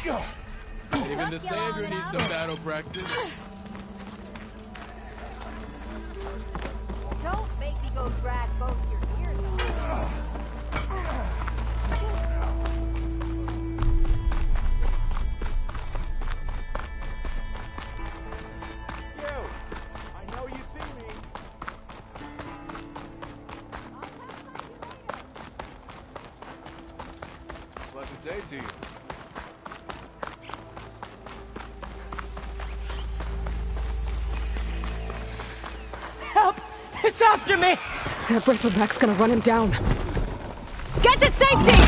Even the Savior needs some battle practice. Don't make me go drag both your ears off. I know you see me. Pleasant day to you. Help! It's after me! That bristleback's gonna run him down. Get to safety!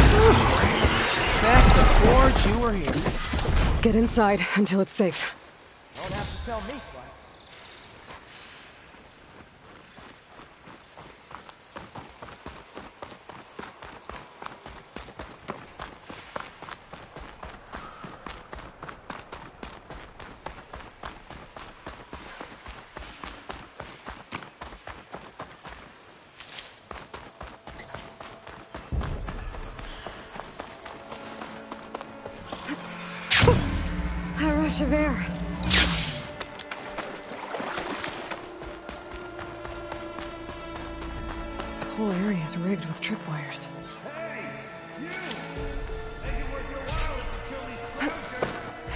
Back before you were here. Get inside until it's safe. Don't have to tell me twice. A rush of air. This whole area is rigged with tripwires.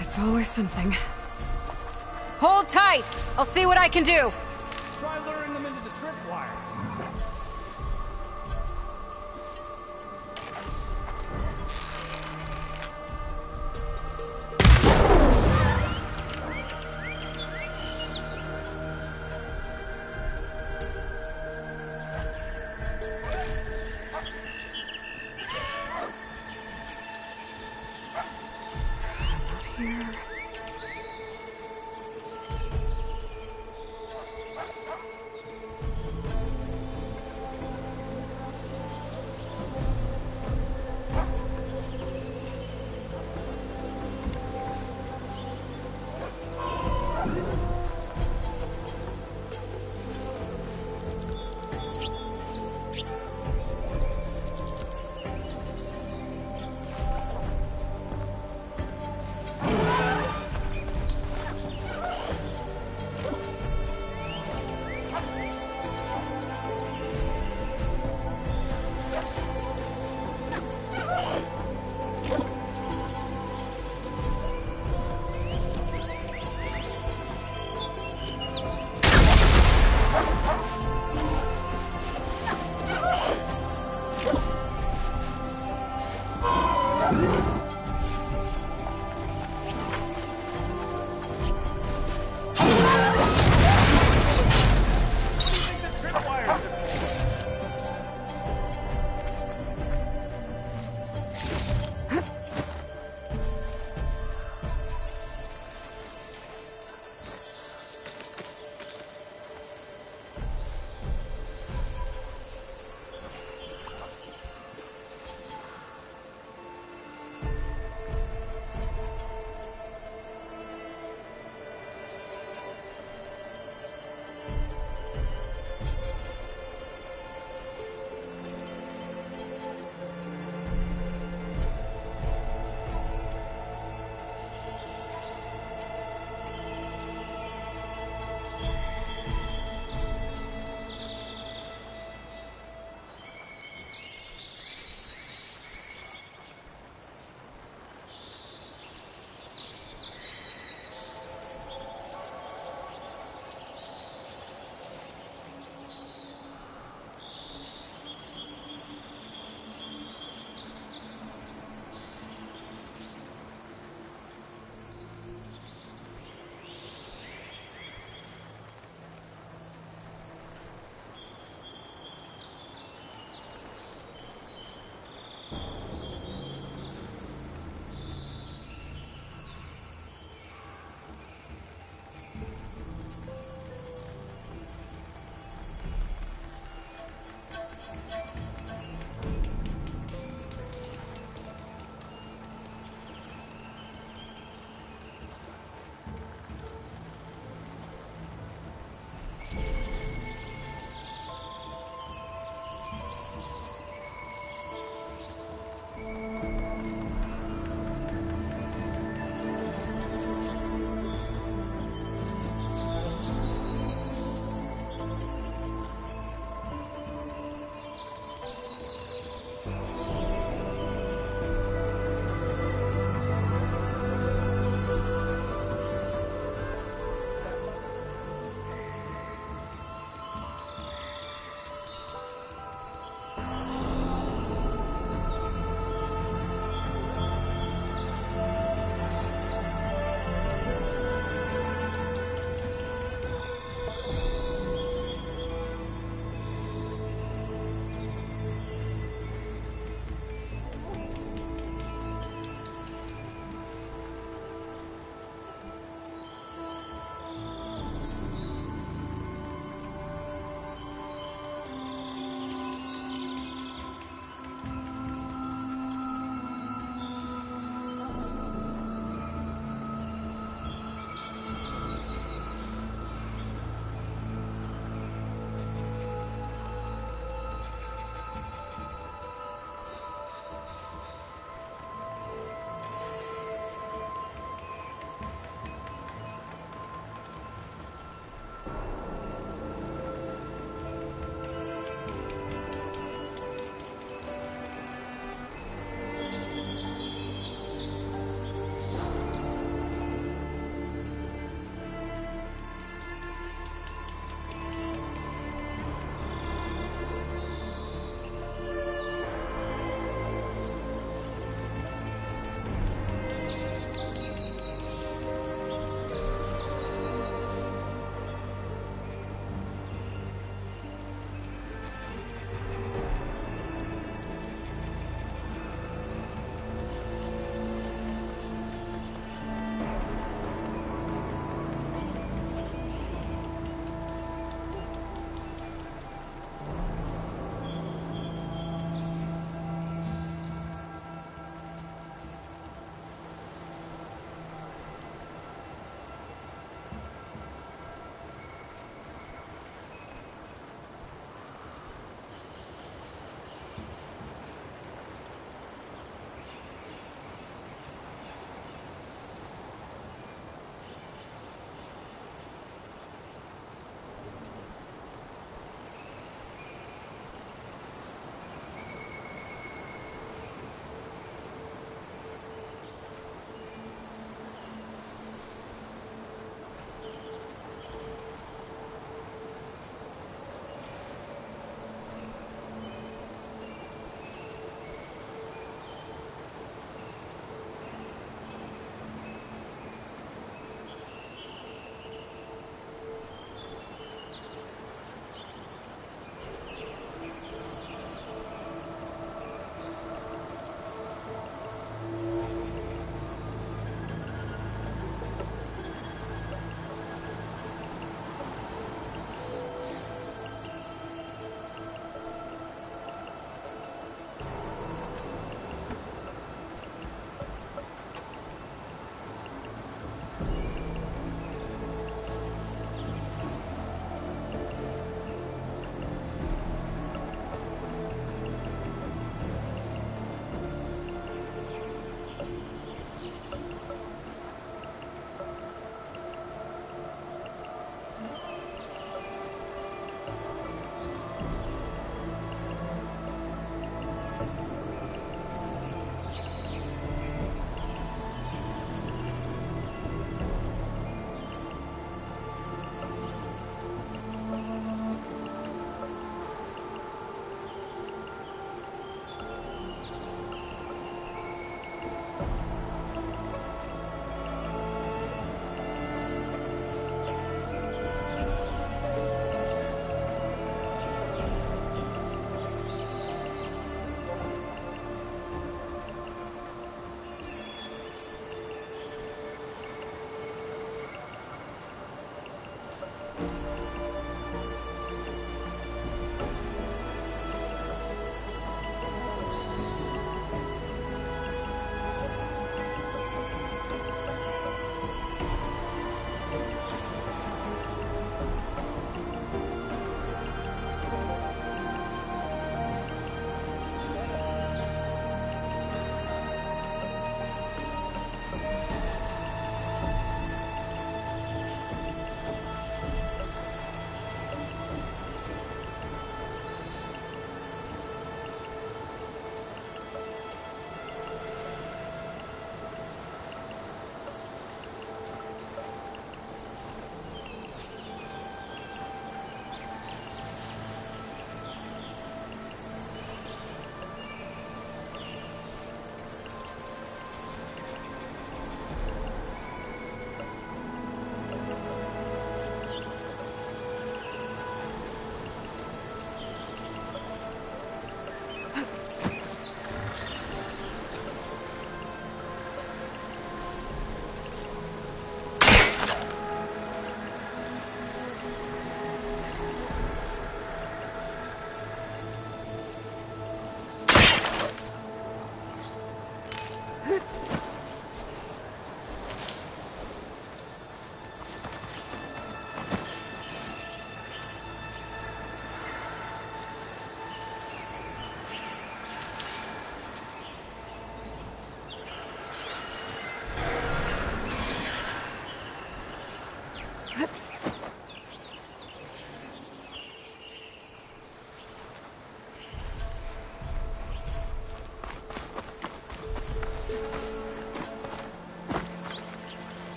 It's always something. Hold tight! I'll see what I can do! Try luring them into the tripwire. Here.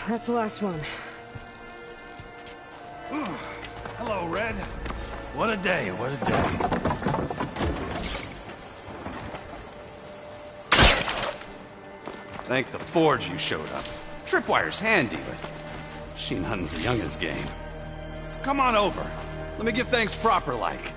that's the last one. Hello, Red. What a day, what a day. Thank the Forge you showed up. Tripwire's handy, but machine hunting's a youngin's game. Come on over. Let me give thanks proper like.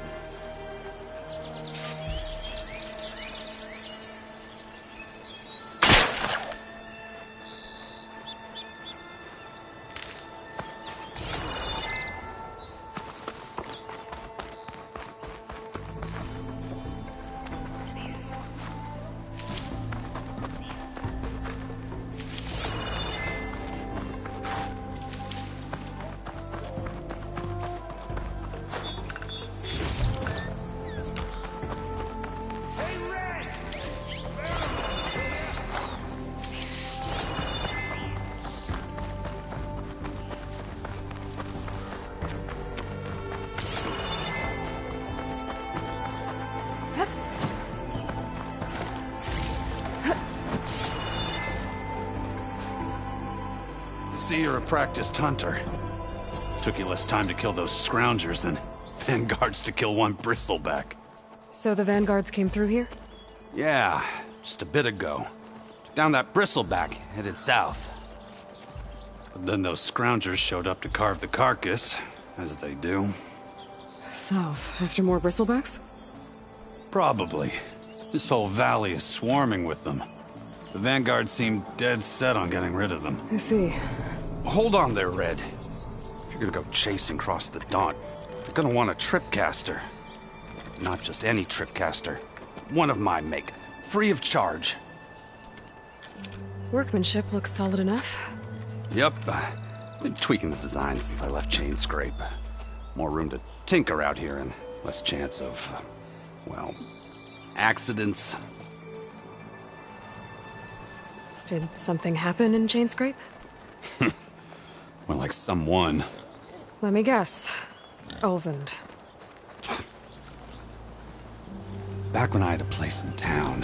See, you're a practiced hunter. Took you less time to kill those scroungers than vanguards to kill one bristleback. So the vanguards came through here? Yeah, just a bit ago. Down that bristleback, headed south. But then those scroungers showed up to carve the carcass, as they do. South, after more bristlebacks? Probably. This whole valley is swarming with them. The vanguard seemed dead set on getting rid of them. I see. Hold on there, Red. If you're gonna go chasing across the Daunt, you're gonna want a tripcaster. Not just any tripcaster. One of my make. Free of charge. Workmanship looks solid enough. Yep. Been tweaking the design since I left Chain Scrape. More room to tinker out here and less chance of, well, accidents. Did something happen in Chain Scrape? Well, like someone. Let me guess. Ulvund. Back when I had a place in town,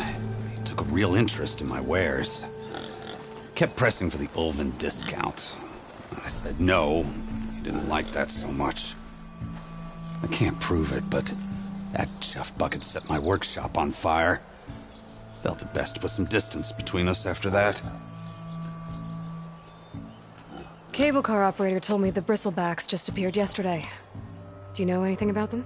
he took a real interest in my wares. Kept pressing for the Ulvund discount. I said no. He didn't like that so much. I can't prove it, but that chuff bucket set my workshop on fire. Felt it best to put some distance between us after that. Cable car operator told me the bristlebacks just appeared yesterday. Do you know anything about them?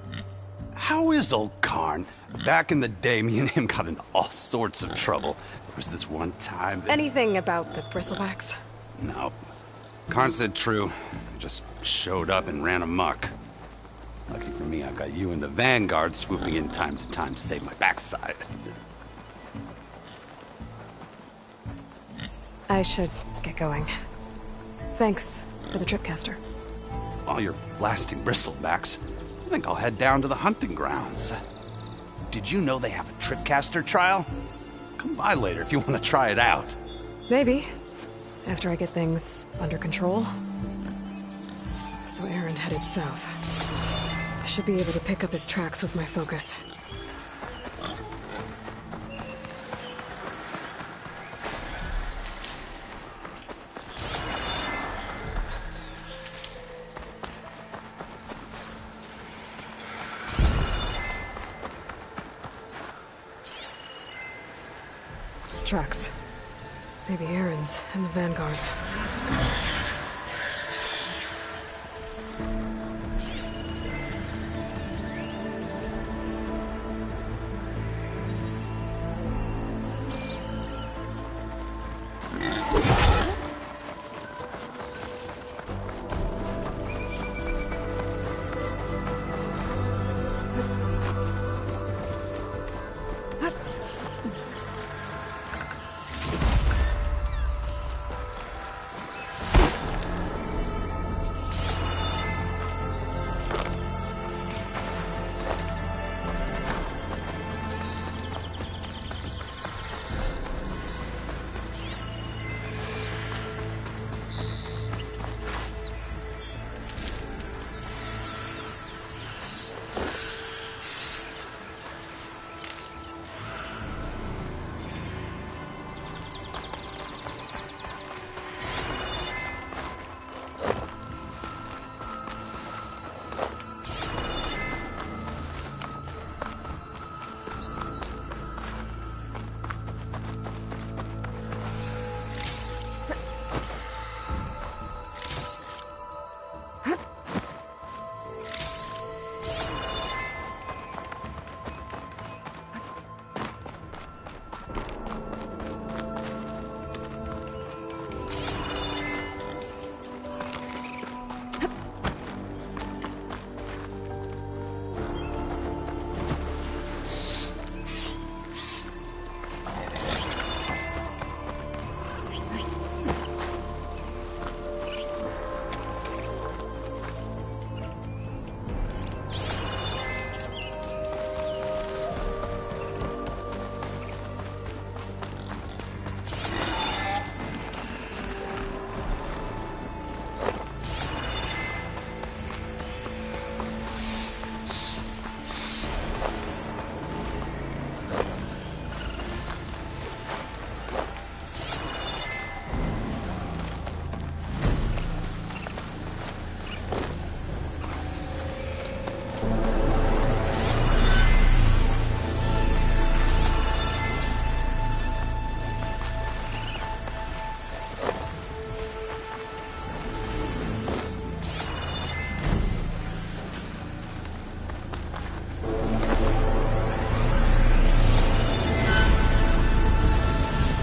How is old Karn? Back in the day, me and him got into all sorts of trouble. There was this one time that... Anything about the bristlebacks? No. Karn said true. Just showed up and ran amok. Lucky for me, I've got you and the Vanguard swooping in time to time to save my backside. I should get going. Thanks for the tripcaster. While you're blasting bristlebacks, I think I'll head down to the hunting grounds. Did you know they have a tripcaster trial? Come by later if you want to try it out. Maybe. After I get things under control. So Aaron headed south. I should be able to pick up his tracks with my focus. Tracks. Maybe Aaron's and the Vanguard's.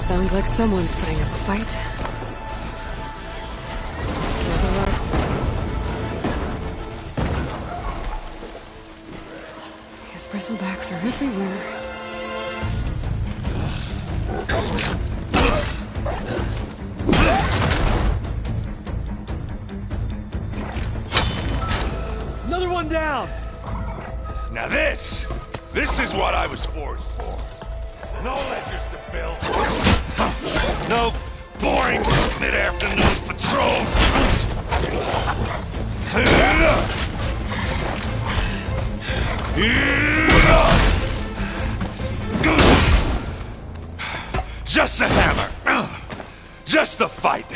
Sounds like someone's putting up a fight. Can't allow... These bristlebacks are everywhere. Another one down! Now this is what I was forced for. No ledgers to fill. No boring mid-afternoon patrols. Just the hammer. Just the fight.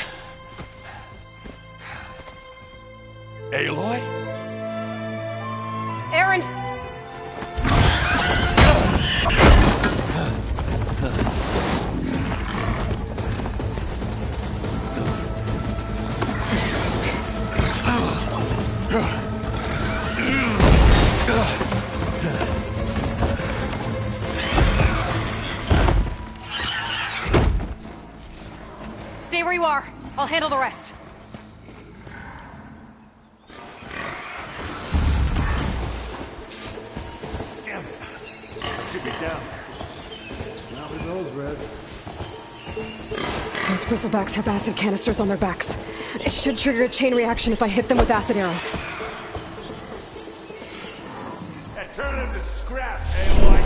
Aloy? Erend! Stay where you are. I'll handle the rest. Damn it. Should be down. Not with those, Red. Those bristlebacks have acid canisters on their backs. It should trigger a chain reaction if I hit them with acid arrows. And turn it into scrap, Aloy.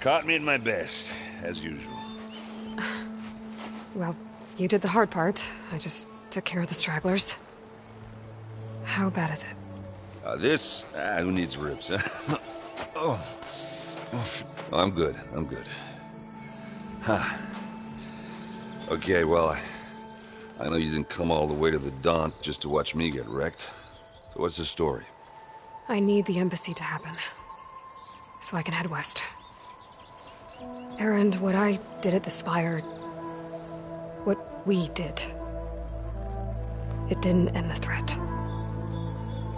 Caught me at my best, as usual. Well, you did the hard part. I just took care of the stragglers. How bad is it? Who needs ribs, huh? Oh. I'm good, I'm good. Huh. Okay, well, I know you didn't come all the way to the Daunt just to watch me get wrecked. So what's the story? I need the embassy to happen, so I can head west. Erend, what I did at the Spire... what we did... it didn't end the threat.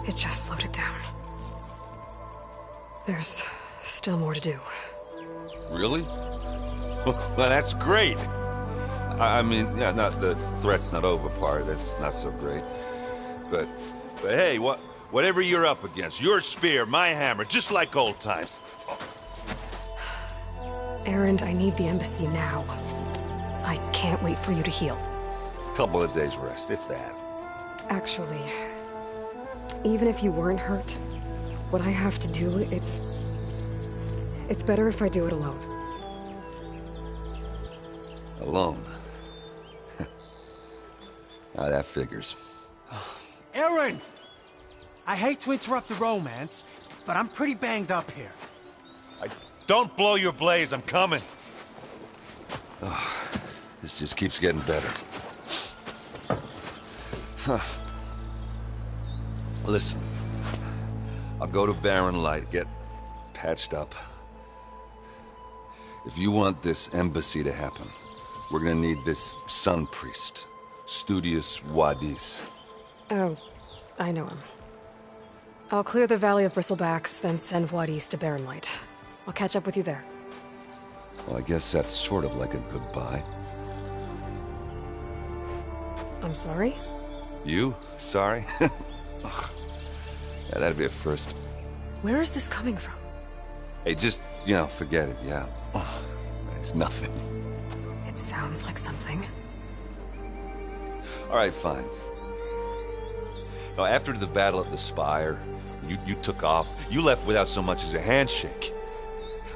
It just slowed it down. There's still more to do. Really? Well, that's great. I mean, yeah, not the threat's not over part. That's not so great. But hey, whatever you're up against, your spear, my hammer, just like old times. Erend, I need the embassy now. I can't wait for you to heal. Couple of days rest, if that. Actually, even if you weren't hurt, what I have to do, it's better if I do it alone. Alone? Now that figures. Erend! I hate to interrupt the romance, but I'm pretty banged up here. Don't blow your blaze, I'm coming. Oh, this just keeps getting better. Huh. Listen, I'll go to Barren Light, get patched up. If you want this embassy to happen, we're gonna need this sun priest, Studious Wadis. Oh, I know him. I'll clear the Valley of Bristlebacks, then send Wadis to Barren Light. I'll catch up with you there. Well, I guess that's sort of like a goodbye. I'm sorry? You? Sorry? Ugh. Yeah, that'd be a first. Where is this coming from? Hey, just, forget it, yeah. Ugh. It's nothing. It sounds like something. All right, fine. Now, after the Battle of the Spire, you took off. You left without so much as a handshake.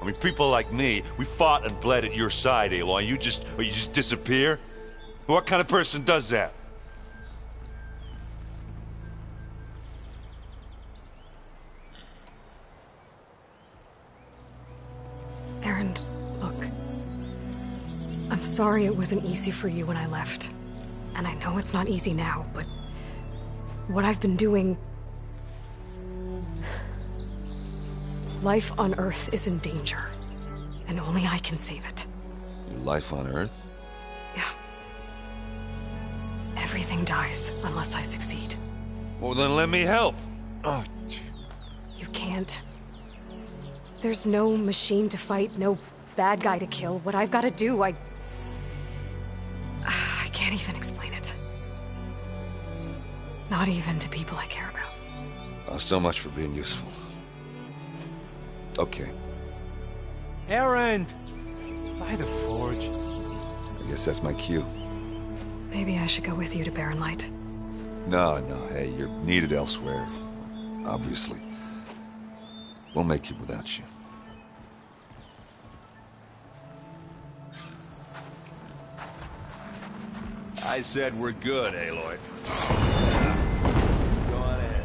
I mean, people like me, we fought and bled at your side, Aloy. You just disappear? What kind of person does that? Erend, look. I'm sorry it wasn't easy for you when I left. And I know it's not easy now, but... what I've been doing... life on Earth is in danger. And only I can save it. Your life on Earth? Yeah. Everything dies unless I succeed. Well, then let me help. Oh, You can't. There's no machine to fight, no bad guy to kill. What I've got to do, I can't even explain it. Not even to people I care about. oh, so much for being useful. Okay, Erend! By the forge. I guess that's my cue. Maybe I should go with you to Barren Light. No, hey, you're needed elsewhere. Obviously. We'll make it without you. I said we're good, Aloy. Go on ahead.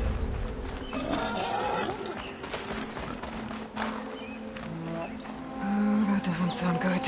Oh, that doesn't sound good.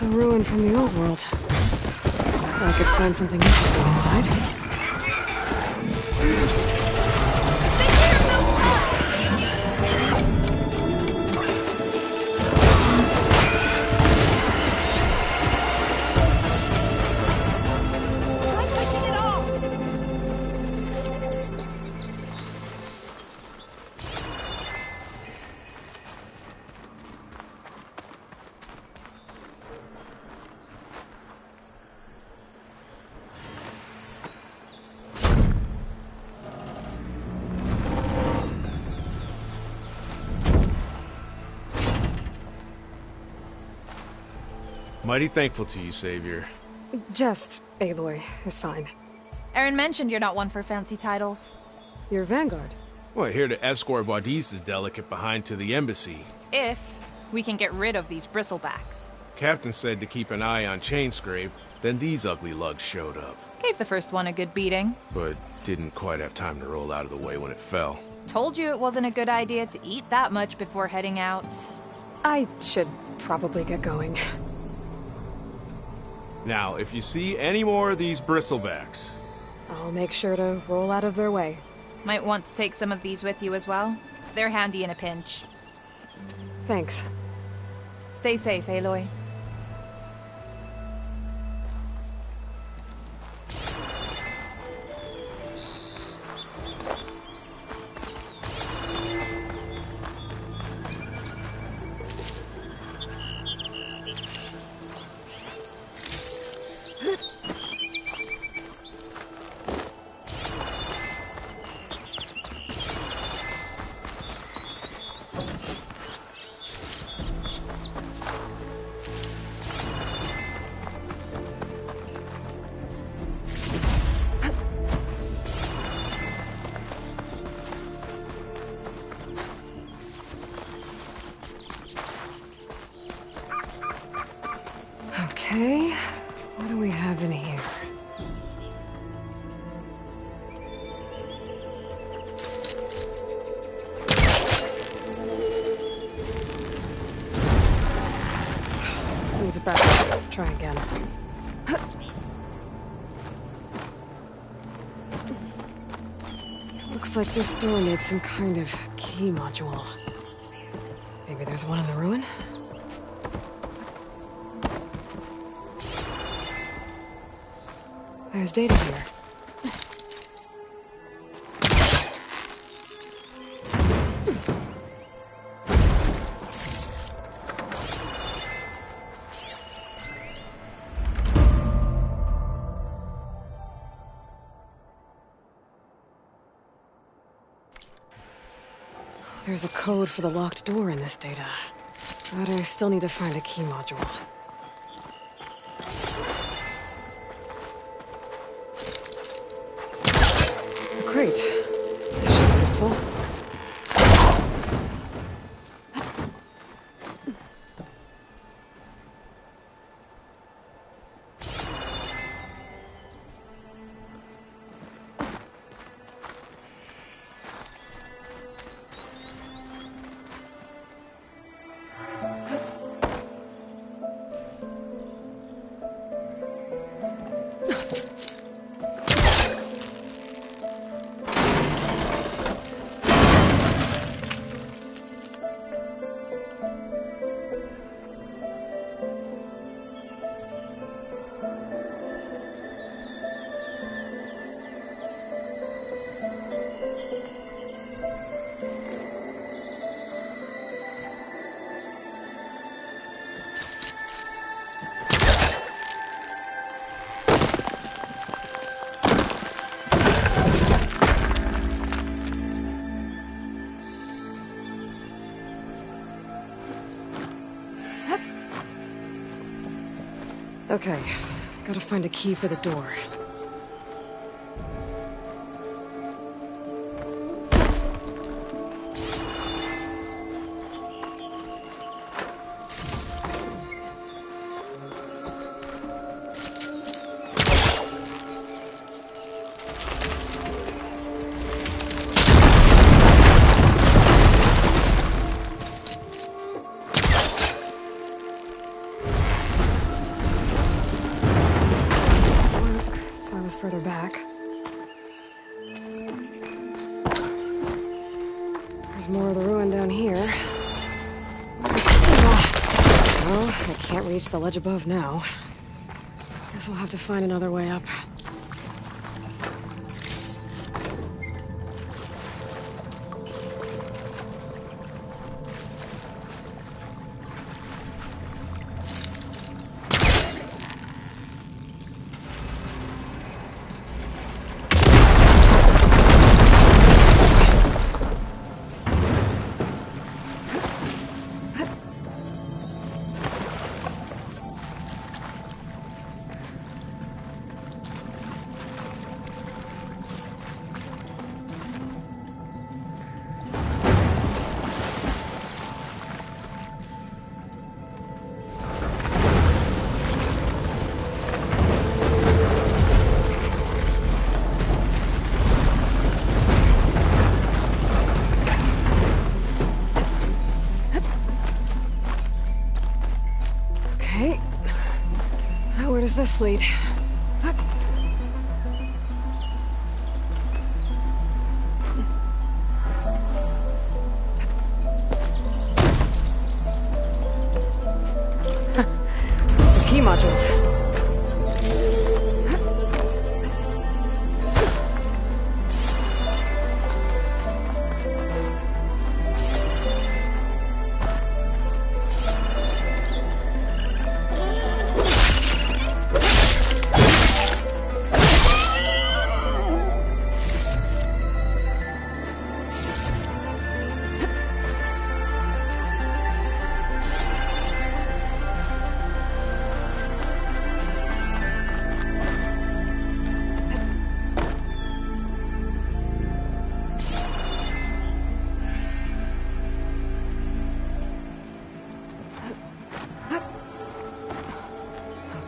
A ruin from the old world. I could find something interesting inside. Mighty thankful to you, Savior. Just Aloy is fine. Aaron mentioned you're not one for fancy titles. You're Vanguard. Well, here to escort Vaudise's delicate behind to the embassy. If we can get rid of these bristlebacks. Captain said to keep an eye on Chainscrape, then these ugly lugs showed up. Gave the first one a good beating. But didn't quite have time to roll out of the way when it fell. Told you it wasn't a good idea to eat that much before heading out. I should probably get going. Now, if you see any more of these bristlebacks... I'll make sure to roll out of their way. Might want to take some of these with you as well. They're handy in a pinch. Thanks. Stay safe, Aloy. Okay, what do we have in here? Needs a battery. Try again. Looks like this door needs some kind of key module. Maybe there's one in the ruin? There's data here. There's a code for the locked door in this data. But I still need to find a key module. Great. This should be useful. Okay, gotta find a key for the door. There's more of the ruin down here. Well, I can't reach the ledge above now. Guess I'll have to find another way up. Okay. Now where does this lead? The key module.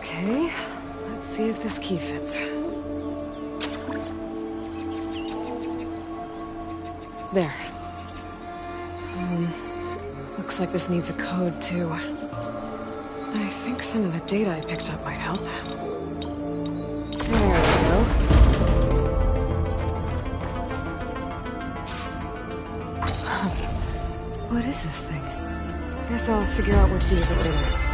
Okay, let's see if this key fits. There. Looks like this needs a code, too. I think some of the data I picked up might help. There we go. What is this thing? Guess I'll figure out what to do with it later.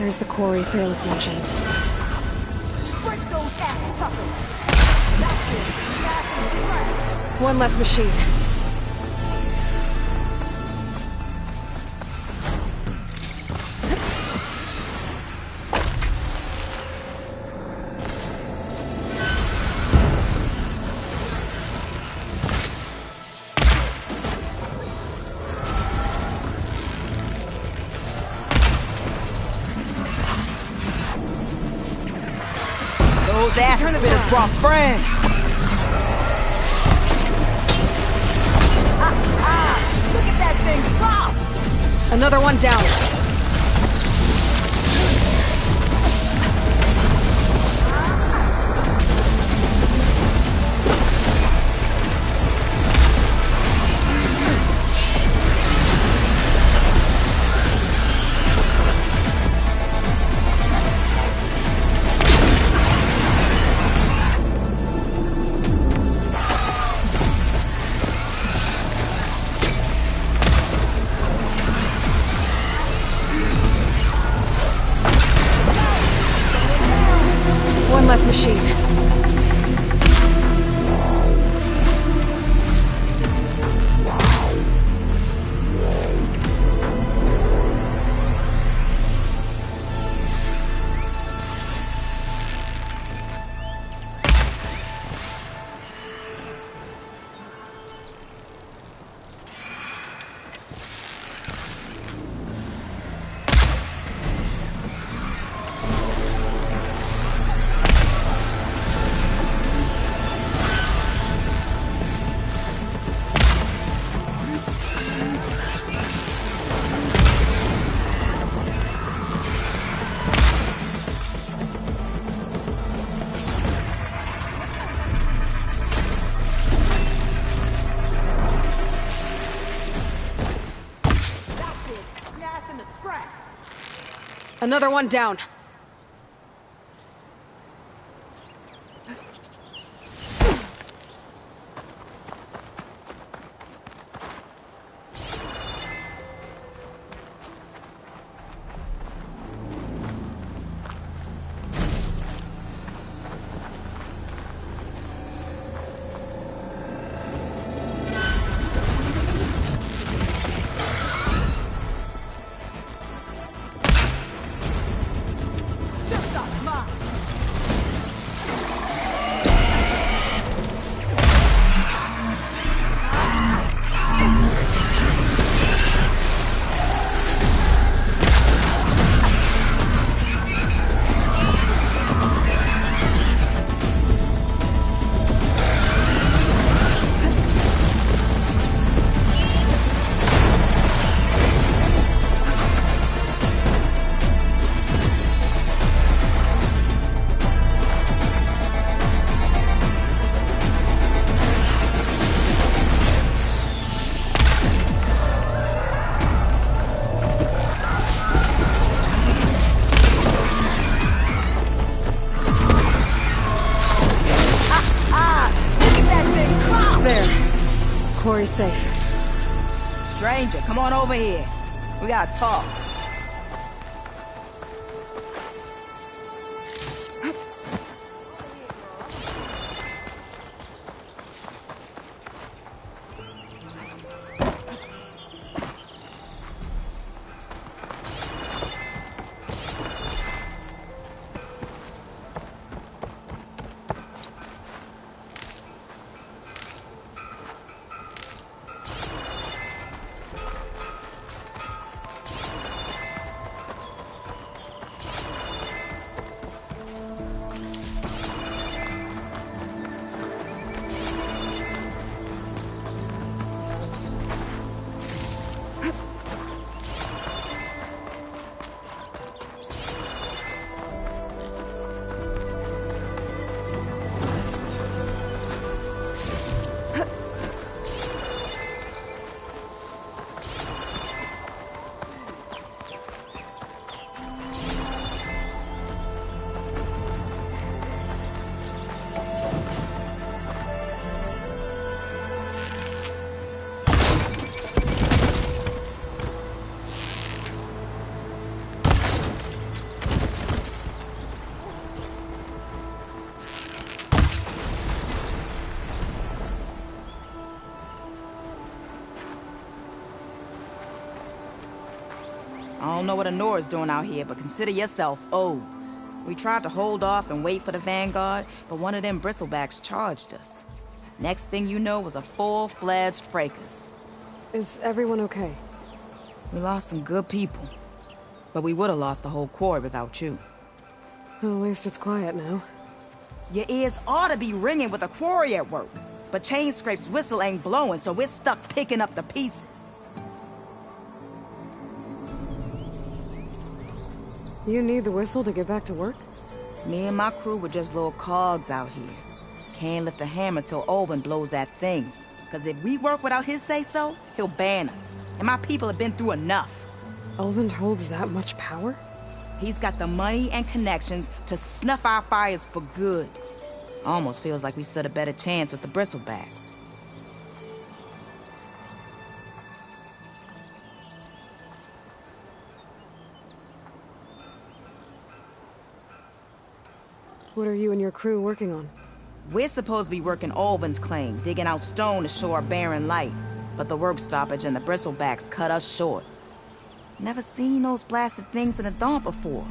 Where's the quarry Thalos mentioned? Break those ass tuckers! That's it! One less machine. Those ass spitters brought friends! Look at that thing drop! Another one down. One less machine. Another one down. Quarry's safe. Stranger, come on over here. We gotta talk. I don't know what Honora's doing out here, but consider yourself owed. We tried to hold off and wait for the Vanguard, but one of them bristlebacks charged us. Next thing you know was a full-fledged fracas. Is everyone okay? We lost some good people, but we would have lost the whole quarry without you. Well, at least it's quiet now. Your ears ought to be ringing with a quarry at work, but Chainscrape's whistle ain't blowing, so we're stuck picking up the pieces. You need the whistle to get back to work? Me and my crew were just little cogs out here. Can't lift a hammer till Olvin blows that thing. Cause if we work without his say-so, he'll ban us. And my people have been through enough. Olvin holds that much power? He's got the money and connections to snuff our fires for good. Almost feels like we stood a better chance with the bristlebacks. What are you and your crew working on? We're supposed to be working Olvin's claim, digging out stone to show our barren light. But the work stoppage and the bristlebacks cut us short. Never seen those blasted things in the dawn before.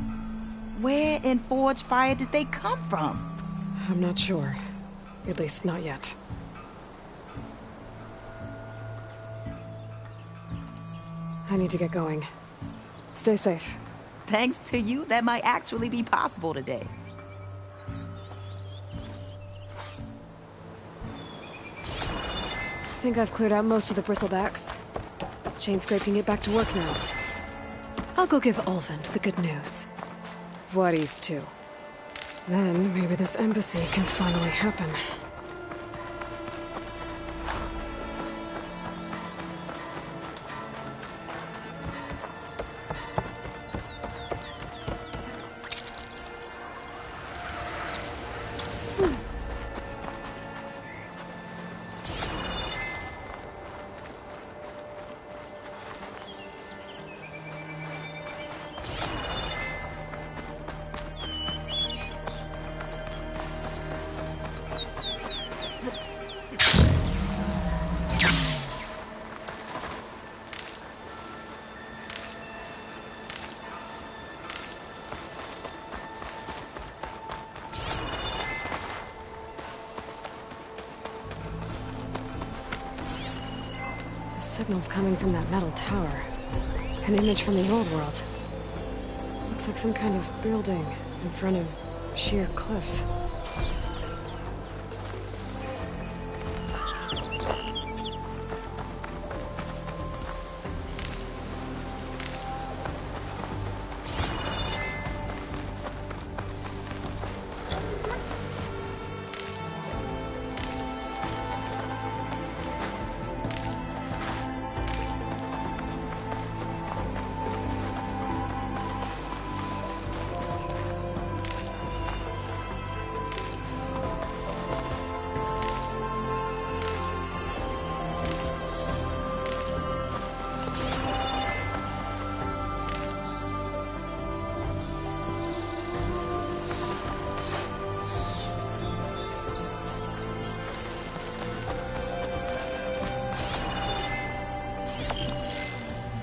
Where in Forge Fire did they come from? I'm not sure. At least not yet. I need to get going. Stay safe. Thanks to you, that might actually be possible today. I think I've cleared out most of the bristlebacks. Chainscrape can get back to work now. I'll go give Olvin the good news. Voorhees too. Then maybe this embassy can finally happen. Signals coming from that metal tower. An image from the old world. Looks like some kind of building in front of sheer cliffs.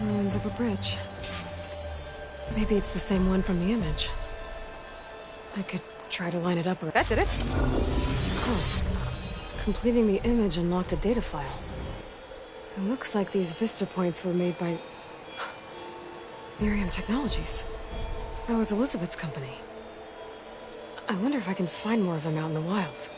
Ruins of a bridge. Maybe it's the same one from the image. I could try to line it up. That's it. Oh. Completing the image unlocked a data file. It looks like these vista points were made by Miriam Technologies. That was Elizabeth's company. I wonder if I can find more of them out in the wild.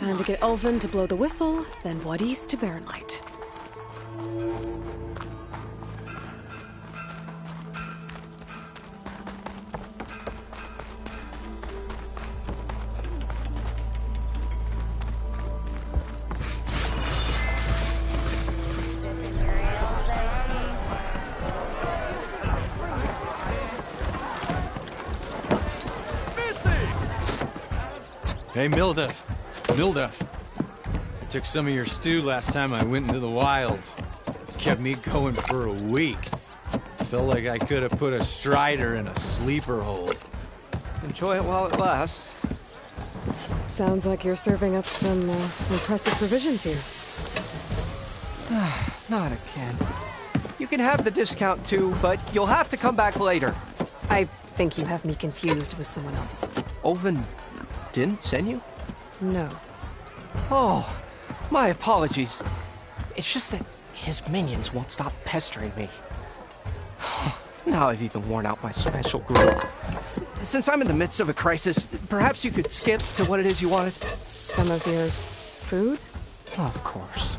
Time to get Ulvin to blow the whistle, then Wadis to Barren Light. Hey, Milduff. I took some of your stew last time I went into the wilds. Kept me going for a week. Felt like I could have put a strider in a sleeper hole. Enjoy it while it lasts. Sounds like you're serving up some impressive provisions here. Not again. You can have the discount too, but you'll have to come back later. I think you have me confused with someone else. Ulvin didn't send you? No. Oh, my apologies. It's just that his minions won't stop pestering me. Now I've even worn out my special group. Since I'm in the midst of a crisis, perhaps you could skip to what it is you wanted? Some of your food? Of course.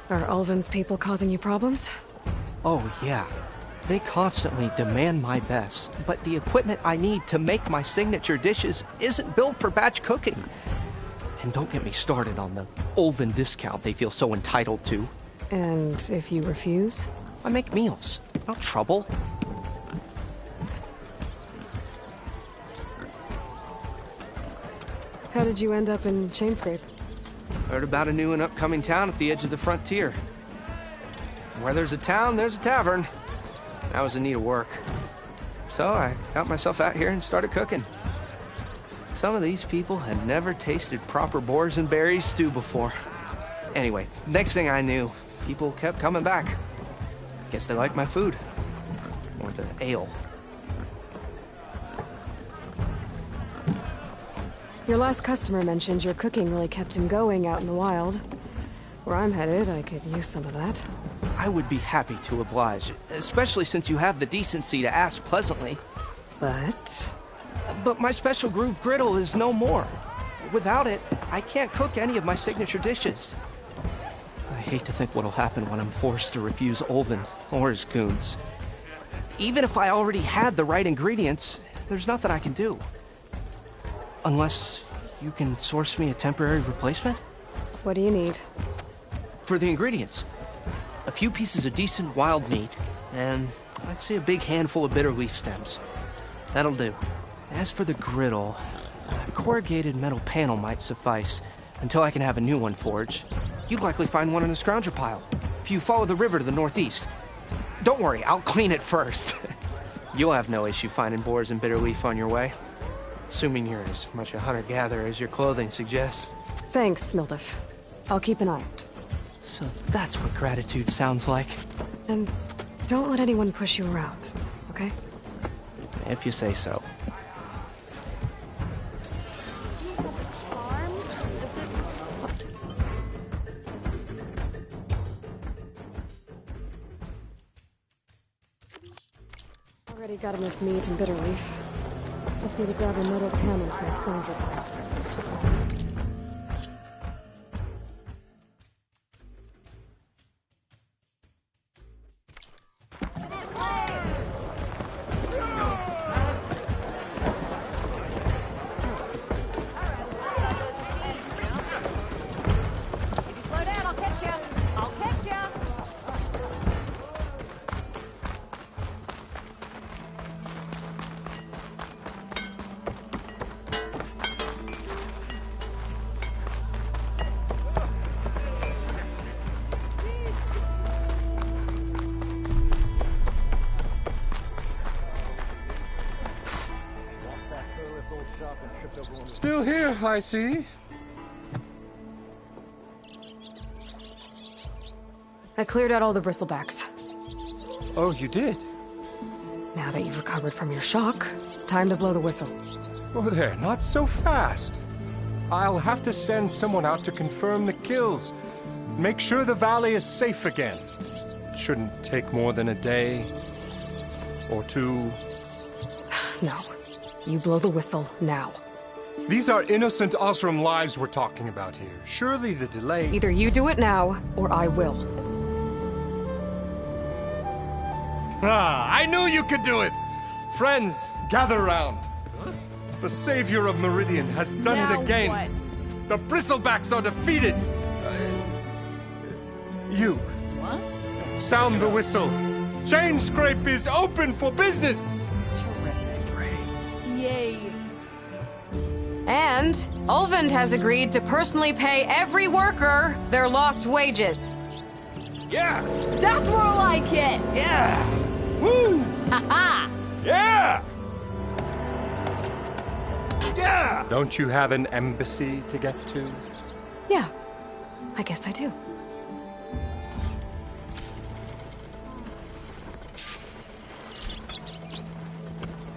Are Ulvin's people causing you problems? Oh, yeah. They constantly demand my best, but the equipment I need to make my signature dishes isn't built for batch cooking. And don't get me started on the Ulvin discount they feel so entitled to. And if you refuse? I make meals, no trouble. How did you end up in Chainscrape? Heard about a new and upcoming town at the edge of the frontier. Where there's a town, there's a tavern. I was in need of work. So I got myself out here and started cooking. Some of these people had never tasted proper boars and berries stew before. Anyway, next thing I knew, people kept coming back. Guess they liked my food. Or the ale. Your last customer mentioned your cooking really kept him going out in the wild. Where I'm headed, I could use some of that. I would be happy to oblige, especially since you have the decency to ask pleasantly. But my special groove griddle is no more. Without it, I can't cook any of my signature dishes. I hate to think what'll happen when I'm forced to refuse Ulvin or his goons. Even if I already had the right ingredients, there's nothing I can do. Unless you can source me a temporary replacement? what do you need? For the ingredients, a few pieces of decent wild meat, and I'd say a big handful of bitter leaf stems. That'll do. As for the griddle, a corrugated metal panel might suffice until I can have a new one forged. You'd likely find one in a scrounger pile if you follow the river to the northeast. Don't worry, I'll clean it first. You'll have no issue finding boars and bitter leaf on your way. Assuming you're as much a hunter-gatherer as your clothing suggests. Thanks, Milduff. I'll keep an eye out. So that's what gratitude sounds like. And don't let anyone push you around, okay? If you say so. Already got enough meat and bitter leaf. Just need to grab a metal panel from the scrounger pile. Slow down, I'll catch you. I'll catch you. Still here, I see. I cleared out all the bristlebacks. Oh, you did? Now that you've recovered from your shock, time to blow the whistle. Oh, there, not so fast. I'll have to send someone out to confirm the kills. Make sure the valley is safe again. It shouldn't take more than a day or two. No. You blow the whistle now. These are innocent Osram lives we're talking about here. Surely the delay... Either you do it now, or I will. Ah, I knew you could do it! Friends, gather round. The savior of Meridian has done it again. What? The Bristlebacks are defeated. You. What? Sound the whistle. Chain Scrape is open for business. Terrific. Yay. And Ulvund has agreed to personally pay every worker their lost wages. Yeah! That's more like it! Yeah! Woo! Ha-ha! Yeah! Yeah! Don't you have an embassy to get to? Yeah, I guess I do.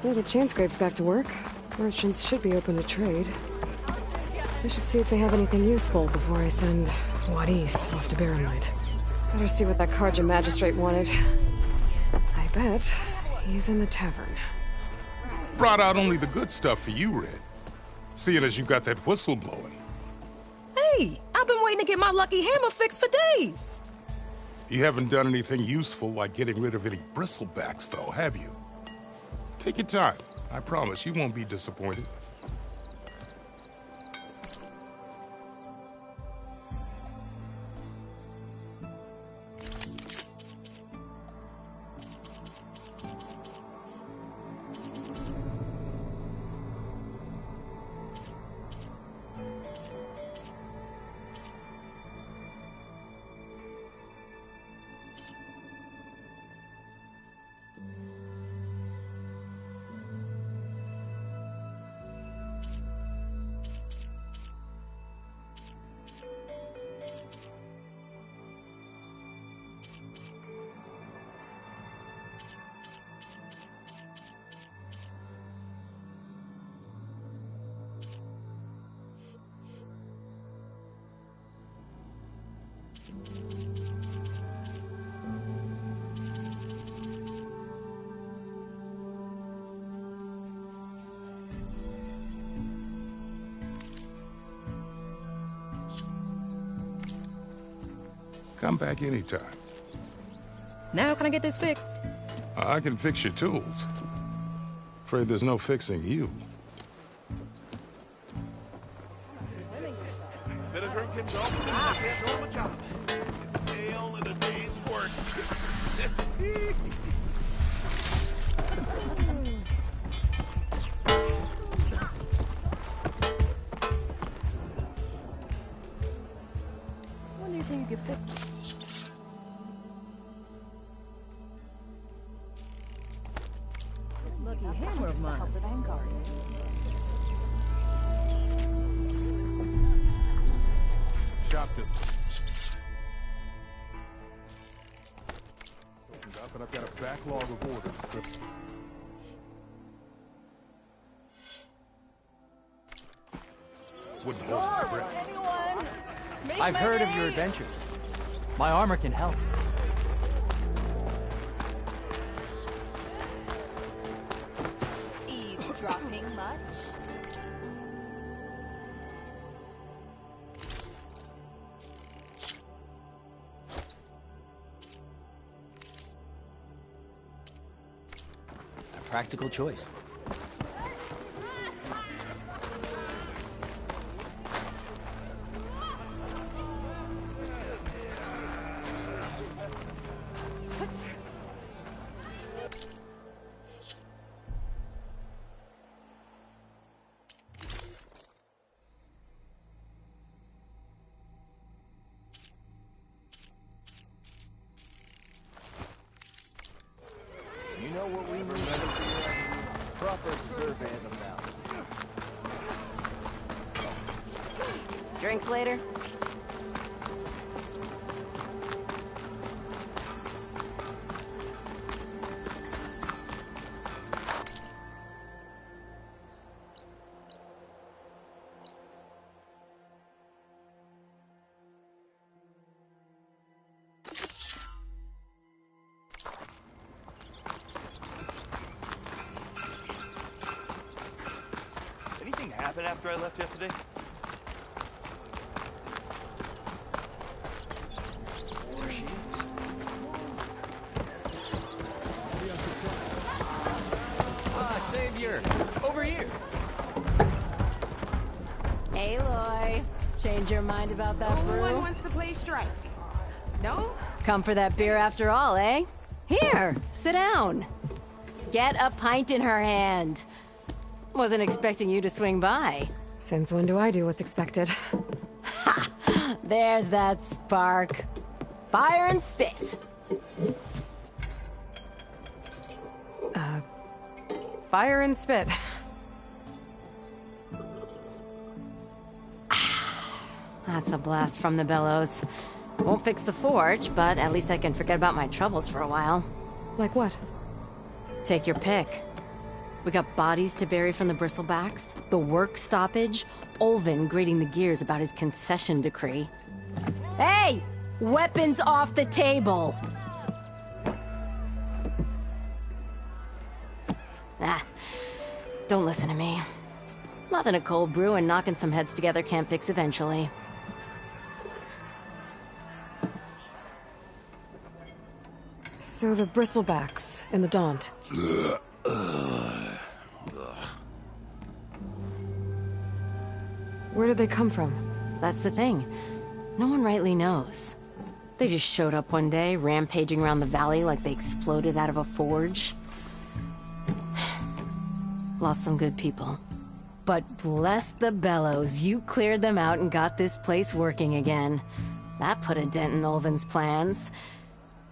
Well, the Chain Scrape's back to work. Merchants should be open to trade. I should see if they have anything useful before I send Wadis off to Barrenlight. Better see what that Karja magistrate wanted. I bet he's in the tavern. Brought out only the good stuff for you, Red. Seeing as you got that whistle blowing. Hey, I've been waiting to get my lucky hammer fixed for days. You haven't done anything useful like getting rid of any bristlebacks, though, have you? Take your time. I promise you won't be disappointed. Come back anytime. Now can I get this fixed? I can fix your tools. Afraid there's no fixing you. Bit of drinking, can't do a job. Ale and a day's work. When do you think you could fix? Lucky hammer of mine. Shop it. Opened up and I've got a backlog of orders. Wouldn't hold my breath. I've heard of your adventure. My armor can help. Eavesdropping much? A practical choice. You know what we need? Proper survey of the mountain. Drinks later? happen after I left yesterday? There she is. Ah, Savior! Over here! Aloy, change your mind about that brew? No one wants to play strike. No? Come for that beer after all, eh? Here, sit down. Get a pint in her hand. Wasn't expecting you to swing by. Since when do I do what's expected? Ha! There's that spark. Fire and spit. Fire and spit. That's a blast from the bellows. Won't fix the forge, but at least I can forget about my troubles for a while. Like what? Take your pick. We got bodies to bury from the bristlebacks, the work stoppage, Olvin grating the gears about his concession decree. Hey! Weapons off the table! Ah, don't listen to me. Nothing a cold brew and knocking some heads together can't fix eventually. So the bristlebacks in the Daunt. Where did they come from? That's the thing. No one rightly knows. They just showed up one day, rampaging around the valley like they exploded out of a forge. Lost some good people. But bless the bellows, you cleared them out and got this place working again. That put a dent in Olvin's plans.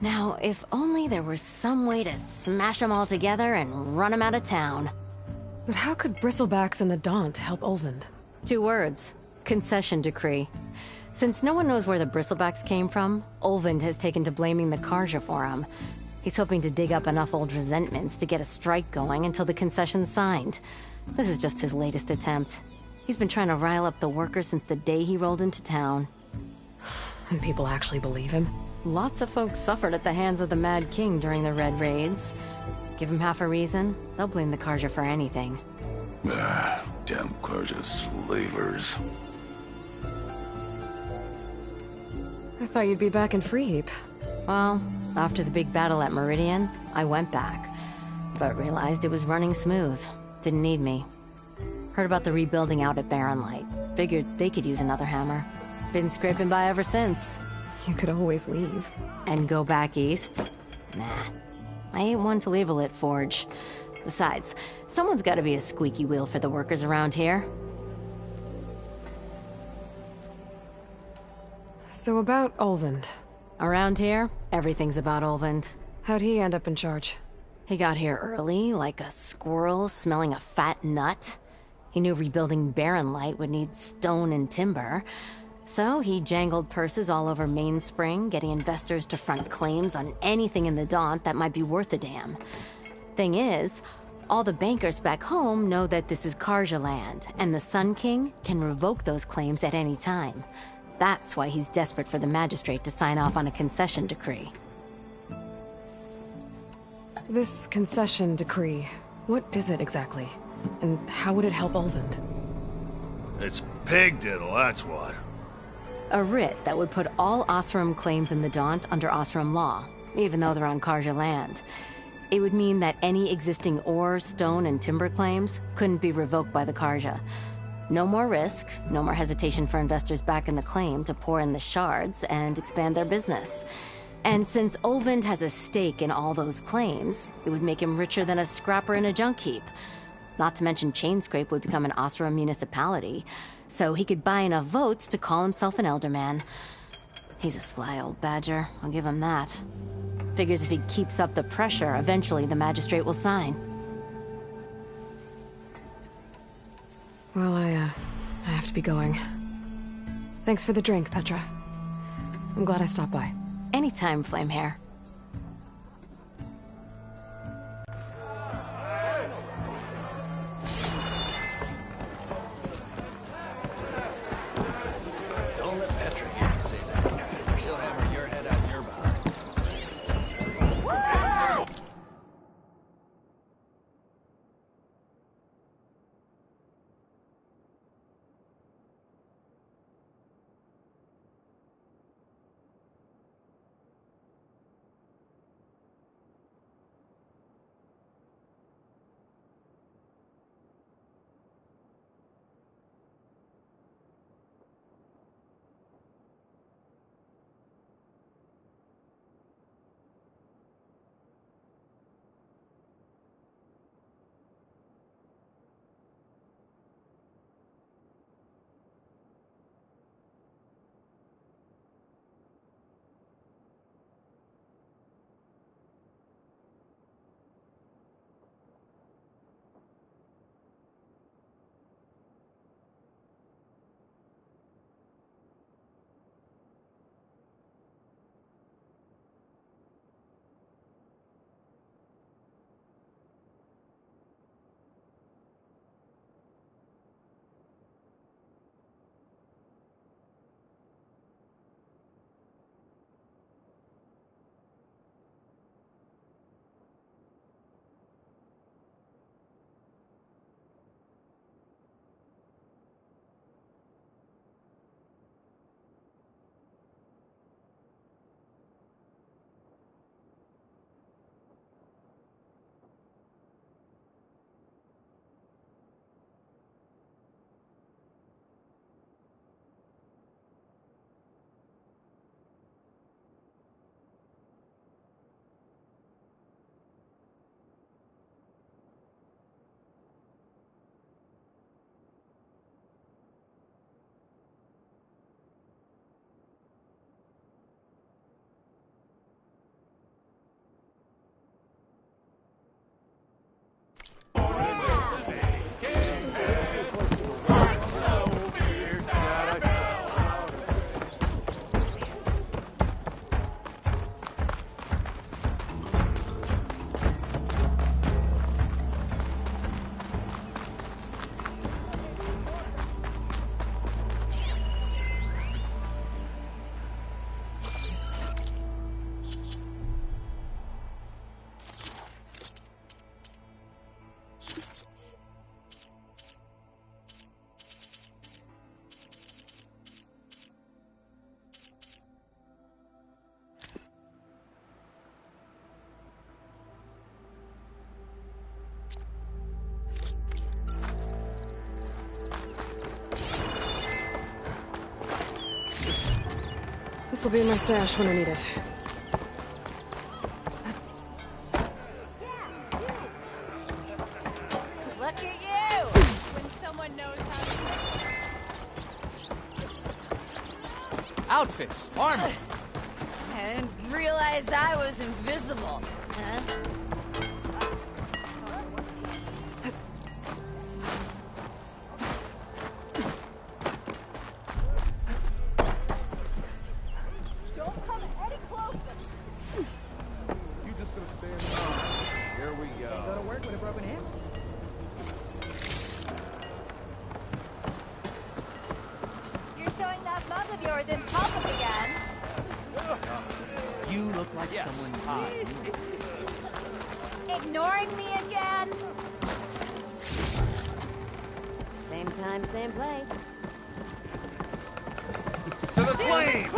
Now, if only there was some way to smash them all together and run them out of town. But how could bristlebacks and the Daunt help Olvind? 2 words. Concession decree. Since no one knows where the bristlebacks came from, Olvind has taken to blaming the Karja for them. He's hoping to dig up enough old resentments to get a strike going until the concession's signed. This is just his latest attempt. He's been trying to rile up the workers since the day he rolled into town. And people actually believe him? Lots of folks suffered at the hands of the Mad King during the Red Raids. Give him half a reason, they'll blame the Karja for anything. Ah, damn Karja slavers. I thought you'd be back in Freeheap. Well, after the big battle at Meridian, I went back. But realized it was running smooth. Didn't need me. Heard about the rebuilding out at Barren Light. Figured they could use another hammer. Been scraping by ever since. You could always leave. And go back east? Nah. I ain't one to leave a lit forge. Besides, someone's gotta be a squeaky wheel for the workers around here. So about Olvind. Around here, everything's about Olvind. How'd he end up in charge? He got here early, like a squirrel smelling a fat nut. He knew rebuilding Barren Light would need stone and timber. So he jangled purses all over Mainspring, getting investors to front claims on anything in the Daunt that might be worth a damn. Thing is, all the bankers back home know that this is Karja land, and the Sun King can revoke those claims at any time. That's why he's desperate for the magistrate to sign off on a concession decree. This concession decree, what is it exactly? And how would it help Olvind? It's pig diddle, that's what. A writ that would put all Osram claims in the Daunt under Osram law, even though they're on Karja land. It would mean that any existing ore, stone, and timber claims couldn't be revoked by the Karja. No more risk, no more hesitation for investors back in the claim to pour in the shards and expand their business. And since Olvind has a stake in all those claims, it would make him richer than a scrapper in a junk heap. Not to mention Chainscrape would become an Osram municipality, so he could buy enough votes to call himself an elderman. He's a sly old badger, I'll give him that. Figures if he keeps up the pressure, eventually the magistrate will sign. Well, I have to be going. Thanks for the drink, Petra. I'm glad I stopped by. Anytime, Flamehair. Don't let Petra hear you say that. She'll hammer your head out your mouth. This'll be in my stash when I need it. Look at you! When someone knows how to... Outfits, armor. I didn't realize I was invisible, huh? Don't come any closer! You just gonna stand around. Here we go. Go to work with a broken hammer. You're showing that mug of yours in public again. You look like someone hot. Ignoring me again? Same time, same place. To the flame!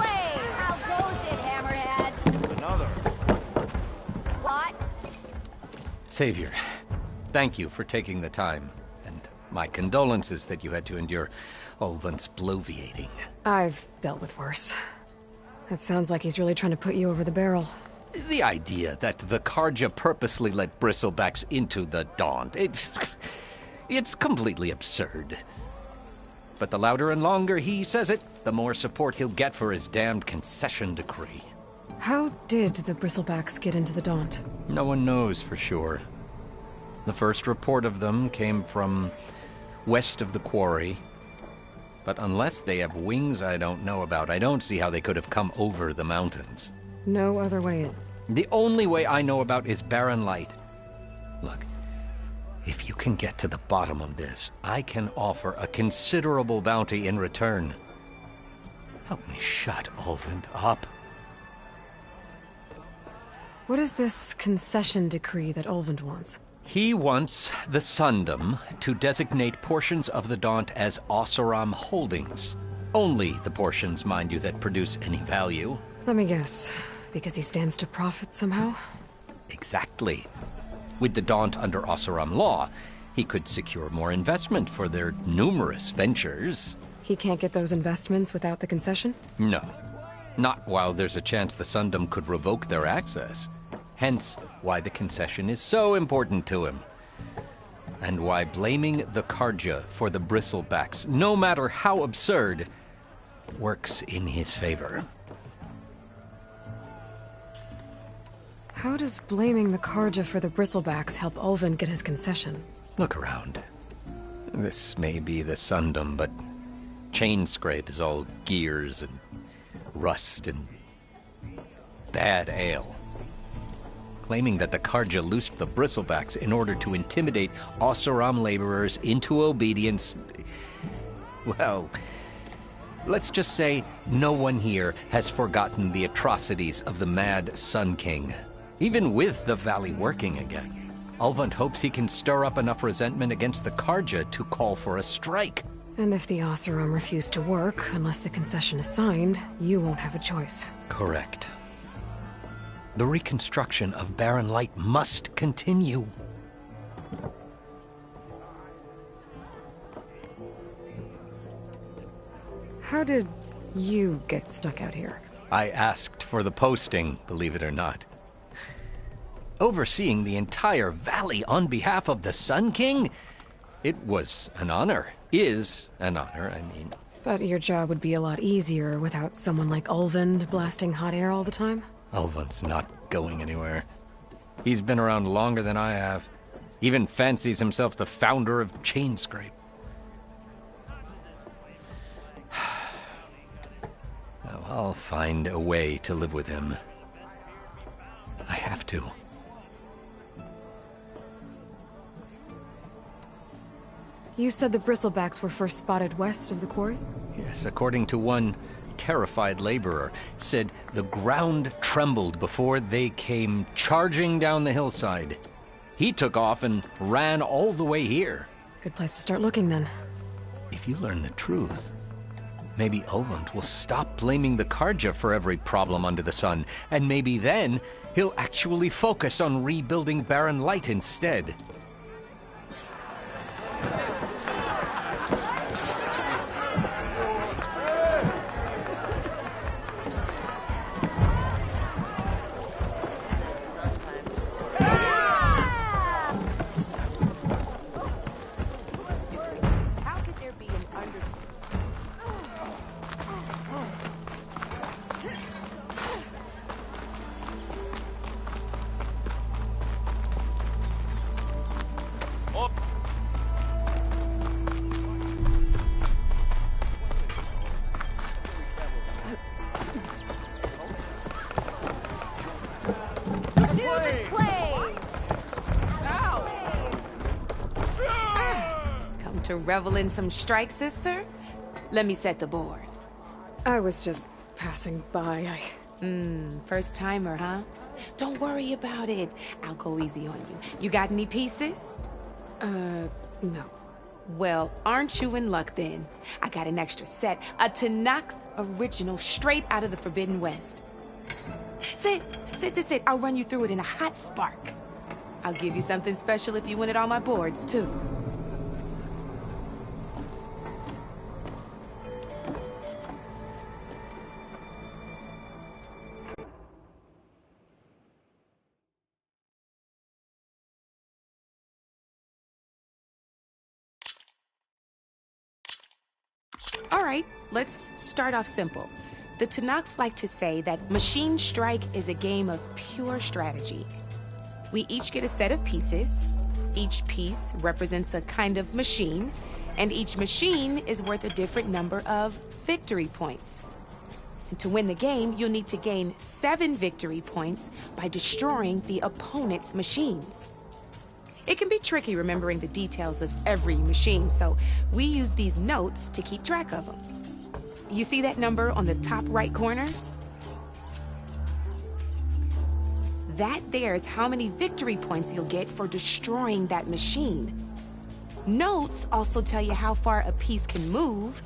How goes it, Hammerhead? Another. What? Savior, thank you for taking the time. And my condolences that you had to endure Ulvin's bloviating. I've dealt with worse. It sounds like he's really trying to put you over the barrel. The idea that the Karja purposely let bristlebacks into the Daunt, it's completely absurd. But the louder and longer he says it, the more support he'll get for his damned concession decree. How did the bristlebacks get into the Daunt? No one knows for sure. The first report of them came from west of the quarry. But unless they have wings I don't know about, I don't see how they could have come over the mountains. No other way in. The only way I know about is Barren Light. Look, if you can get to the bottom of this, I can offer a considerable bounty in return. Help me shut Ulvin up. What is this concession decree that Ulvin wants? He wants the Sundom to designate portions of the Daunt as Oseram holdings. Only the portions, mind you, that produce any value. Let me guess. Because he stands to profit somehow? Exactly. With the Daunt under Oseram law, he could secure more investment for their numerous ventures. He can't get those investments without the concession? No. Not while there's a chance the Sundom could revoke their access. Hence, why the concession is so important to him. And why blaming the Karja for the bristlebacks, no matter how absurd, works in his favor. How does blaming the Karja for the bristlebacks help Ulvin get his concession? Look around. This may be the Sundom, but Chainscrape is all gears and rust and bad ale. Claiming that the Karja loosed the bristlebacks in order to intimidate Oseram laborers into obedience. Well, let's just say no one here has forgotten the atrocities of the Mad Sun King. Even with the valley working again, Ulvund hopes he can stir up enough resentment against the Karja to call for a strike. And if the Oseram refuse to work, unless the concession is signed, you won't have a choice. Correct. The reconstruction of Barren Light must continue. How did you get stuck out here? I asked for the posting, believe it or not. Overseeing the entire valley on behalf of the Sun King? It was an honor. Is an honor, I mean. But your job would be a lot easier without someone like Ulvund blasting hot air all the time? Ulvund's not going anywhere. He's been around longer than I have. Even fancies himself the founder of Chainscrape. Now, I'll find a way to live with him. I have to. You said the bristlebacks were first spotted west of the quarry? Yes, according to one terrified laborer, said the ground trembled before they came charging down the hillside. He took off and ran all the way here. Good place to start looking, then. If you learn the truth, maybe Ulvund will stop blaming the Karja for every problem under the sun, and maybe then he'll actually focus on rebuilding Barren Light instead. To revel in some strike, sister? Let me set the board. I was just passing by. First timer, huh? Don't worry about it. I'll go easy on you. You got any pieces? No. Well, aren't you in luck then? I got an extra set, a Tanakh original straight out of the Forbidden West. Sit. I'll run you through it in a hot spark. I'll give you something special if you win it on my boards, too. All right, let's start off simple. The Tanakh like to say that Machine Strike is a game of pure strategy. We each get a set of pieces. Each piece represents a kind of machine, and each machine is worth a different number of victory points. And to win the game, you'll need to gain 7 victory points by destroying the opponent's machines. It can be tricky remembering the details of every machine, so we use these notes to keep track of them. You see that number on the top right corner? That there is how many victory points you'll get for destroying that machine. Notes also tell you how far a piece can move,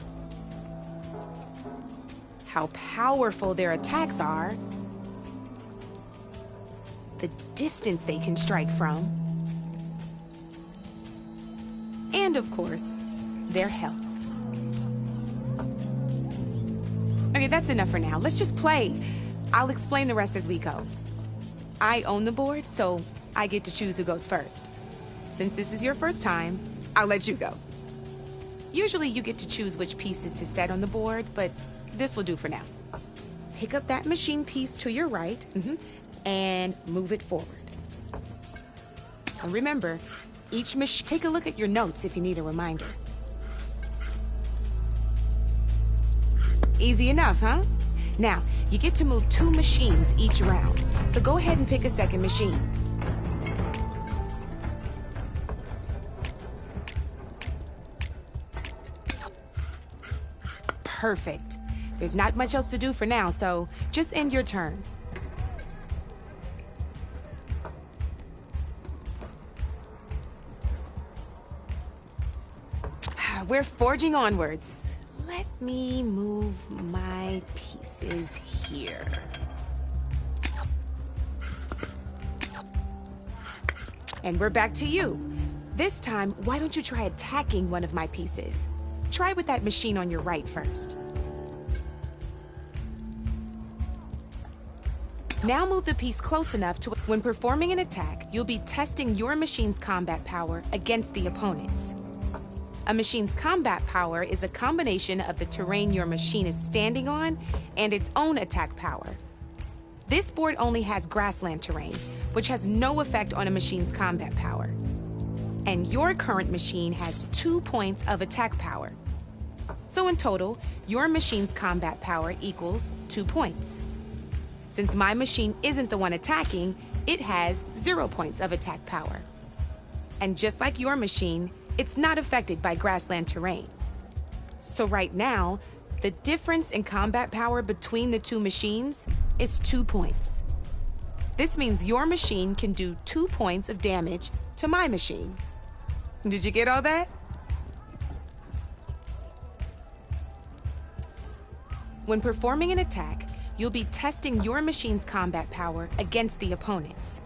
how powerful their attacks are, the distance they can strike from, and of course, their health. Okay, that's enough for now. Let's just play. I'll explain the rest as we go. I own the board, so I get to choose who goes first. Since this is your first time, I'll let you go. Usually you get to choose which pieces to set on the board, but this will do for now. Pick up that machine piece to your right, and move it forward. And remember, take a look at your notes if you need a reminder. Easy enough, huh? Now, you get to move 2 machines each round, so go ahead and pick a second machine. Perfect. There's not much else to do for now, so just end your turn. We're forging onwards. Let me move my pieces here. And we're back to you. This time, why don't you try attacking one of my pieces? Try with that machine on your right first. Now move the piece close enough to when performing an attack, you'll be testing your machine's combat power against the opponent's. A machine's combat power is a combination of the terrain your machine is standing on and its own attack power. This board only has grassland terrain, which has no effect on a machine's combat power. And your current machine has 2 points of attack power. So in total, your machine's combat power equals 2 points. Since my machine isn't the one attacking, it has 0 points of attack power. And just like your machine, it's not affected by grassland terrain. So right now, the difference in combat power between the 2 machines is 2 points. This means your machine can do 2 points of damage to my machine. Did you get all that? When performing an attack, you'll be testing your machine's combat power against the opponent's.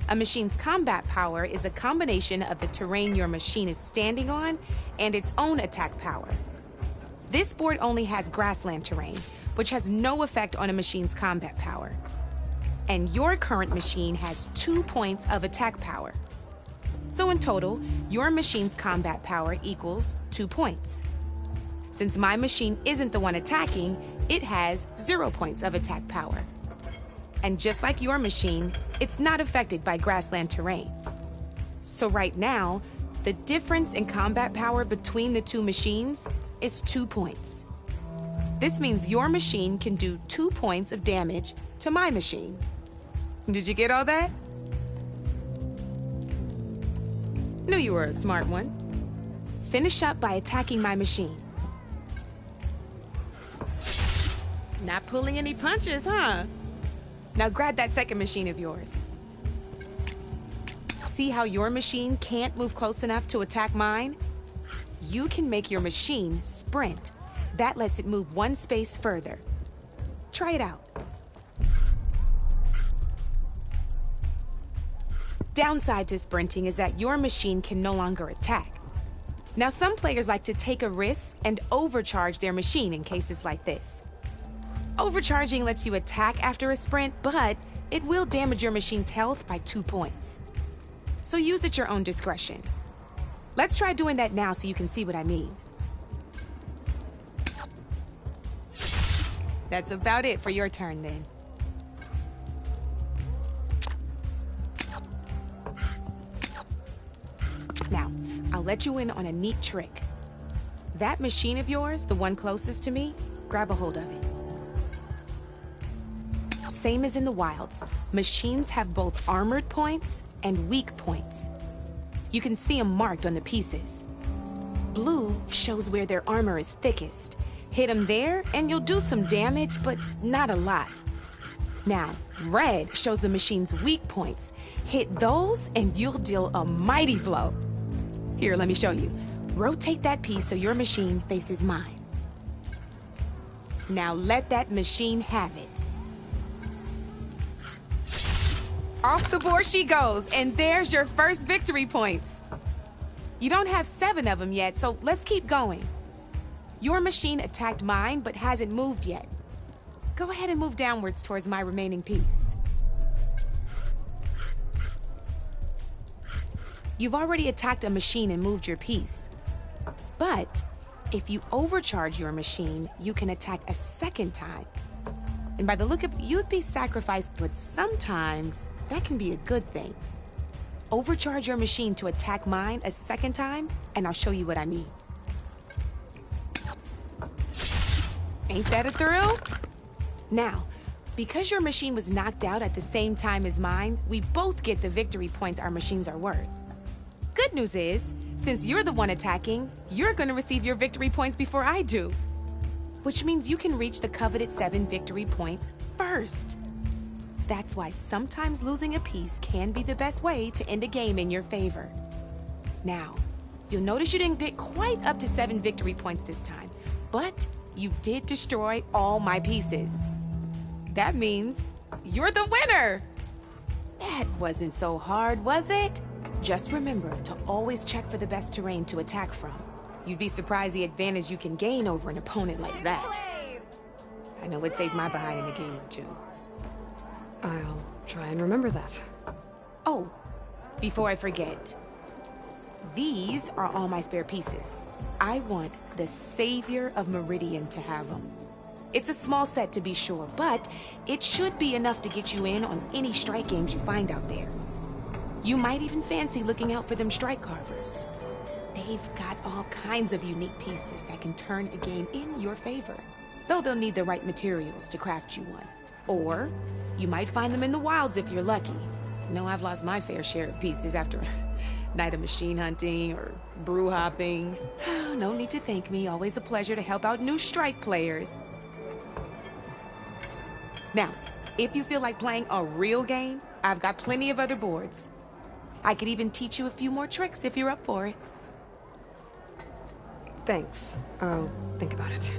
A machine's combat power is a combination of the terrain your machine is standing on and its own attack power. This board only has grassland terrain, which has no effect on a machine's combat power. And your current machine has 2 points of attack power. So in total, your machine's combat power equals 2 points. Since my machine isn't the one attacking, it has 0 points of attack power. And just like your machine, it's not affected by grassland terrain. So right now, the difference in combat power between the 2 machines is 2 points. This means your machine can do 2 points of damage to my machine. Did you get all that? Knew you were a smart one. finish up by attacking my machine. Not pulling any punches, huh? Now grab that second machine of yours. See how your machine can't move close enough to attack mine? You can make your machine sprint. That lets it move one space further. Try it out. Downside to sprinting is that your machine can no longer attack. Now, some players like to take a risk and overcharge their machine in cases like this. Overcharging lets you attack after a sprint, but it will damage your machine's health by 2 points. So use at your own discretion. Let's try doing that now so you can see what I mean. That's about it for your turn then. Now, I'll let you in on a neat trick. That machine of yours, the one closest to me, grab a hold of it. Same as in the wilds, machines have both armored points and weak points. You can see them marked on the pieces. Blue shows where their armor is thickest. Hit them there and you'll do some damage, but not a lot. Now, red shows the machine's weak points. Hit those and you'll deal a mighty blow. Here, let me show you. Rotate that piece so your machine faces mine. Now let that machine have it. Off the board she goes, and there's your first victory points. You don't have 7 of them yet, so let's keep going. Your machine attacked mine, but hasn't moved yet. Go ahead and move downwards towards my remaining piece. You've already attacked a machine and moved your piece. But if you overcharge your machine, you can attack a second time. And by the look of it, you'd be sacrificed, but sometimes that can be a good thing. Overcharge your machine to attack mine a second time, and I'll show you what I mean. Ain't that a thrill? Now, because your machine was knocked out at the same time as mine, we both get the victory points our machines are worth. Good news is, since you're the one attacking, you're gonna receive your victory points before I do. Which means you can reach the coveted 7 victory points first. That's why sometimes losing a piece can be the best way to end a game in your favor. Now, you'll notice you didn't get quite up to 7 victory points this time, but you did destroy all my pieces. That means you're the winner! That wasn't so hard, was it? Just remember to always check for the best terrain to attack from. You'd be surprised the advantage you can gain over an opponent like that. I know it saved my behind in a game or 2. I'll try and remember that. Oh, before I forget, these are all my spare pieces. I want the Savior of Meridian to have them. It's a small set to be sure, but it should be enough to get you in on any strike games you find out there. You might even fancy looking out for them strike carvers. They've got all kinds of unique pieces that can turn a game in your favor, though they'll need the right materials to craft you one. Or you might find them in the wilds if you're lucky. I know I've lost my fair share of pieces after a night of machine hunting or brew hopping. No need to thank me. Always a pleasure to help out new strike players. Now, if you feel like playing a real game, I've got plenty of other boards. I could even teach you a few more tricks if you're up for it. Thanks. I'll think about it.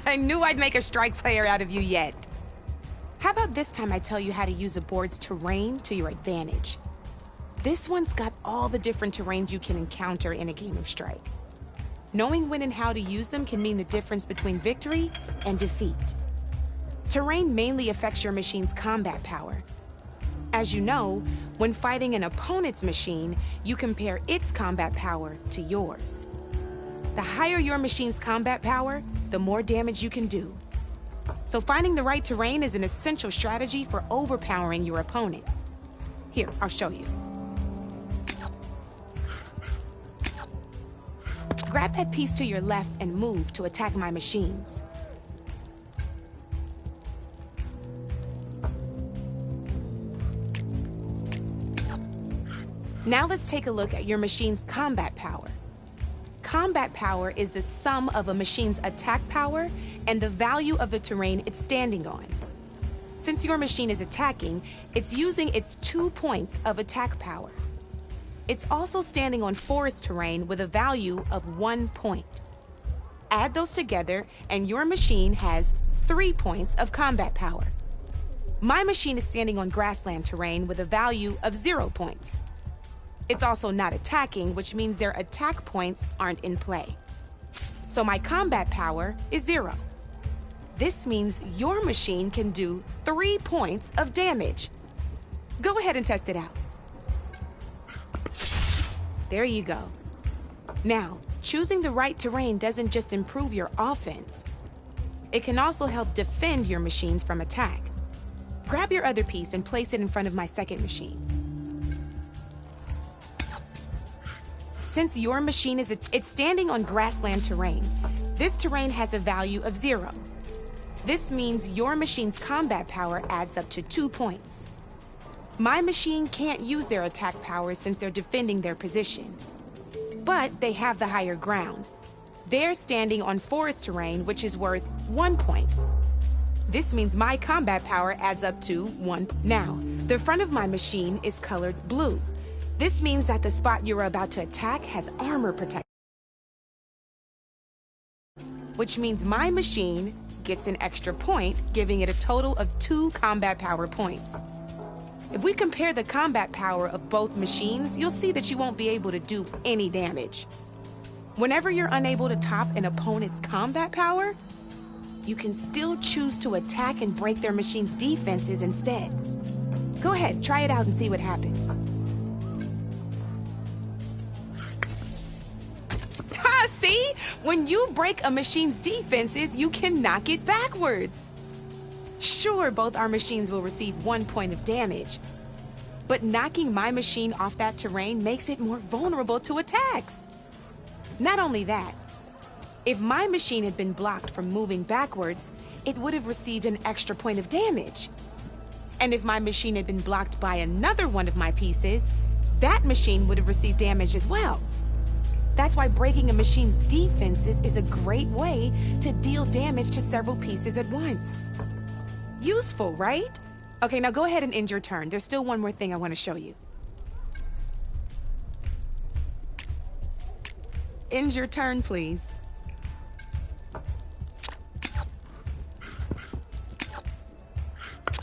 I knew I'd make a strike player out of you yet. How about this time I tell you how to use a board's terrain to your advantage? This one's got all the different terrains you can encounter in a game of Strike. Knowing when and how to use them can mean the difference between victory and defeat. Terrain mainly affects your machine's combat power. As you know, when fighting an opponent's machine, you compare its combat power to yours. The higher your machine's combat power, the more damage you can do. So finding the right terrain is an essential strategy for overpowering your opponent. Here, I'll show you. grab that piece to your left and move to attack my machines. Now let's take a look at your machine's combat power. Combat power is the sum of a machine's attack power and the value of the terrain it's standing on. Since your machine is attacking, it's using its 2 points of attack power. It's also standing on forest terrain with a value of 1 point. Add those together, and your machine has 3 points of combat power. My machine is standing on grassland terrain with a value of 0 points. It's also not attacking, which means their attack points aren't in play. So my combat power is 0. This means your machine can do 3 points of damage. Go ahead and test it out. There you go. Now, choosing the right terrain doesn't just improve your offense. It can also help defend your machines from attack. Grab your other piece and place it in front of my second machine. Since your machine it's standing on grassland terrain, this terrain has a value of 0. This means your machine's combat power adds up to 2 points. My machine can't use their attack power since they're defending their position. But they have the higher ground. They're standing on forest terrain, which is worth 1 point. This means my combat power adds up to 1. Now, the front of my machine is colored blue. This means that the spot you're about to attack has armor protection, which means my machine gets an extra point, giving it a total of 2 combat power points. If we compare the combat power of both machines, you'll see that you won't be able to do any damage. Whenever you're unable to top an opponent's combat power, you can still choose to attack and break their machine's defenses instead. Go ahead, try it out and see what happens. See? When you break a machine's defenses, you can knock it backwards. Sure, both our machines will receive 1 point of damage, but knocking my machine off that terrain makes it more vulnerable to attacks. Not only that, if my machine had been blocked from moving backwards, it would have received an extra point of damage. And if my machine had been blocked by another one of my pieces, that machine would have received damage as well. That's why breaking a machine's defenses is a great way to deal damage to several pieces at once. Useful, right? Okay, now go ahead and end your turn. There's still one more thing I want to show you. End your turn, please.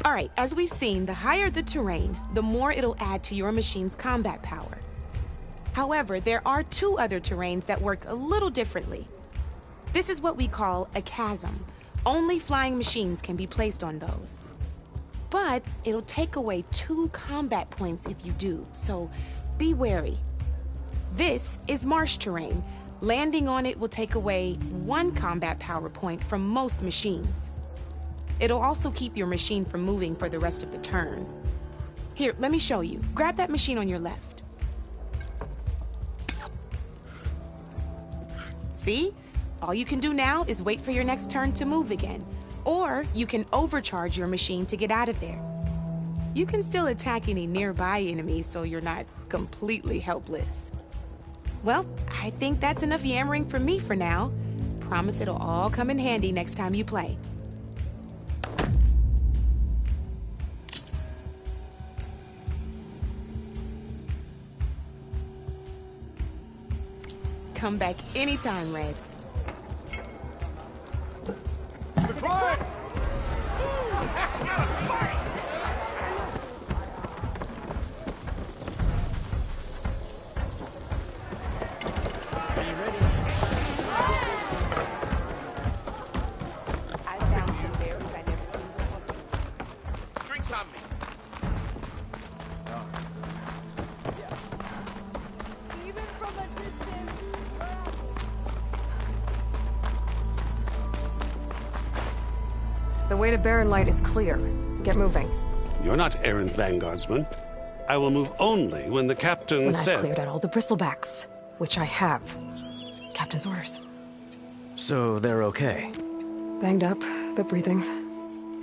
All right, as we've seen, the higher the terrain, the more it'll add to your machine's combat power. However, there are 2 other terrains that work a little differently. This is what we call a chasm. Only flying machines can be placed on those. But it'll take away 2 combat points if you do, so be wary. This is marsh terrain. Landing on it will take away 1 combat power point from most machines. It'll also keep your machine from moving for the rest of the turn. Here, let me show you. Grab that machine on your left. See? All you can do now is wait for your next turn to move again. Or you can overcharge your machine to get out of there. You can still attack any nearby enemies so you're not completely helpless. Well, I think that's enough yammering from me for now. Promise it'll all come in handy next time you play. Come back anytime, Red. Drinks on me. Even from a distance. The way to Barren Light is clear. Get moving. You're not errant vanguardsman. I will move only when the captain When says... I've cleared out all the bristlebacks, which I have. Captain's orders. So they're okay? Banged up, but breathing.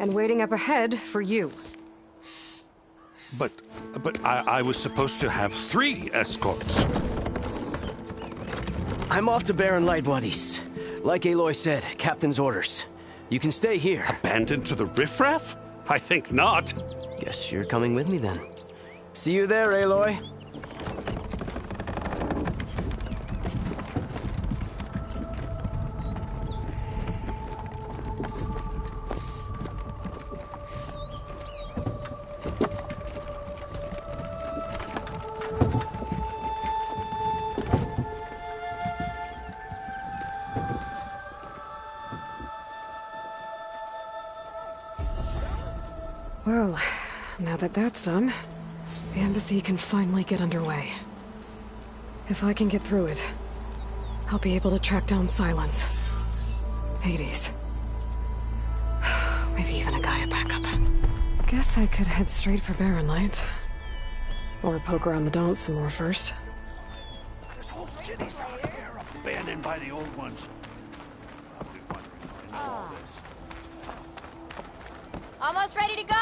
And waiting up ahead for you. But I was supposed to have 3 escorts. I'm off to Baron Lightbodies. Like Aloy said, Captain's orders. You can stay here. Abandoned to the riffraff? I think not. Guess you're coming with me then. See you there, Aloy. Well, now that that's done, the embassy can finally get underway. If I can get through it, I'll be able to track down Silence, Hades, maybe even a Gaia backup. Guess I could head straight for Barren Light. Or poke around the Daunt some more first. This whole city's out here, abandoned by the old ones. Almost ready to go?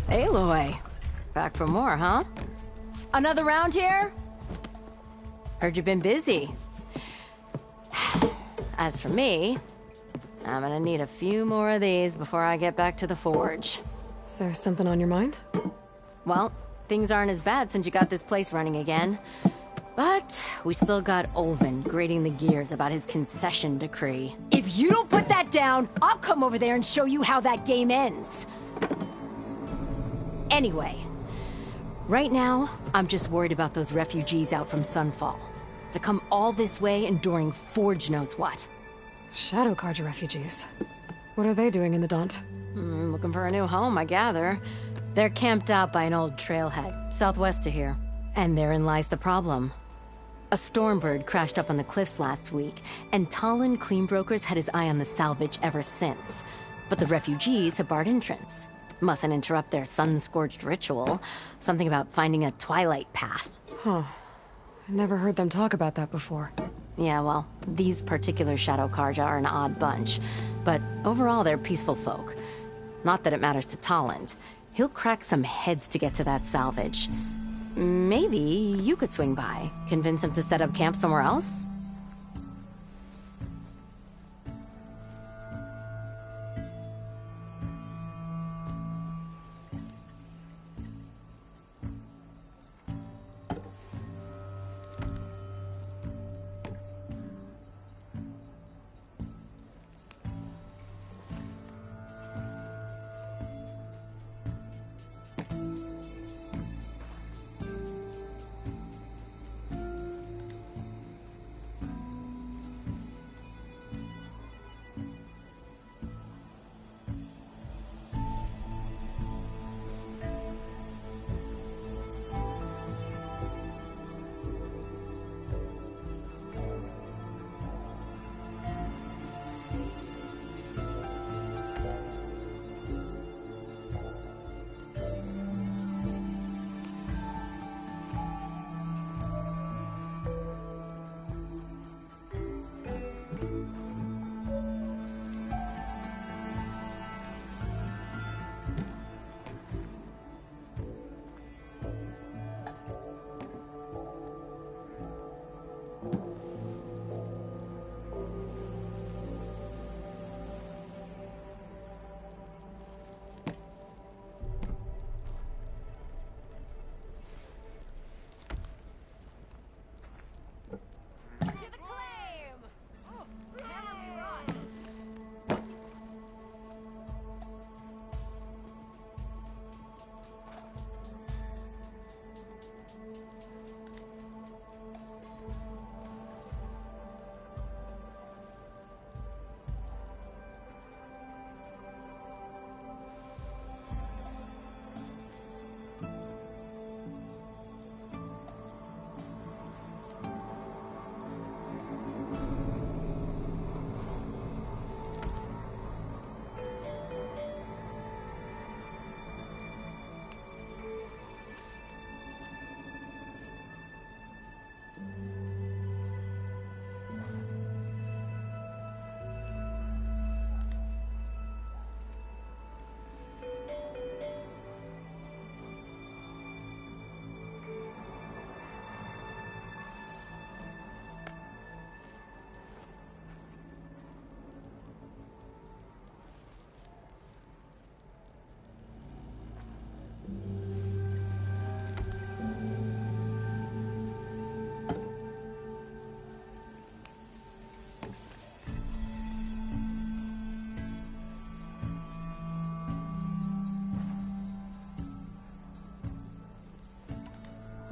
Aloy. Back for more, huh? Another round here? Heard you've been busy. As for me, I'm gonna need a few more of these before I get back to the forge. Is there something on your mind? Well, things aren't as bad since you got this place running again. But we still got Olvin grating the gears about his concession decree. If you don't put that down, I'll come over there and show you how that game ends. Anyway, right now, I'm just worried about those refugees out from Sunfall. To come all this way enduring Forge knows what. Shadow Carja refugees. What are they doing in the Daunt? Looking for a new home, I gather. They're camped out by an old trailhead, southwest of here. And therein lies the problem. A Stormbird crashed up on the cliffs last week, and Talon Cleanbrokers had his eye on the salvage ever since. But the refugees have barred entrance. Mustn't interrupt their sun-scorched ritual. Something about finding a twilight path. Huh. I never heard them talk about that before. Yeah, well, these particular Shadow Carja are an odd bunch. But overall, they're peaceful folk. Not that it matters to Talland. He'll crack some heads to get to that salvage. Maybe you could swing by, convince him to set up camp somewhere else?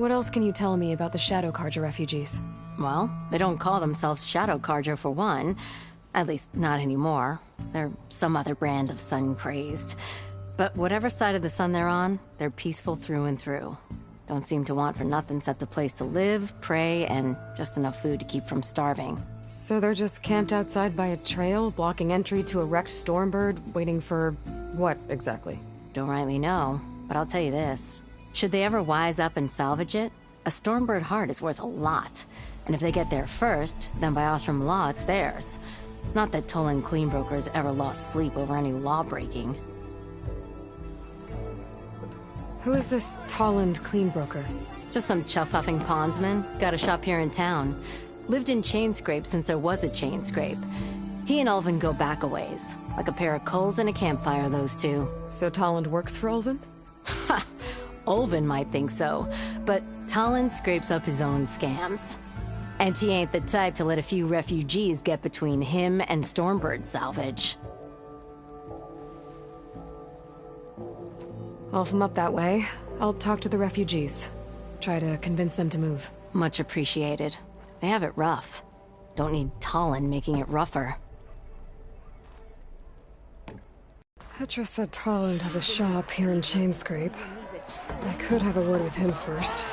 What else can you tell me about the Shadow Carja refugees? Well, they don't call themselves Shadow Carja for one. At least, not anymore. They're some other brand of sun-crazed. But whatever side of the sun they're on, they're peaceful through and through. Don't seem to want for nothing except a place to live, pray, and just enough food to keep from starving. So they're just camped outside by a trail, blocking entry to a wrecked Stormbird, waiting for... what, exactly? Don't rightly know, but I'll tell you this. Should they ever wise up and salvage it, a Stormbird heart is worth a lot. And if they get there first, then by Ostrom law, it's theirs. Not that Tolan Cleanbroker's ever lost sleep over any law-breaking. Who is this Toland Cleanbroker? Just some chuff-huffing pondsman. Got a shop here in town. Lived in Chainscrape since there was a Chainscrape. He and Ulvin go back a ways. Like a pair of coals in a campfire, those two. So Toland works for Ulvin? Ha! Ulvin might think so, but Toland scrapes up his own scams. And he ain't the type to let a few refugees get between him and Stormbird salvage. Well, if I'm up that way, I'll talk to the refugees. Try to convince them to move. Much appreciated. They have it rough. Don't need Toland making it rougher. Petra said Toland has a shop here in Chainscrape. I could have a word with him first.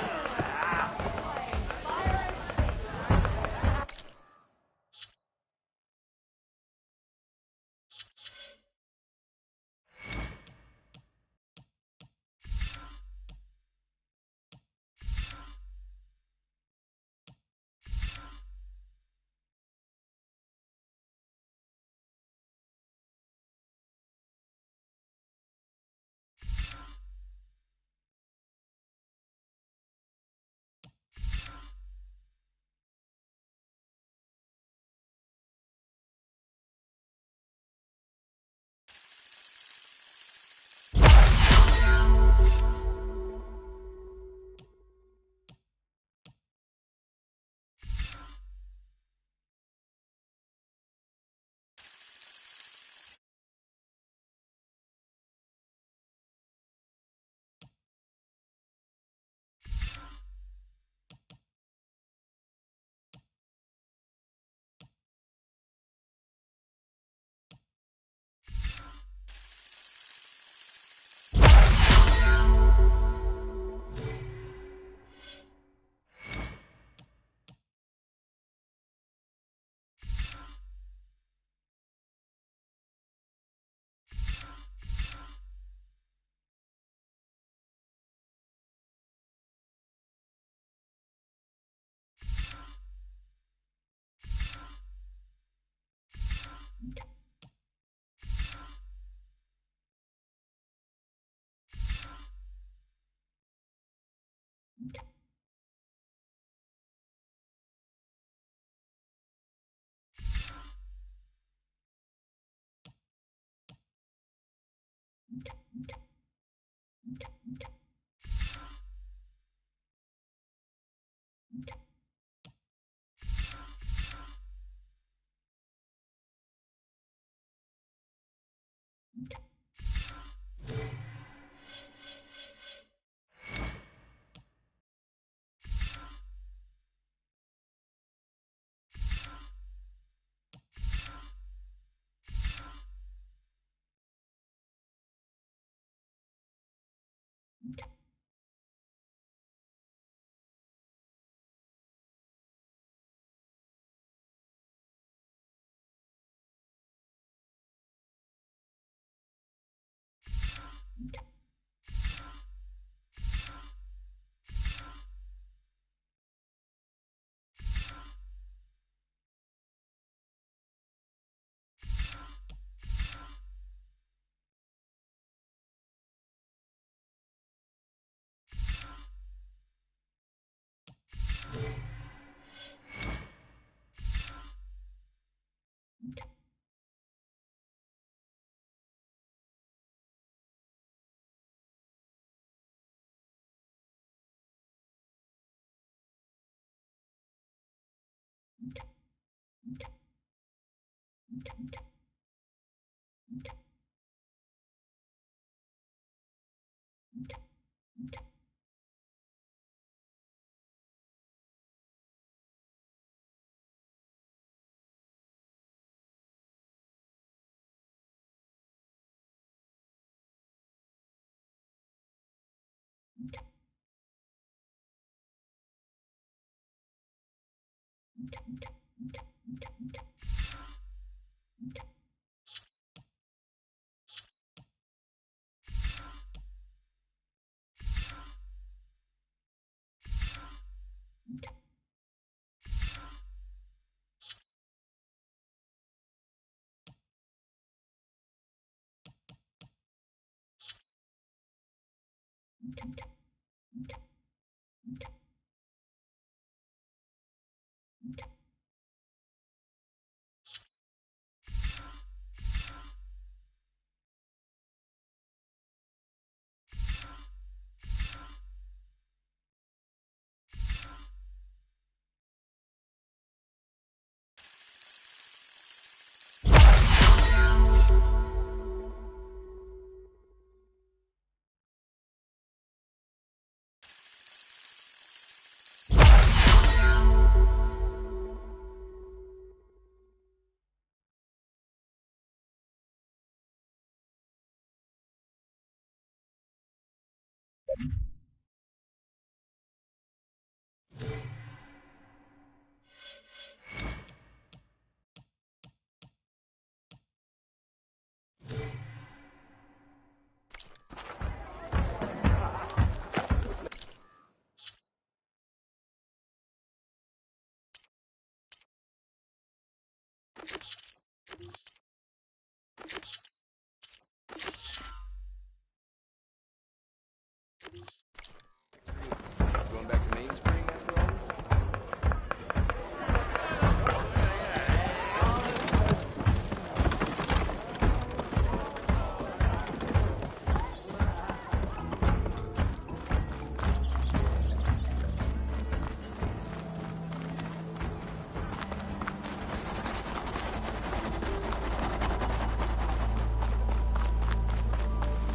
Going back to mainspring after all this?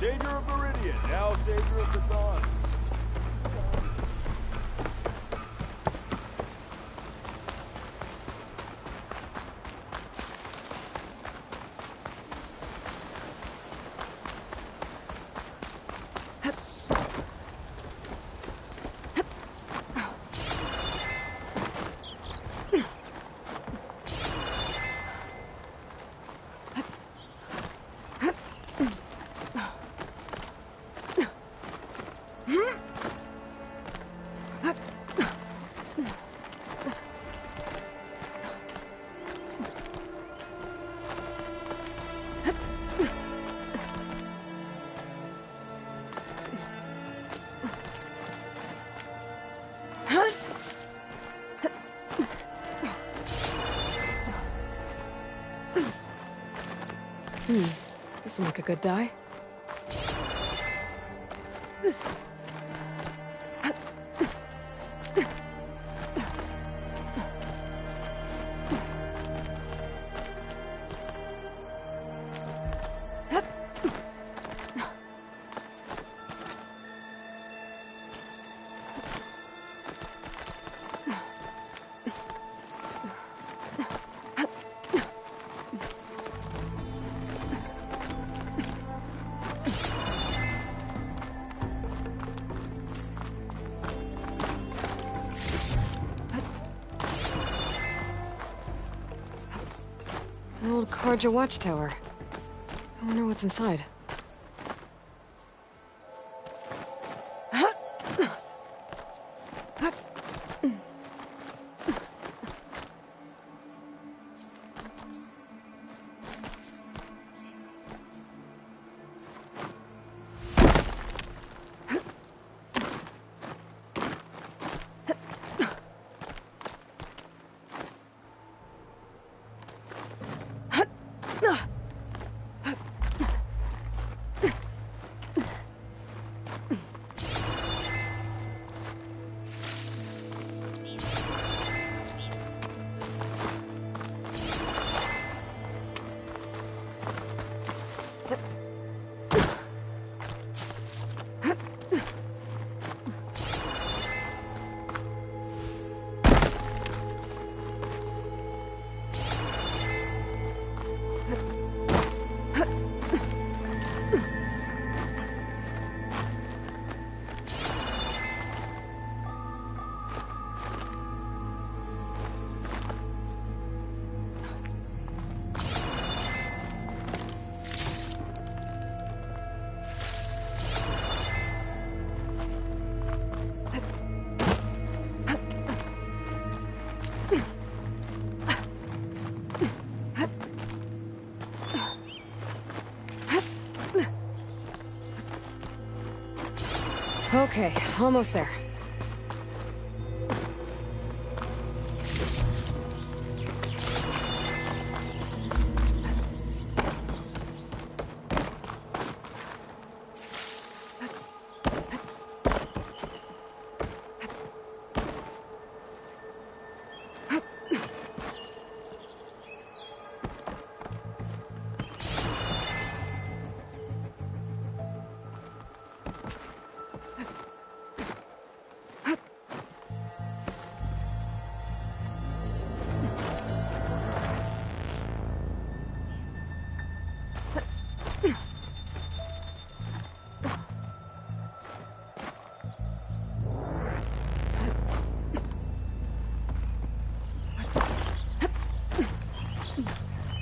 Savior of Meridian, now Savior of the Dawn. Doesn't look a good die. An old Karja watchtower. I wonder what's inside. Okay, almost there.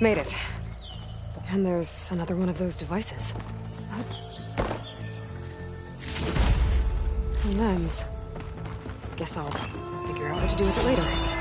Made it. And there's another one of those devices. A lens. Guess I'll figure out what to do with it later.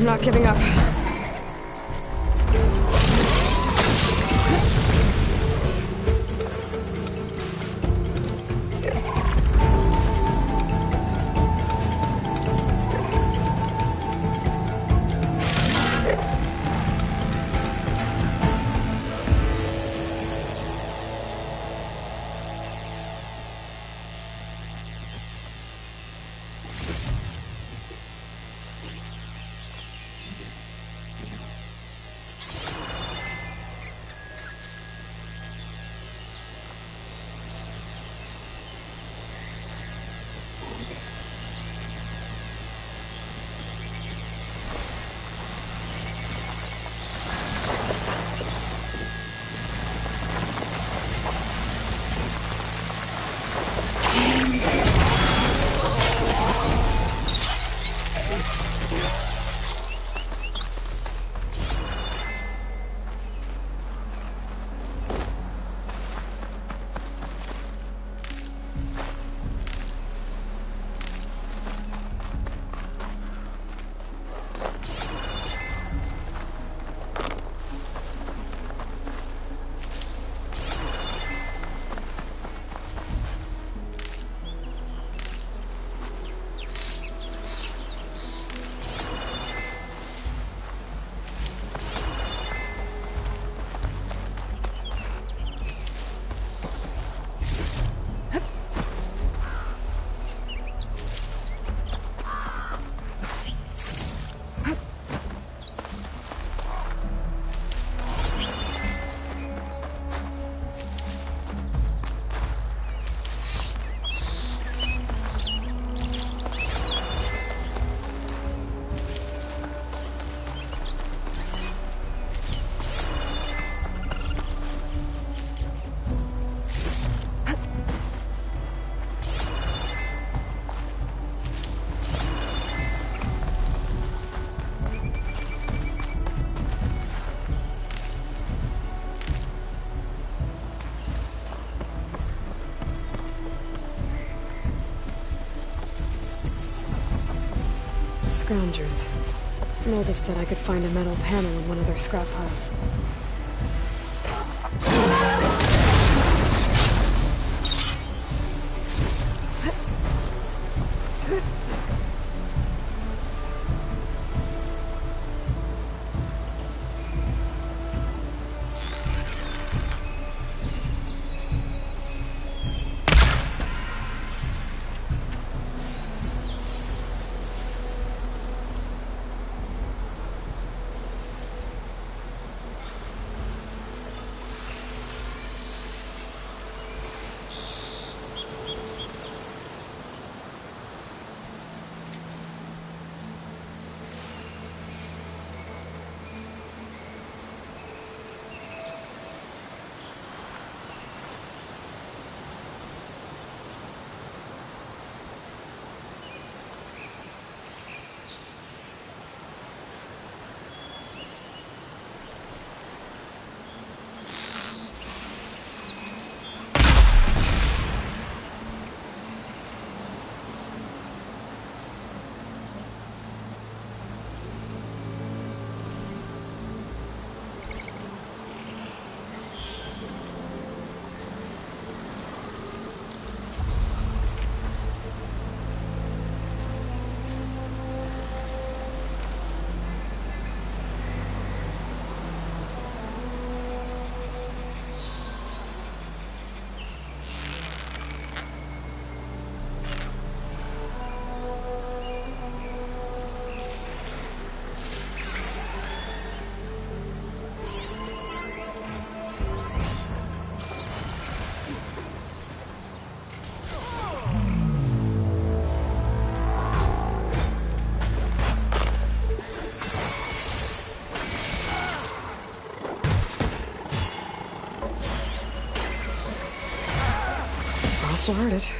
I'm not giving up. Scroungers. Mildev said I could find a metal panel in one of their scrap piles. Must have heard it.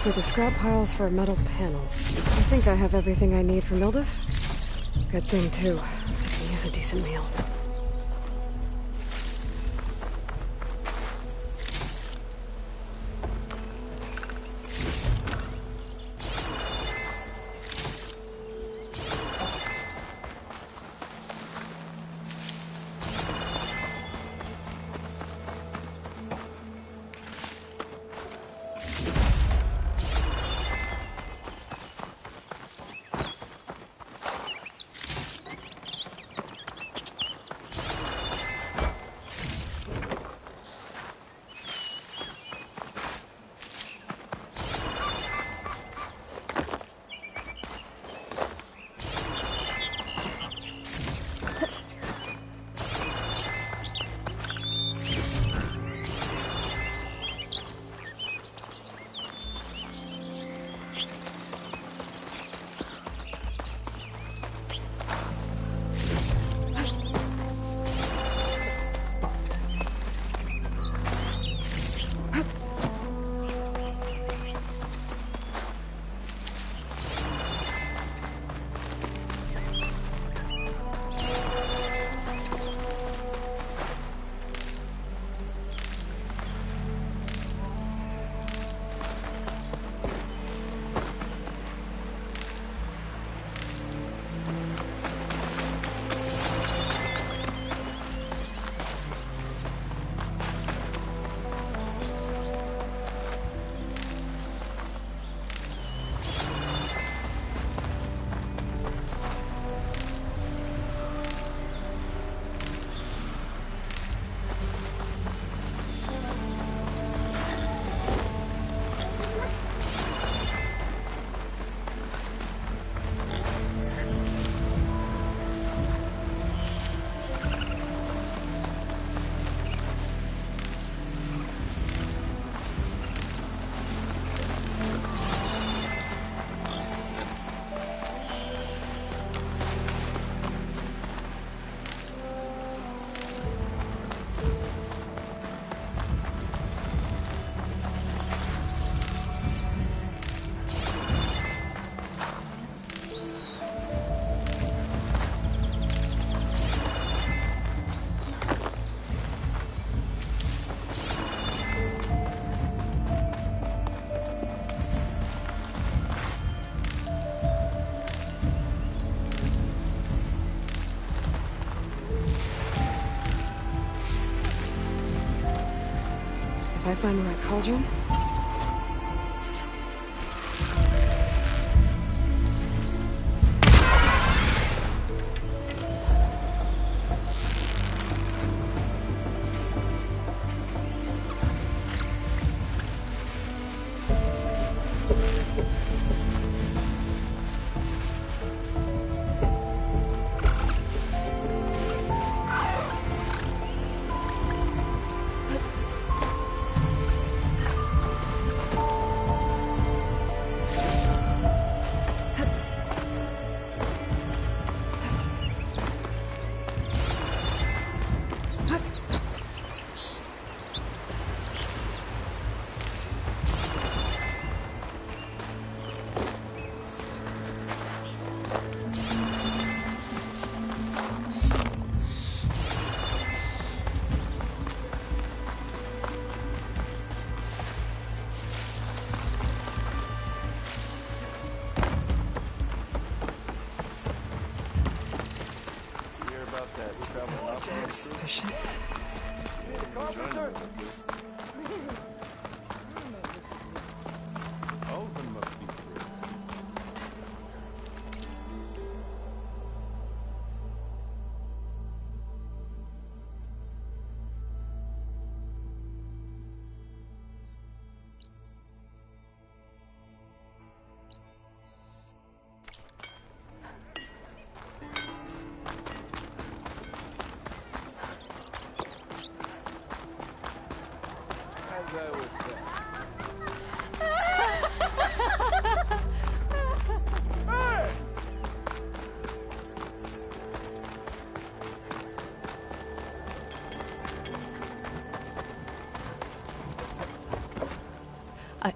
through the scrap piles for a metal panel. I think I have everything I need for Mildef. Good thing, too. I can use a decent meal. If I find the right cauldron, Jack's suspicious.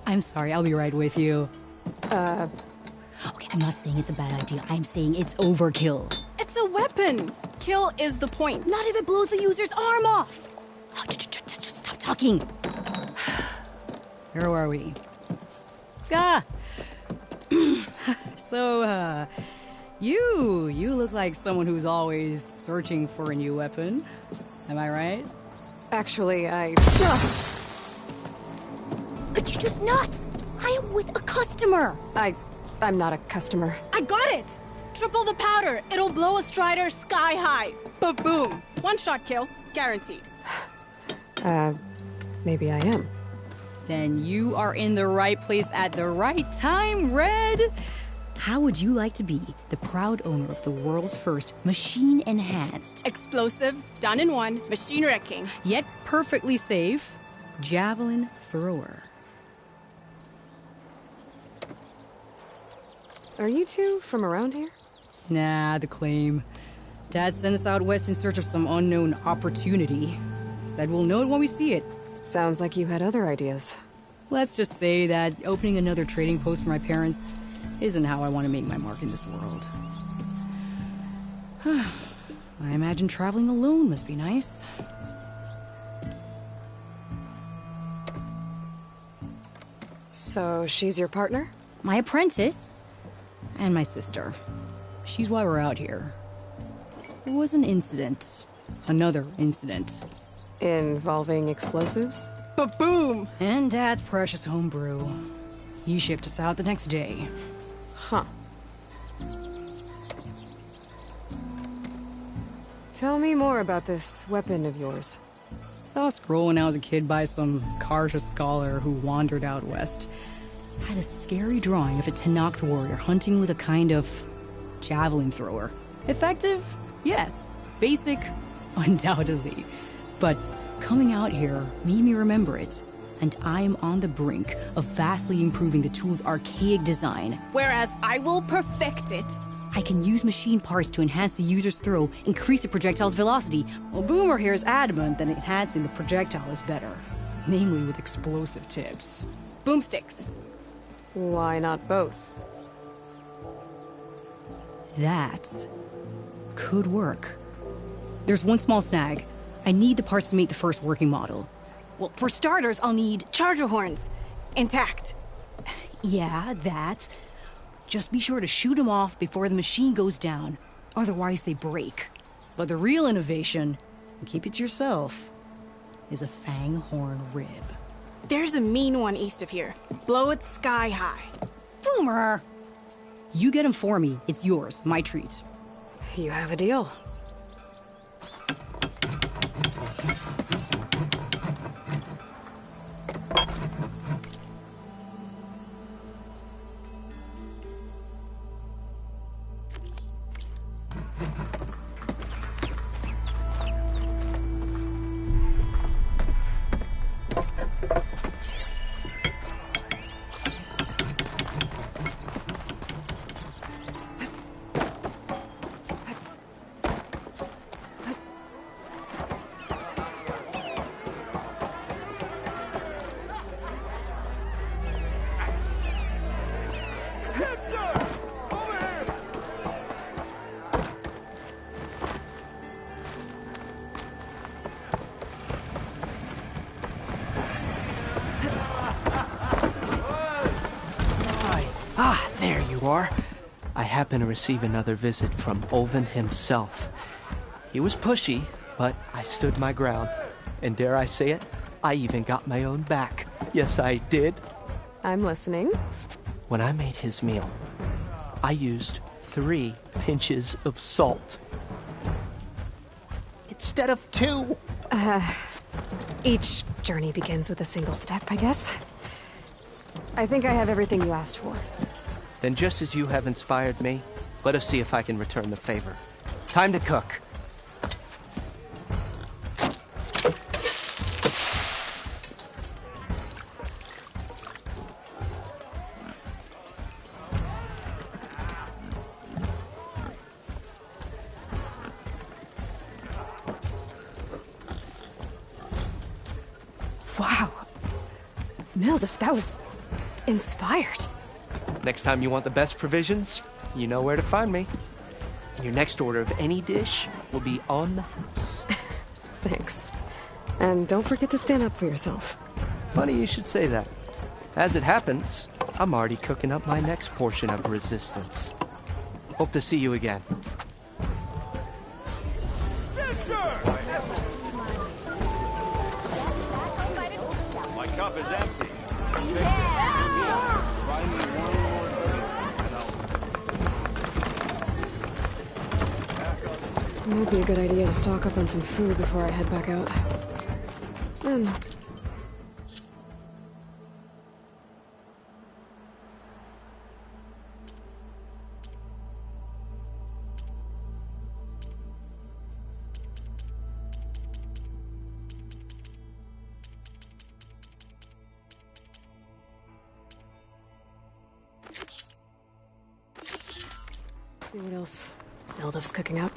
I'm sorry, I'll be right with you. Okay, I'm not saying it's a bad idea. I'm saying it's overkill. It's a weapon. Kill is the point. Not if it blows the user's arm off. Oh, just stop talking. Where are we? So, you look like someone who's always searching for a new weapon. Am I right? Actually, Could you just not? I am with a customer. I'm not a customer. I got it! Triple the powder. It'll blow a Strider sky high. Ba-boom. One-shot kill. Guaranteed. Maybe I am. Then you are in the right place at the right time, Red. How would you like to be the proud owner of the world's first machine-enhanced, explosive, done in one, machine wrecking, yet perfectly safe, javelin thrower? Are you two from around here? Nah, the claim. Dad sent us out west in search of some unknown opportunity. Said we'll know it when we see it. Sounds like you had other ideas. Let's just say that opening another trading post for my parents isn't how I want to make my mark in this world. I imagine traveling alone must be nice. So she's your partner? My apprentice and my sister. She's why we're out here. There was an incident. Another incident. Involving explosives? Ba-boom! And Dad's precious homebrew. He shipped us out the next day. Huh. Tell me more about this weapon of yours. Saw a scroll when I was a kid by some Karja scholar who wandered out west. Had a scary drawing of a Tenakth warrior hunting with a kind of javelin thrower. Effective? Yes. Basic? Undoubtedly. But coming out here made me remember it. And I am on the brink of vastly improving the tool's archaic design. Whereas I will perfect it. I can use machine parts to enhance the user's throw, increase the projectile's velocity. Well, Boomer here is adamant that enhancing the projectile is better. Namely with explosive tips. Boomsticks. Why not both? That could work. There's one small snag. I need the parts to make the first working model. Well, for starters, I'll need charger horns. Intact. Yeah, that. Just be sure to shoot them off before the machine goes down. Otherwise, they break. But the real innovation, and keep it to yourself, is a fang horn rib. There's a mean one east of here. Blow it sky high. Boomer! You get him for me. It's yours. My treat. You have a deal. I happen to receive another visit from Olvin himself. He was pushy, but I stood my ground. And dare I say it, I even got my own back. Yes, I did. I'm listening. When I made his meal, I used 3 pinches of salt. Instead of 2. Each journey begins with a single step, I guess. I think I have everything you asked for. Then just as you have inspired me, let us see if I can return the favor. Time to cook. Wow. Mildef, that was Inspired? Next time you want the best provisions, you know where to find me. And your next order of any dish will be on the house. Thanks. And don't forget to stand up for yourself. Funny you should say that. As it happens, I'm already cooking up my next portion of resistance. Hope to see you again. My cup is empty. It might be a good idea to stock up on some food before I head back out. See what else Ildov's cooking up.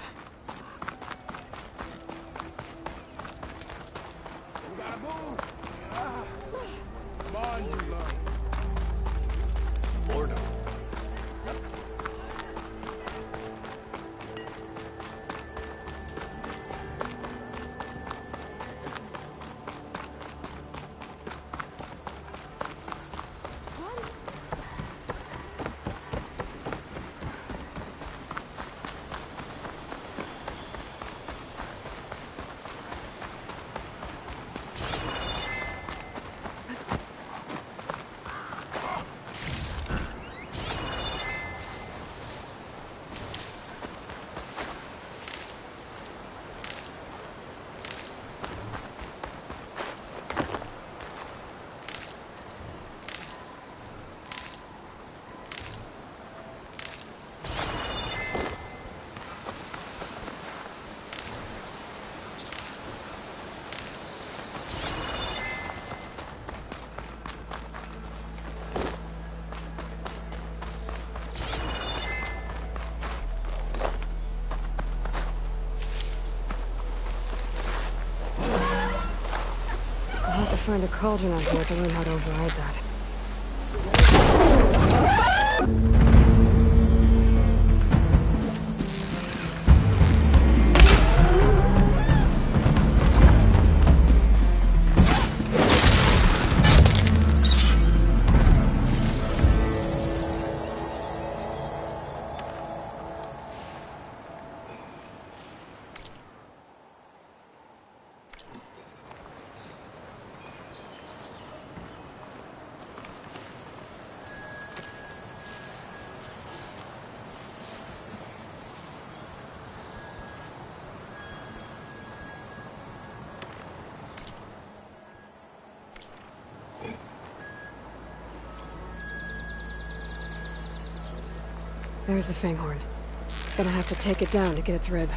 I'll have to find a cauldron out here to learn how to override that. There's the Fanghorn. Gonna have to take it down to get its rib.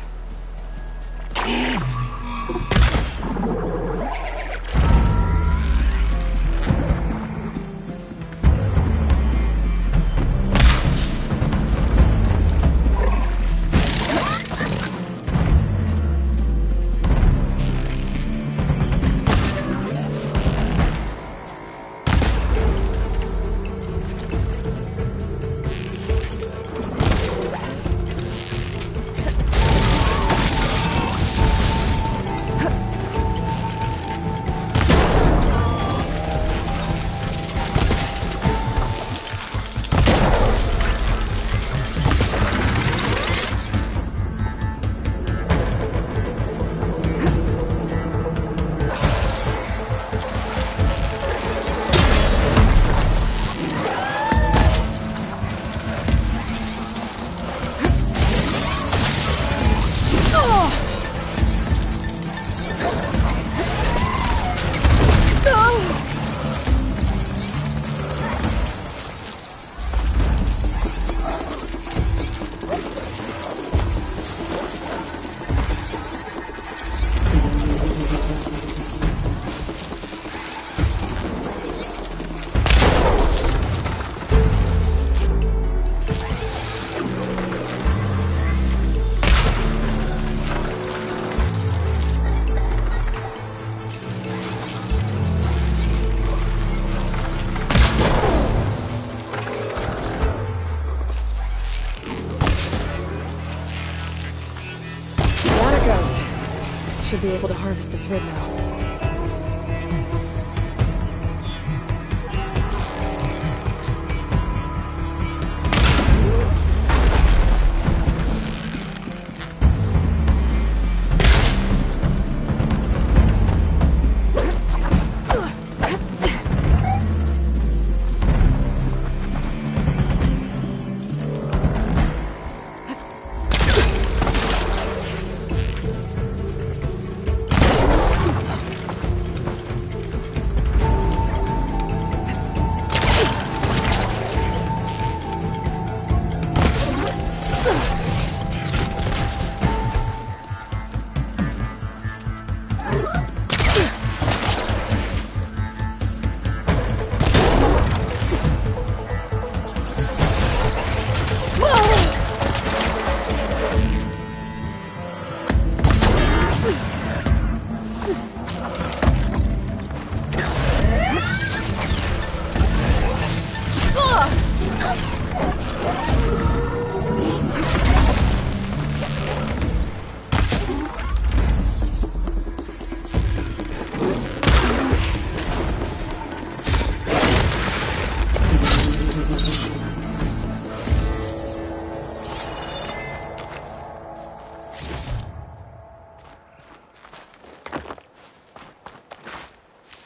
should be able to harvest its rid now.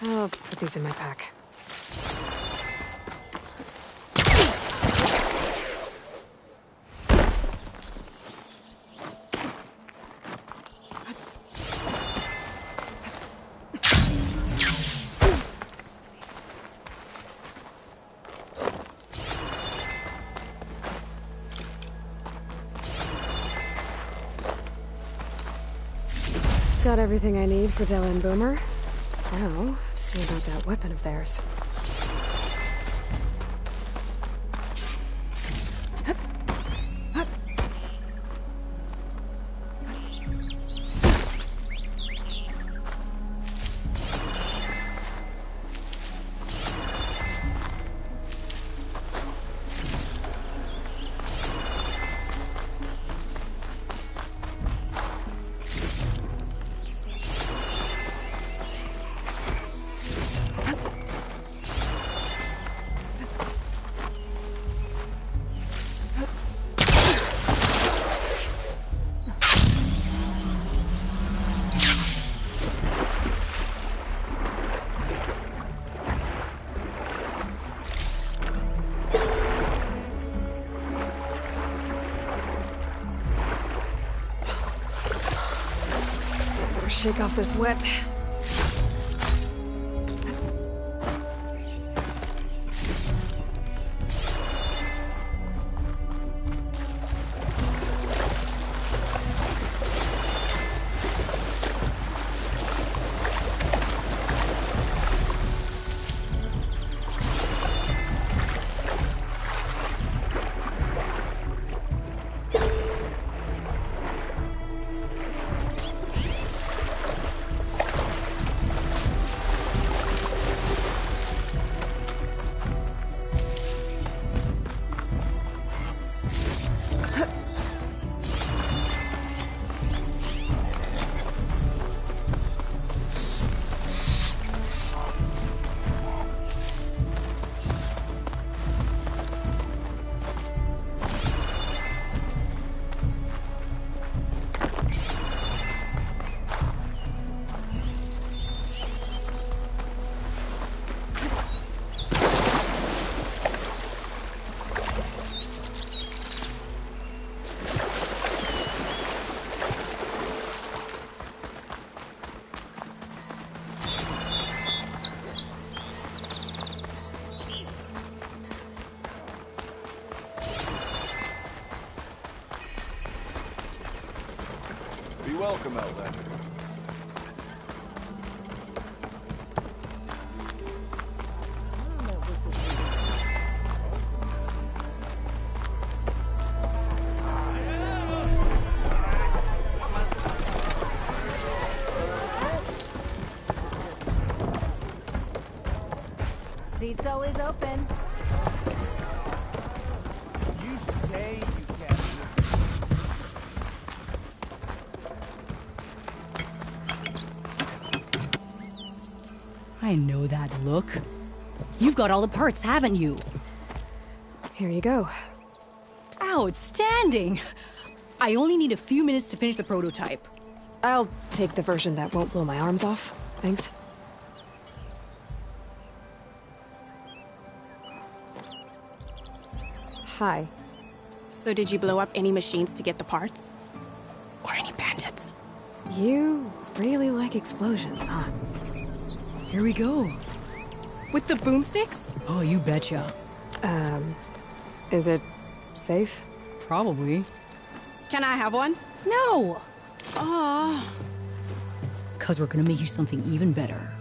I'll put these in my pack. Got everything I need for Della and Boomer. Now, to see about that weapon of theirs. Shake off this wet. Be welcome, Outlander. Seat's always open. You say you can't. I know that look. You've got all the parts, haven't you? Here you go. Outstanding! I only need a few minutes to finish the prototype. I'll take the version that won't blow my arms off. Thanks. Hi. So did you blow up any machines to get the parts? Or any bandits? You really like explosions, huh? Here we go. With the boomsticks? Oh, you betcha. Is it safe? Probably. Can I have one? No! Aw. 'Cause we're gonna make you something even better.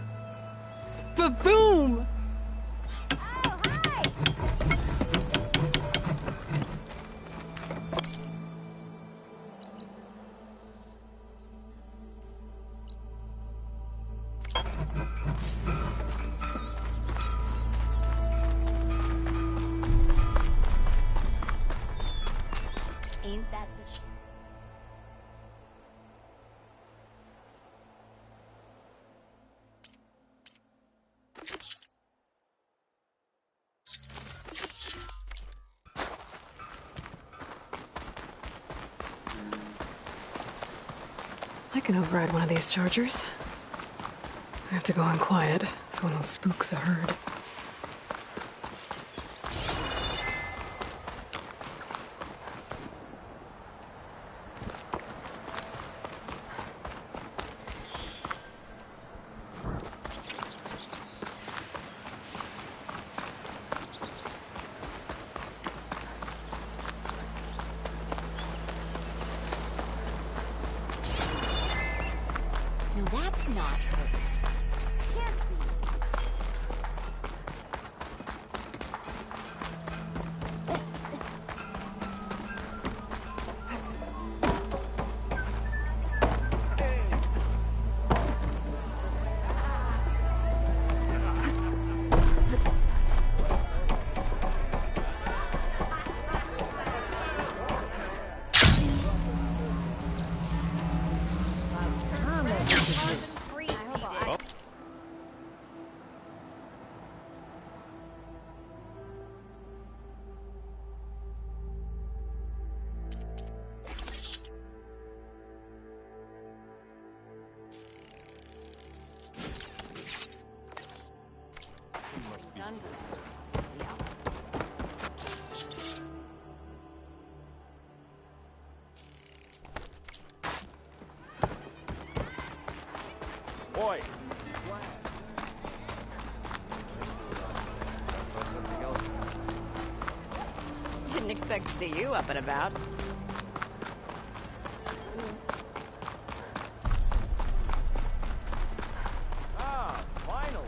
Ba-boom! Ain't that the I can override one of these chargers. I have to go on quiet, so I don't spook the herd. No, that's not her. Can't be. Boy. Didn't expect to see you up and about. Ah, finally.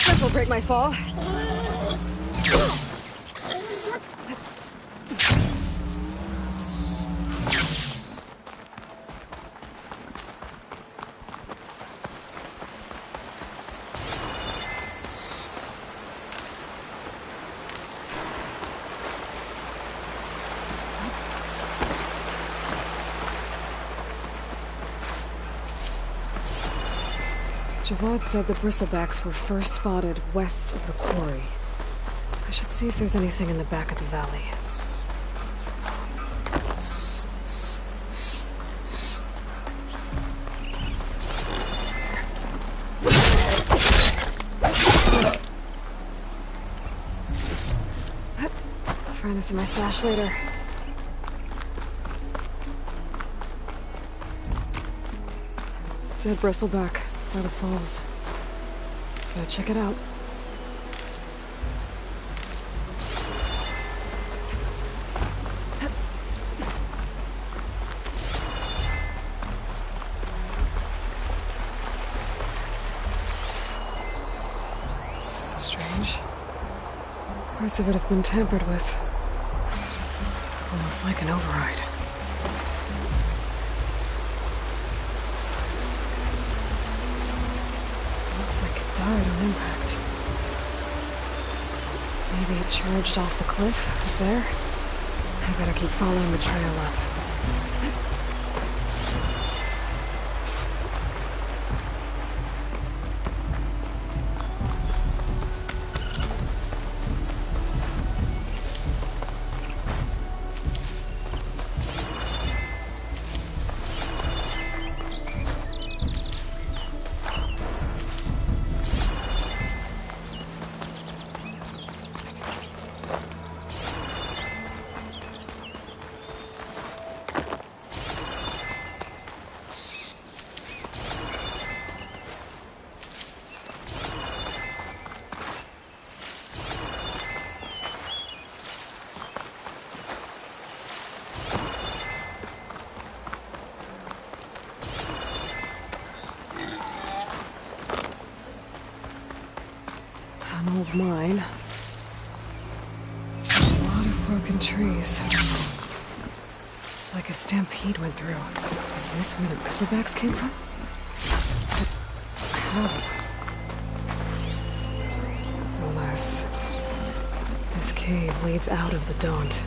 This will break my fall. Javad said the bristlebacks were first spotted west of the quarry. I should see if there's anything in the back of the valley. I'll find this in my stash later. Dead bristleback. By the falls. Gotta check it out. Parts of it have been tampered with. Almost like an override. Looks like it died on impact. Maybe it charged off the cliff up there. I better keep following the trail up. An old mine. A lot of broken trees. It's like a stampede went through. Is this where the bristlebacks came from? But how? Unless this cave leads out of the Daunt.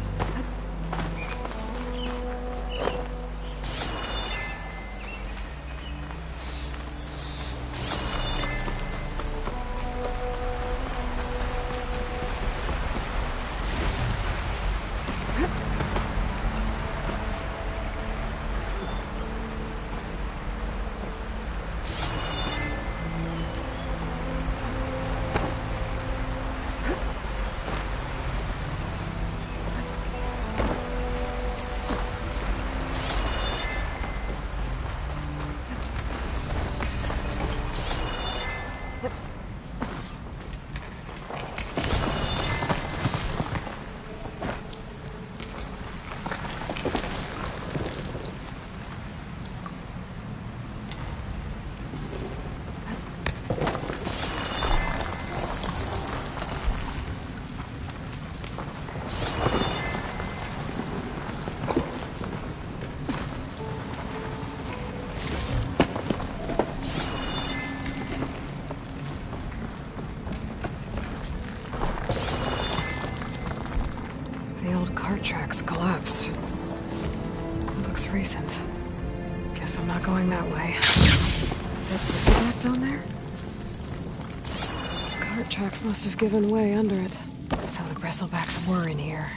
Tracks collapsed. Looks recent. Guess I'm not going that way. Dead bristleback down there? Cart tracks must have given way under it. So the bristlebacks were in here.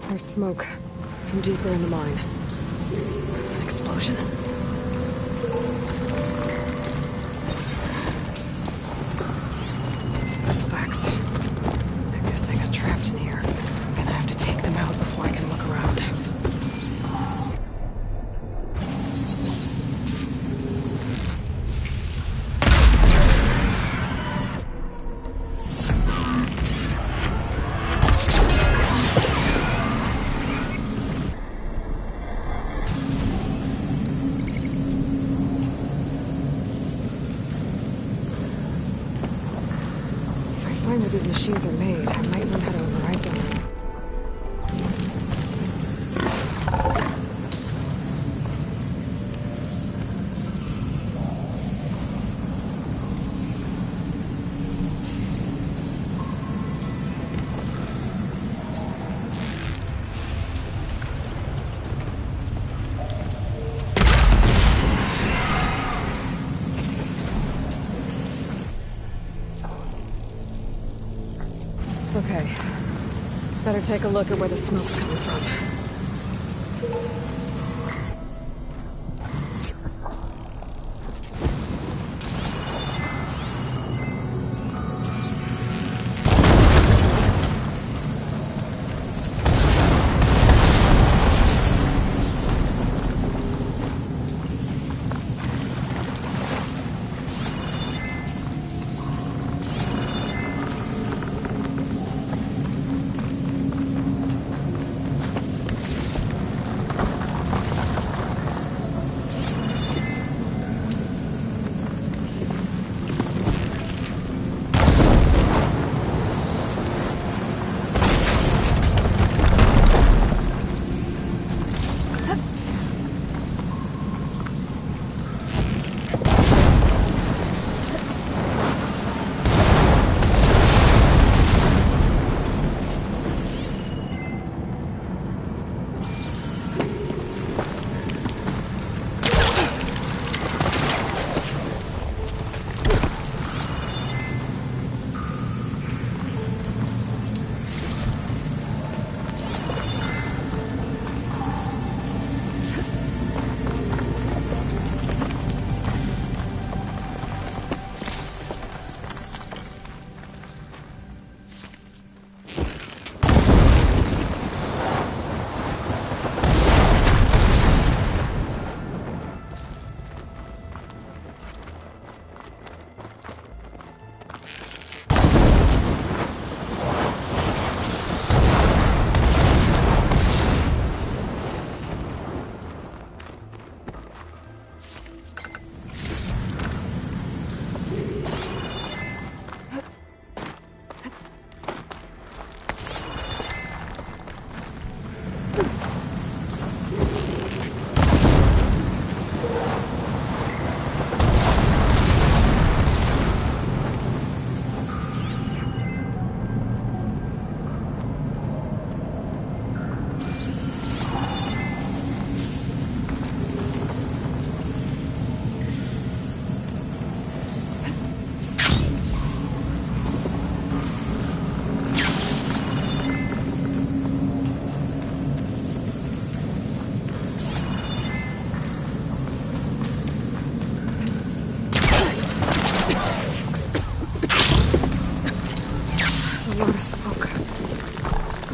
There's smoke from deeper in the mine. An explosion? Bristlebacks. I guess they got trapped in here. I'm gonna have to take them out before I can look around. Where these machines are made, I might learn how to override them. Okay. Better take a look at where the smoke's coming from.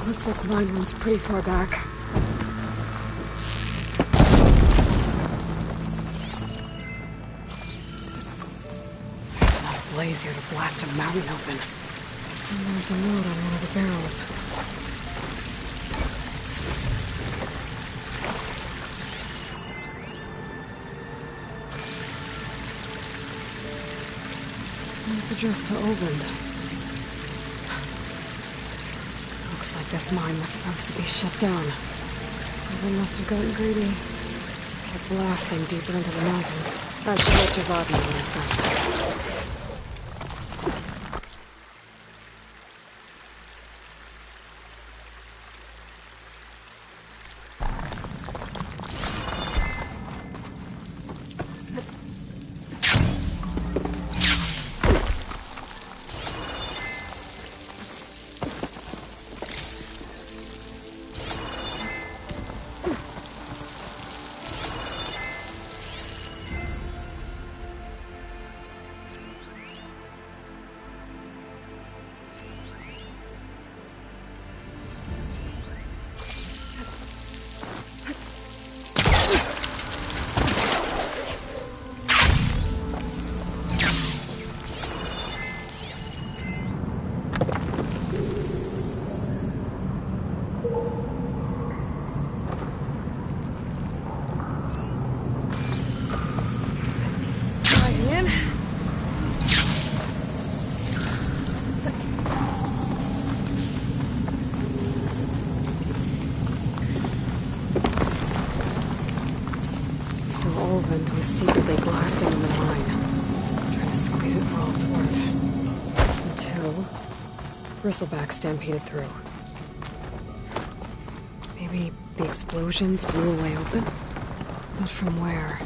Looks like the line runs pretty far back. There's enough blaze here to blast a mountain open. And there's a note on one of the barrels. This note's addressed to Oland. Looks like this mine was supposed to be shut down. They must have gotten greedy. Kept blasting deeper into the mountain. I should let you bother me when it's done. Was secretly blasting in the mine, trying to squeeze it for all it's worth. Until Bristleback stampeded through. Maybe the explosions blew a way open? But from where?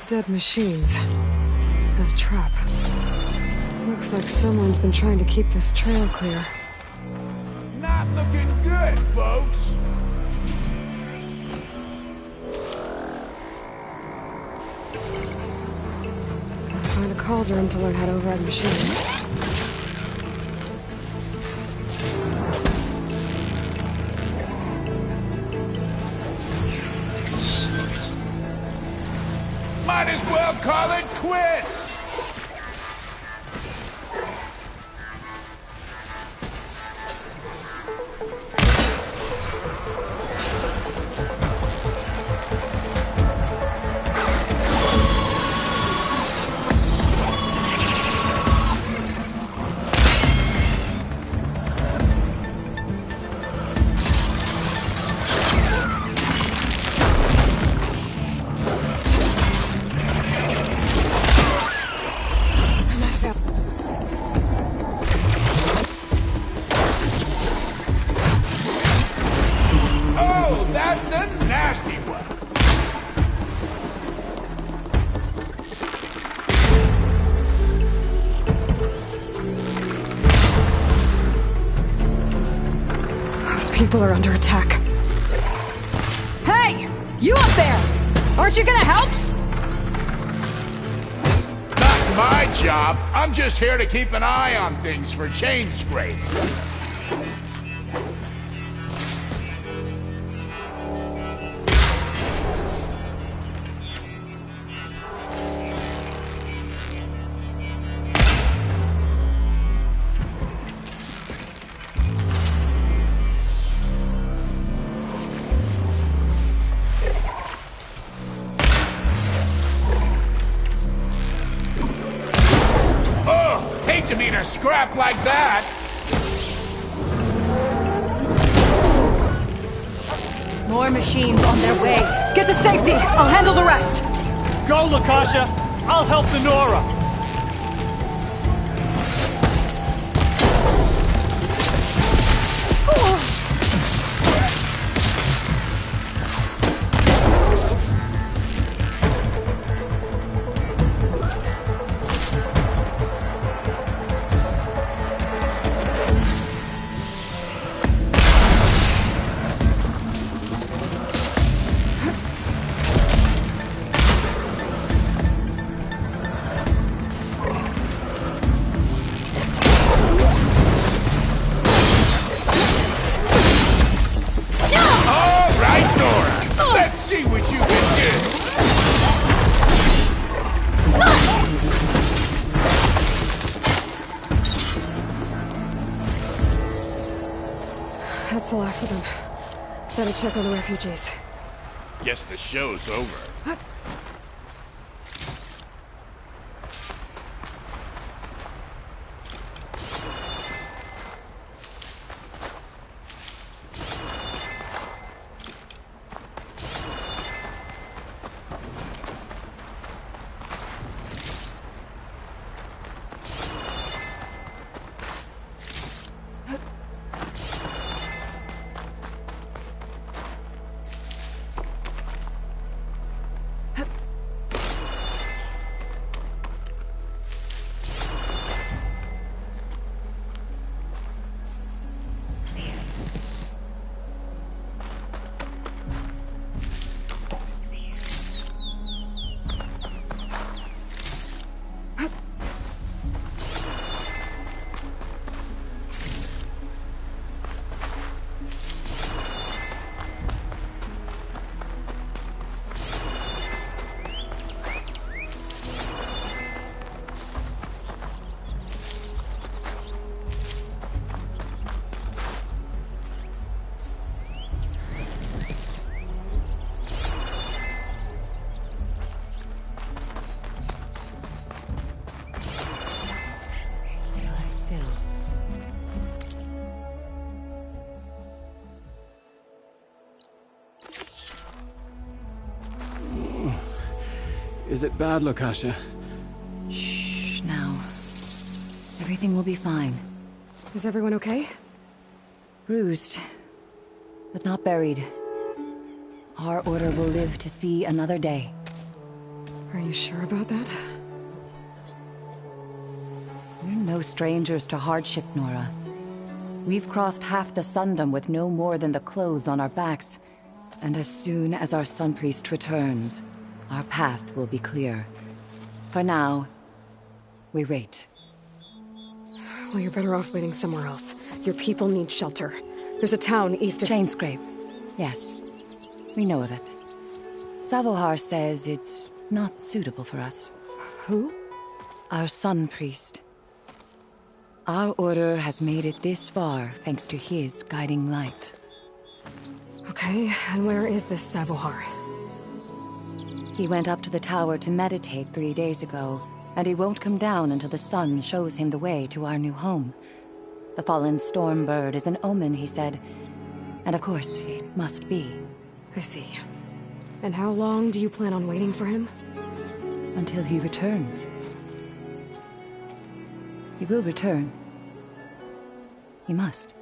Dead machines. And a trap. Looks like someone's been trying to keep this trail clear. Not looking good, folks. Find a cauldron to learn how to override machines. Might as well call it quits. People are under attack. Hey! You up there! Aren't you gonna help? Not my job. I'm just here to keep an eye on things for chain scrape. Scrap like that. More machines on their way. Get to safety. I'll handle the rest. Go, Lakasha. I'll help the Nora. That's the last of them. Better check on the refugees. Guess the show's over. Is it bad, Lakasha? Shh, now. Everything will be fine. Is everyone okay? Bruised, but not buried. Our order will live to see another day. Are you sure about that? We're no strangers to hardship, Nora. We've crossed half the Sundom with no more than the clothes on our backs. And as soon as our Sun Priest returns, our path will be clear. For now, we wait. Well, you're better off waiting somewhere else. Your people need shelter. There's a town east of... Chainscrape. Yes. We know of it. Savohar says it's not suitable for us. Who? Our Sun Priest. Our order has made it this far thanks to his guiding light. Okay, and where is this Savohar? He went up to the tower to meditate 3 days ago, and he won't come down until the sun shows him the way to our new home. The fallen storm bird is an omen, he said. And of course, it must be. I see. And how long do you plan on waiting for him? Until he returns. He will return. He must.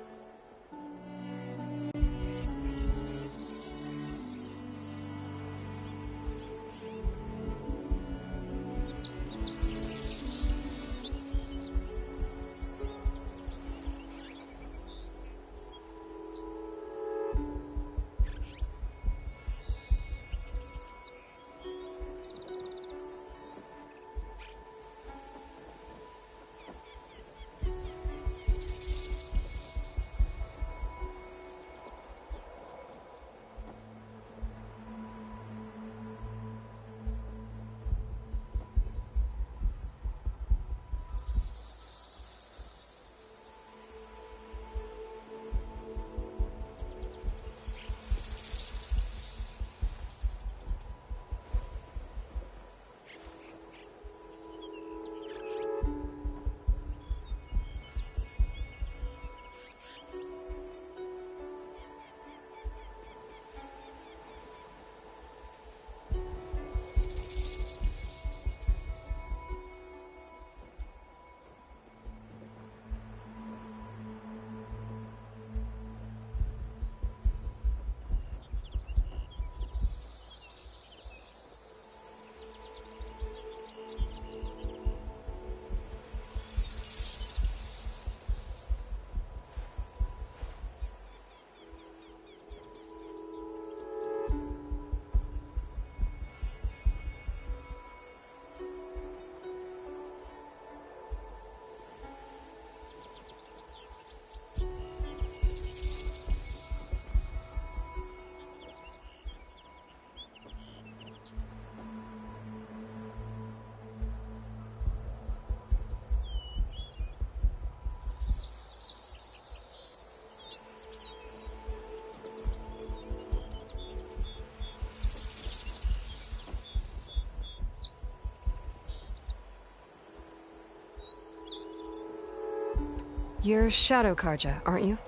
You're Shadow Karja, aren't you?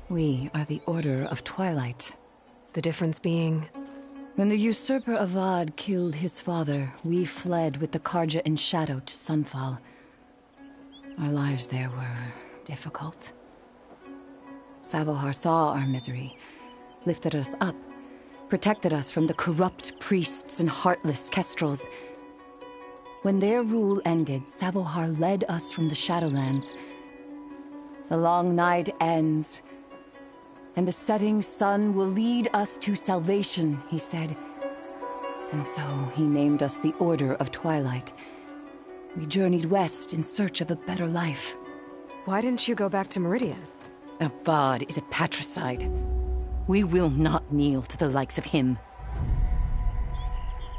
We are the Order of Twilight. The difference being? When the usurper Avad killed his father, we fled with the Karja in Shadow to Sunfall. Our lives there were difficult. Savohar saw our misery, lifted us up, protected us from the corrupt priests and heartless kestrels. When their rule ended, Savohar led us from the Shadowlands. The long night ends, and the setting sun will lead us to salvation, he said. And so he named us the Order of Twilight. We journeyed west in search of a better life. Why didn't you go back to Meridian? Avad is a patricide. We will not kneel to the likes of him.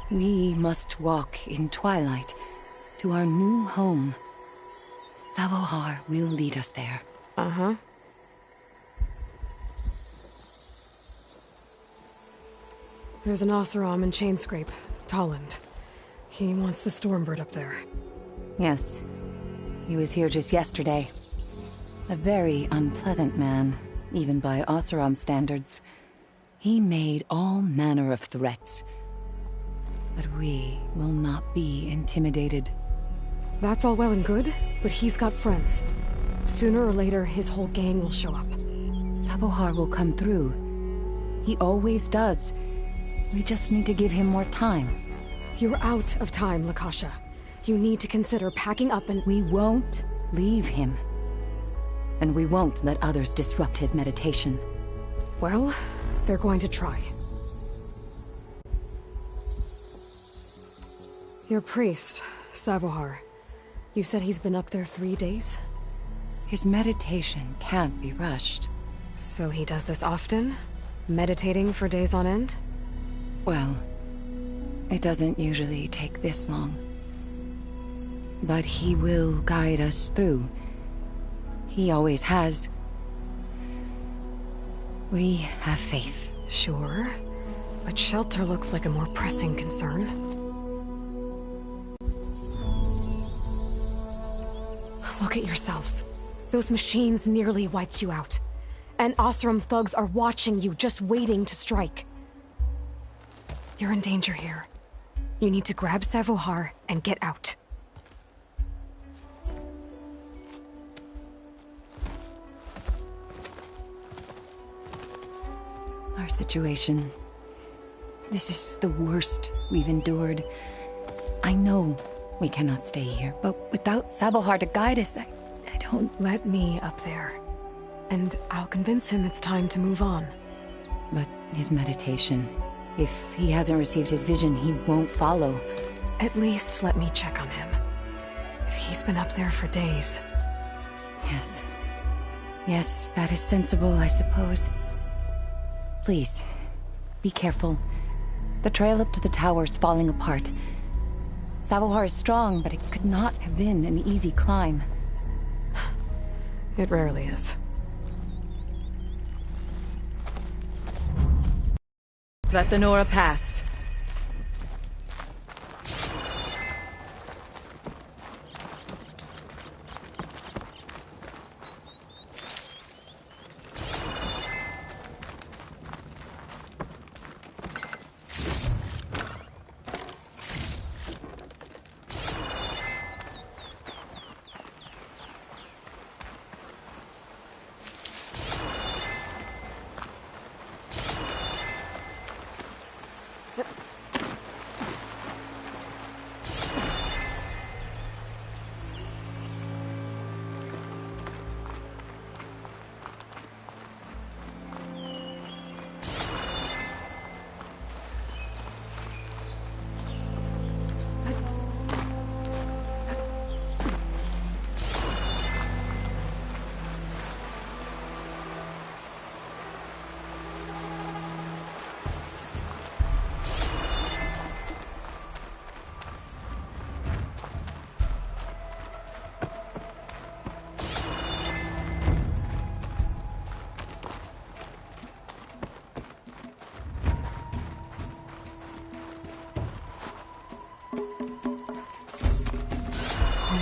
We must walk in twilight to our new home. Savohar will lead us there. Uh-huh. There's an Oseram in Chainscrape, Tolland. He wants the Stormbird up there. Yes. He was here just yesterday. A very unpleasant man, even by Oseram standards. He made all manner of threats. But we will not be intimidated. That's all well and good, but he's got friends. Sooner or later, his whole gang will show up. Savohar will come through. He always does. We just need to give him more time. You're out of time, Lakasha. You need to consider packing up and— We won't leave him. And we won't let others disrupt his meditation. Well, they're going to try. Your priest, Savohar. You said he's been up there 3 days? His meditation can't be rushed. So he does this often? Meditating for days on end? Well, it doesn't usually take this long. But he will guide us through. He always has. We have faith. Sure. But shelter looks like a more pressing concern. Look at yourselves. Those machines nearly wiped you out. And Osram thugs are watching you, just waiting to strike. You're in danger here. You need to grab Savohar and get out. Our situation. This is the worst we've endured. I know we cannot stay here, but without Savohar to guide us, I don't... Let me up there. And I'll convince him it's time to move on. But his meditation... If he hasn't received his vision, he won't follow. At least let me check on him. If he's been up there for days... Yes. Yes, that is sensible, I suppose. Please, be careful. The trail up to the tower is falling apart. Savohar is strong, but it could not have been an easy climb. It rarely is. Let the Nora pass.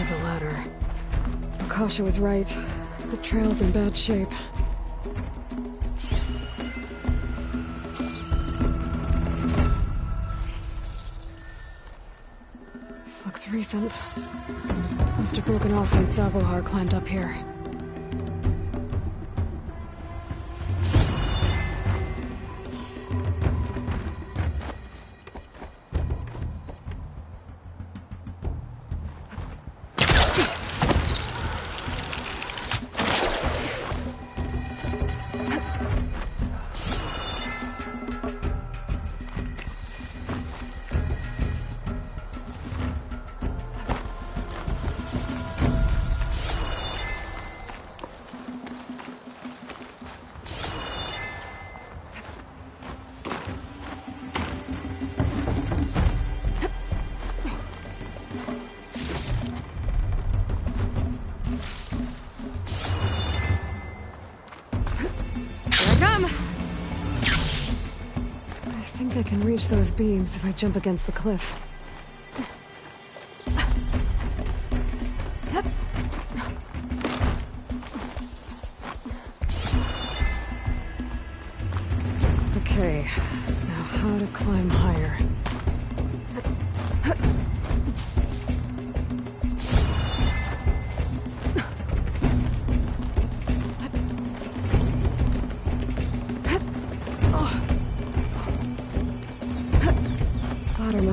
The ladder. Akasha was right. The trail's in bad shape. This looks recent. Must have broken off when Savohar climbed up here. I can reach those beams if I jump against the cliff. Okay, now how to climb higher.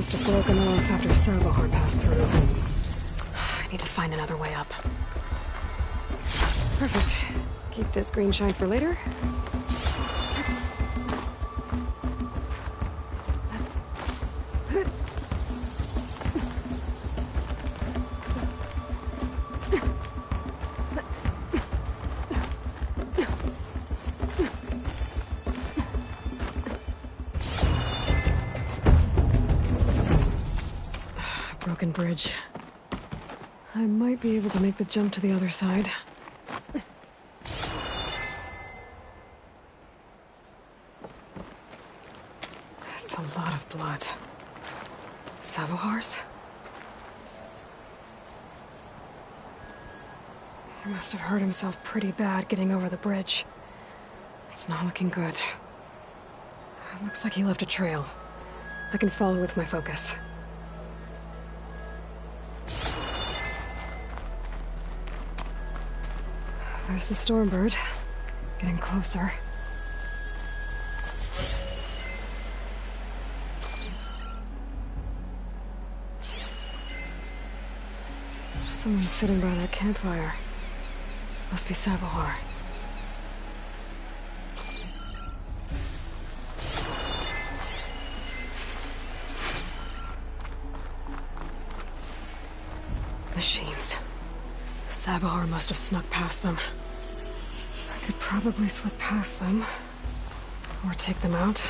must have broken off after Savahar passed through. I need to find another way up. Perfect. Keep this green shine for later. Broken bridge. I might be able to make the jump to the other side. That's a lot of blood. Savohar's? He must have hurt himself pretty bad getting over the bridge. It's not looking good. It looks like he left a trail. I can follow with my focus. There's the Stormbird. Getting closer. There's someone sitting by that campfire. Must be Savahar. Machines. Savahar must have snuck past them. I could probably slip past them. Or take them out.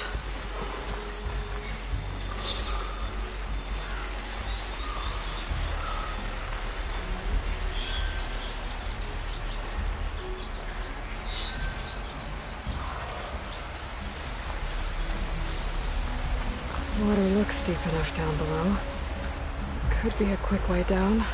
Water looks deep enough down below. Could be a quick way down.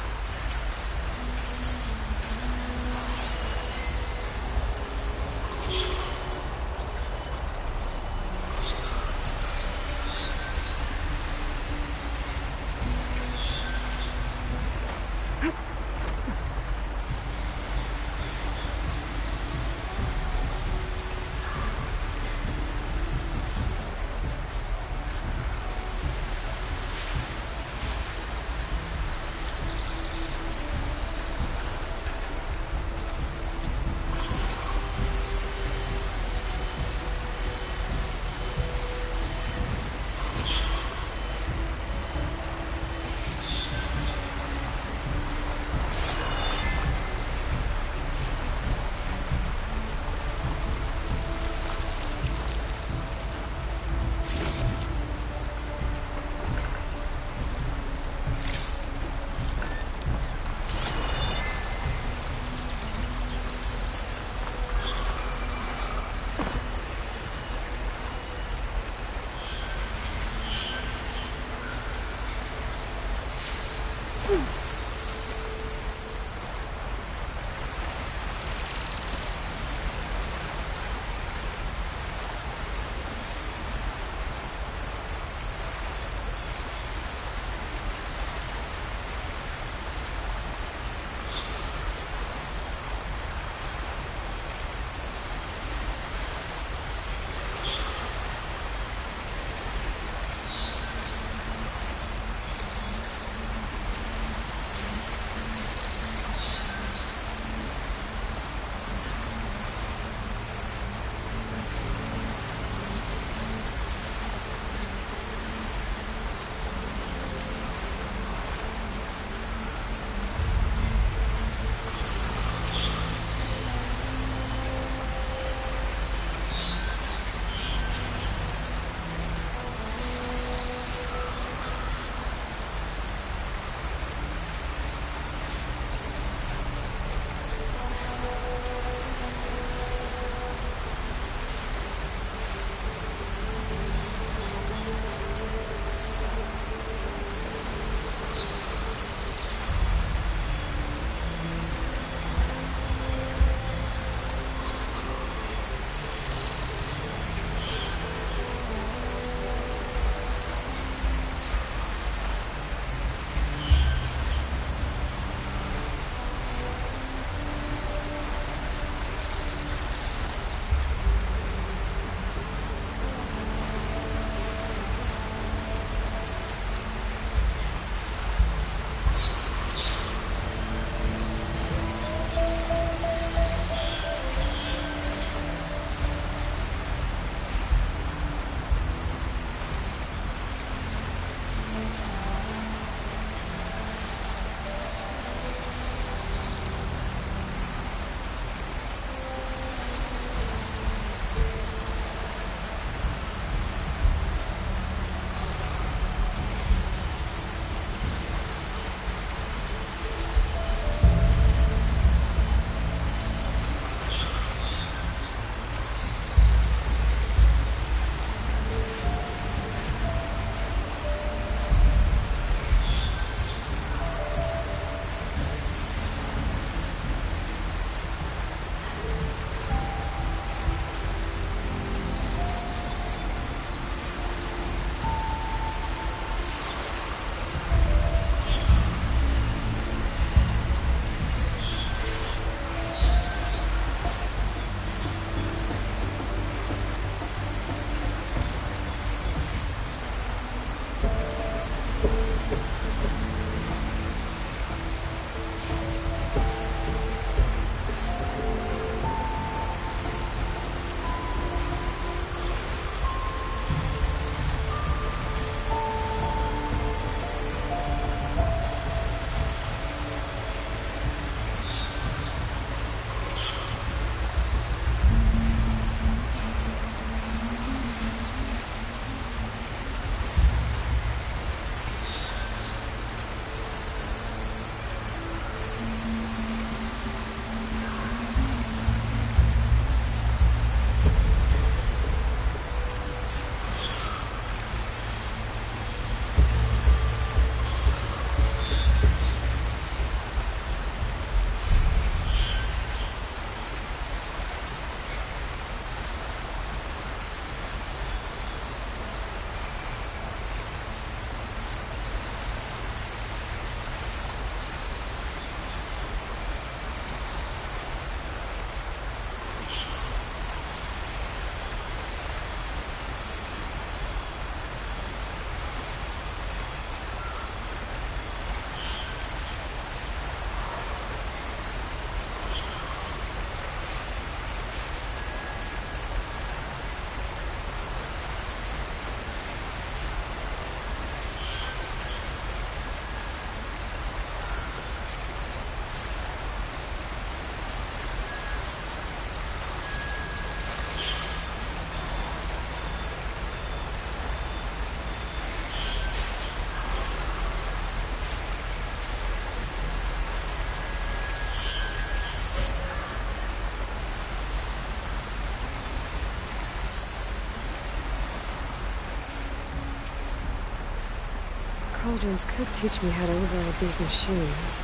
intelligence could teach me how to override these machines.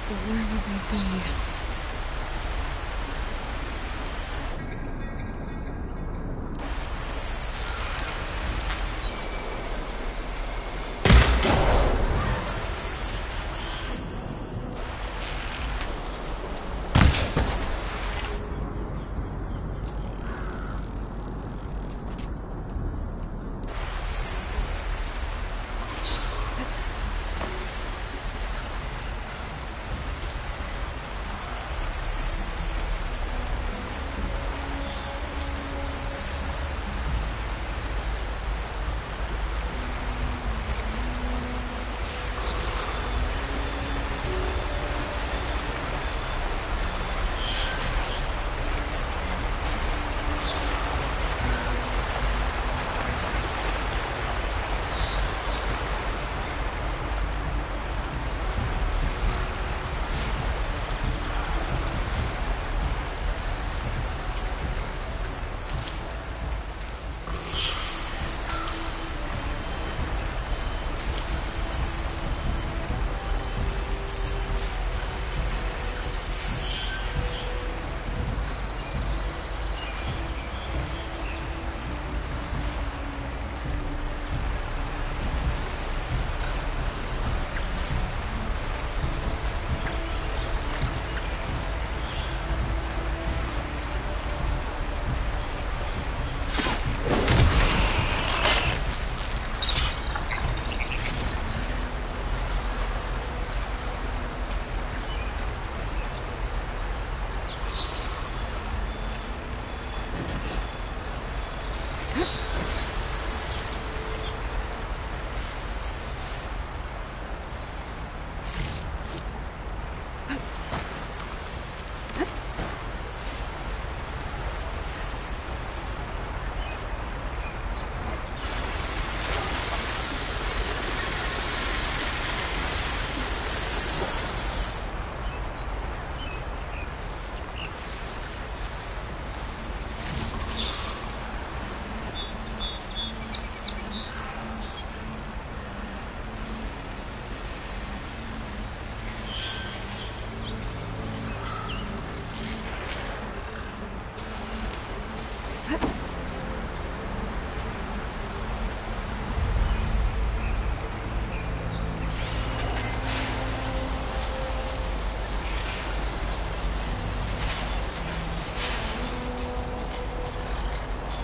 But where would they be?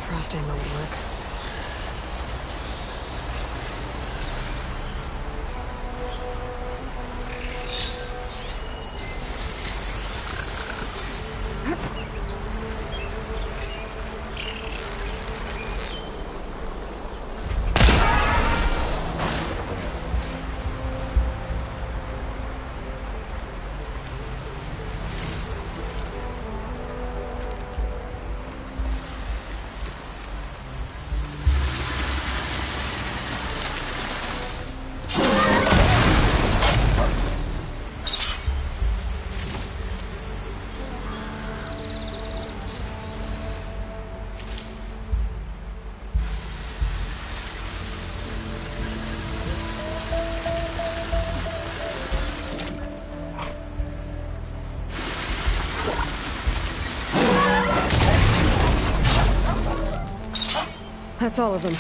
Frost ammo would work. That's all of them.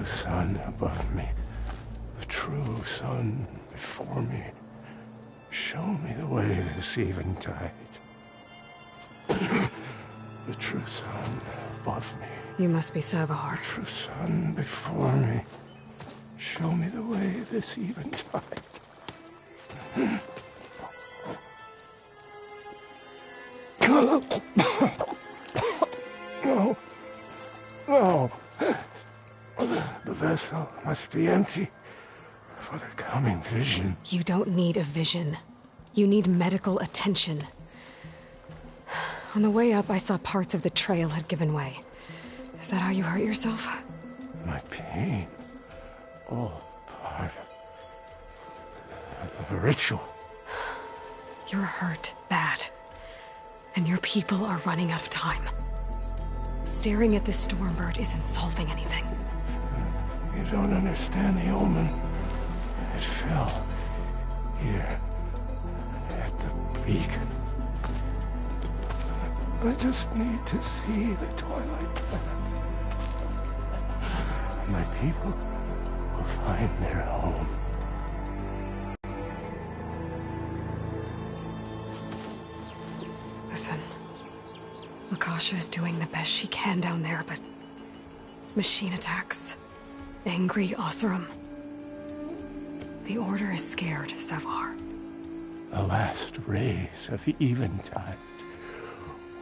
sun above me, the true sun before me. Show me the way this eventide. The true sun above me. You must be Savahar. The true sun before me. Show me the way this eventide. No. No. The vessel must be empty for the coming vision. You don't need a vision. You need medical attention. On the way up, I saw parts of the trail had given way. Is that how you hurt yourself? My pain. All part of the ritual. You're hurt bad. And your people are running out of time. Staring at the Stormbird isn't solving anything. You don't understand the omen. It fell here at the beacon. I just need to see the Twilight Planet. My people will find their home. Listen, Lakasha is doing the best she can down there, but machine attacks, angry Oseram. The Order is scared, Savahar. The last rays of eventide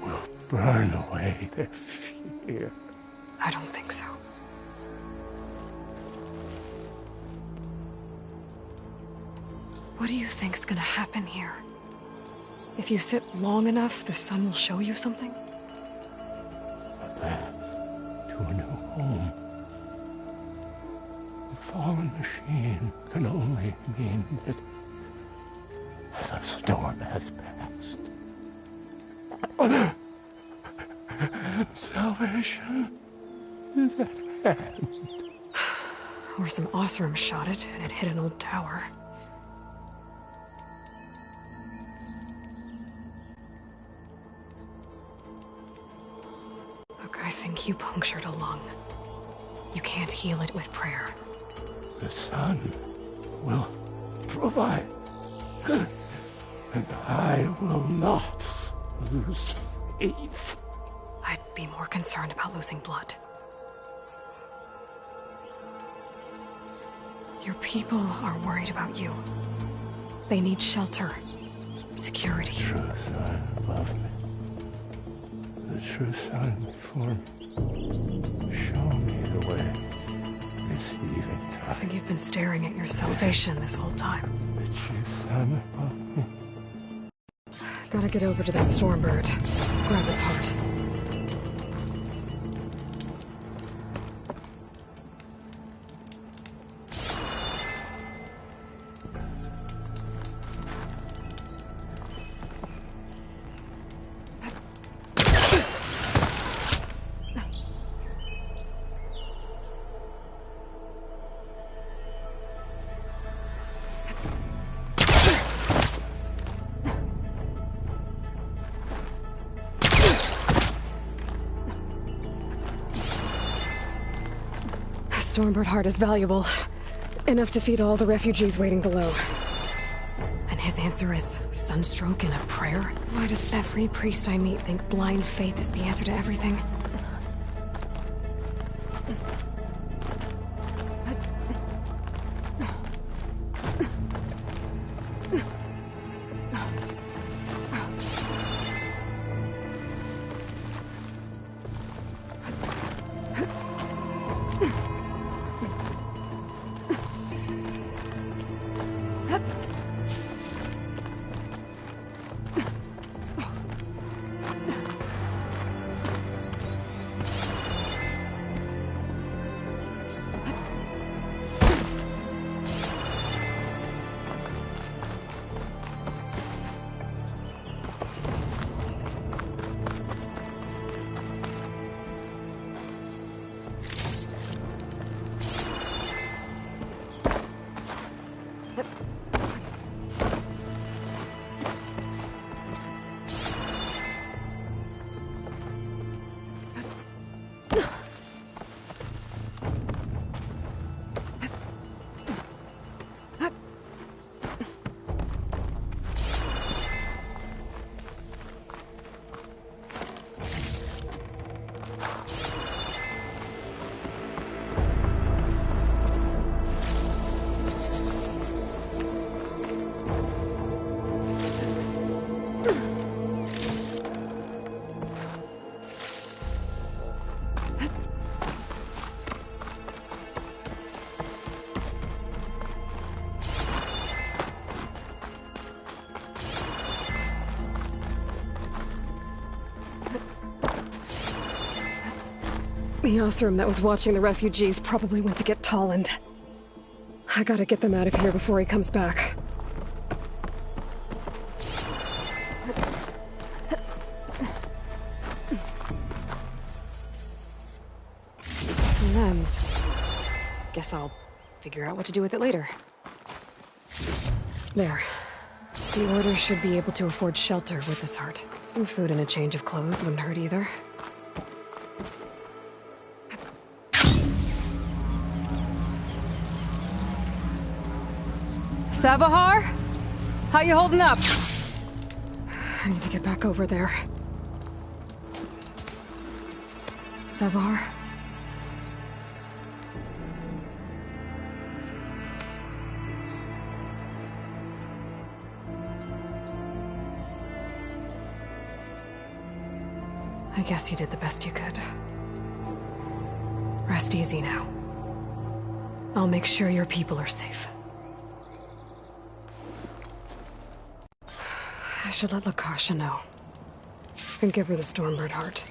will burn away their fear. I don't think so. What do you think's gonna happen here? If you sit long enough, the sun will show you something? A path to a new home. A fallen machine can only mean that the storm has passed. Salvation is at hand. Or some Oseram shot it, and it hit an old tower. Look, I think you punctured a lung. You can't heal it with prayer. The sun will provide. And I will not lose faith. I'd be more concerned about losing blood. Your people are worried about you. They need shelter, security. The true sun above me. The true sun before me. Show me the way this eventide. I think you've been staring at your salvation this whole time. The true sun above me. Gotta get over to that Stormbird. Grab its heart. Stormbird heart is valuable. Enough to feed all the refugees waiting below. And his answer is sunstroke and a prayer? Why does every priest I meet think blind faith is the answer to everything? The Osram that was watching the refugees probably went to get Tolland. I gotta get them out of here before he comes back. Lens. Guess I'll figure out what to do with it later. There. The Order should be able to afford shelter with this heart. Some food and a change of clothes wouldn't hurt either. Savahar? How you holding up? I need to get back over there. Savahar? I guess you did the best you could. Rest easy now. I'll make sure your people are safe. I should let Lakasha know. And give her the Stormbird heart.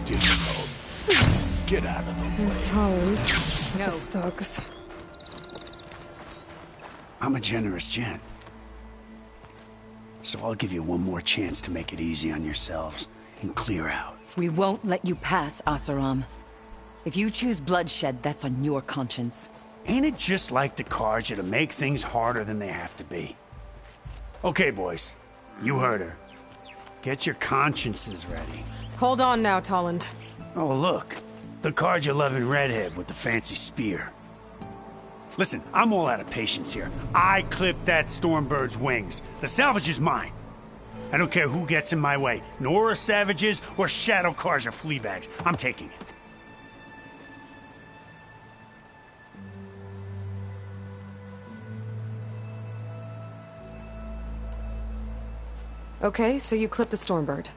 Difficult. Get out of the way. There's Tolland. Those thugs. I'm a generous gent. So I'll give you one more chance to make it easy on yourselves and clear out. We won't let you pass, Asaram. If you choose bloodshed, that's on your conscience. Ain't it just like the Carja to make things harder than they have to be? Okay, boys. You heard her. Get your consciences ready. Hold on now, Tolland. Oh, look. The Carja-loving redhead with the fancy spear. Listen, I'm all out of patience here. I clipped that Stormbird's wings. The salvage is mine. I don't care who gets in my way. Nora savages or Shadow Carja fleabags. I'm taking it. Okay, so you clipped the Stormbird.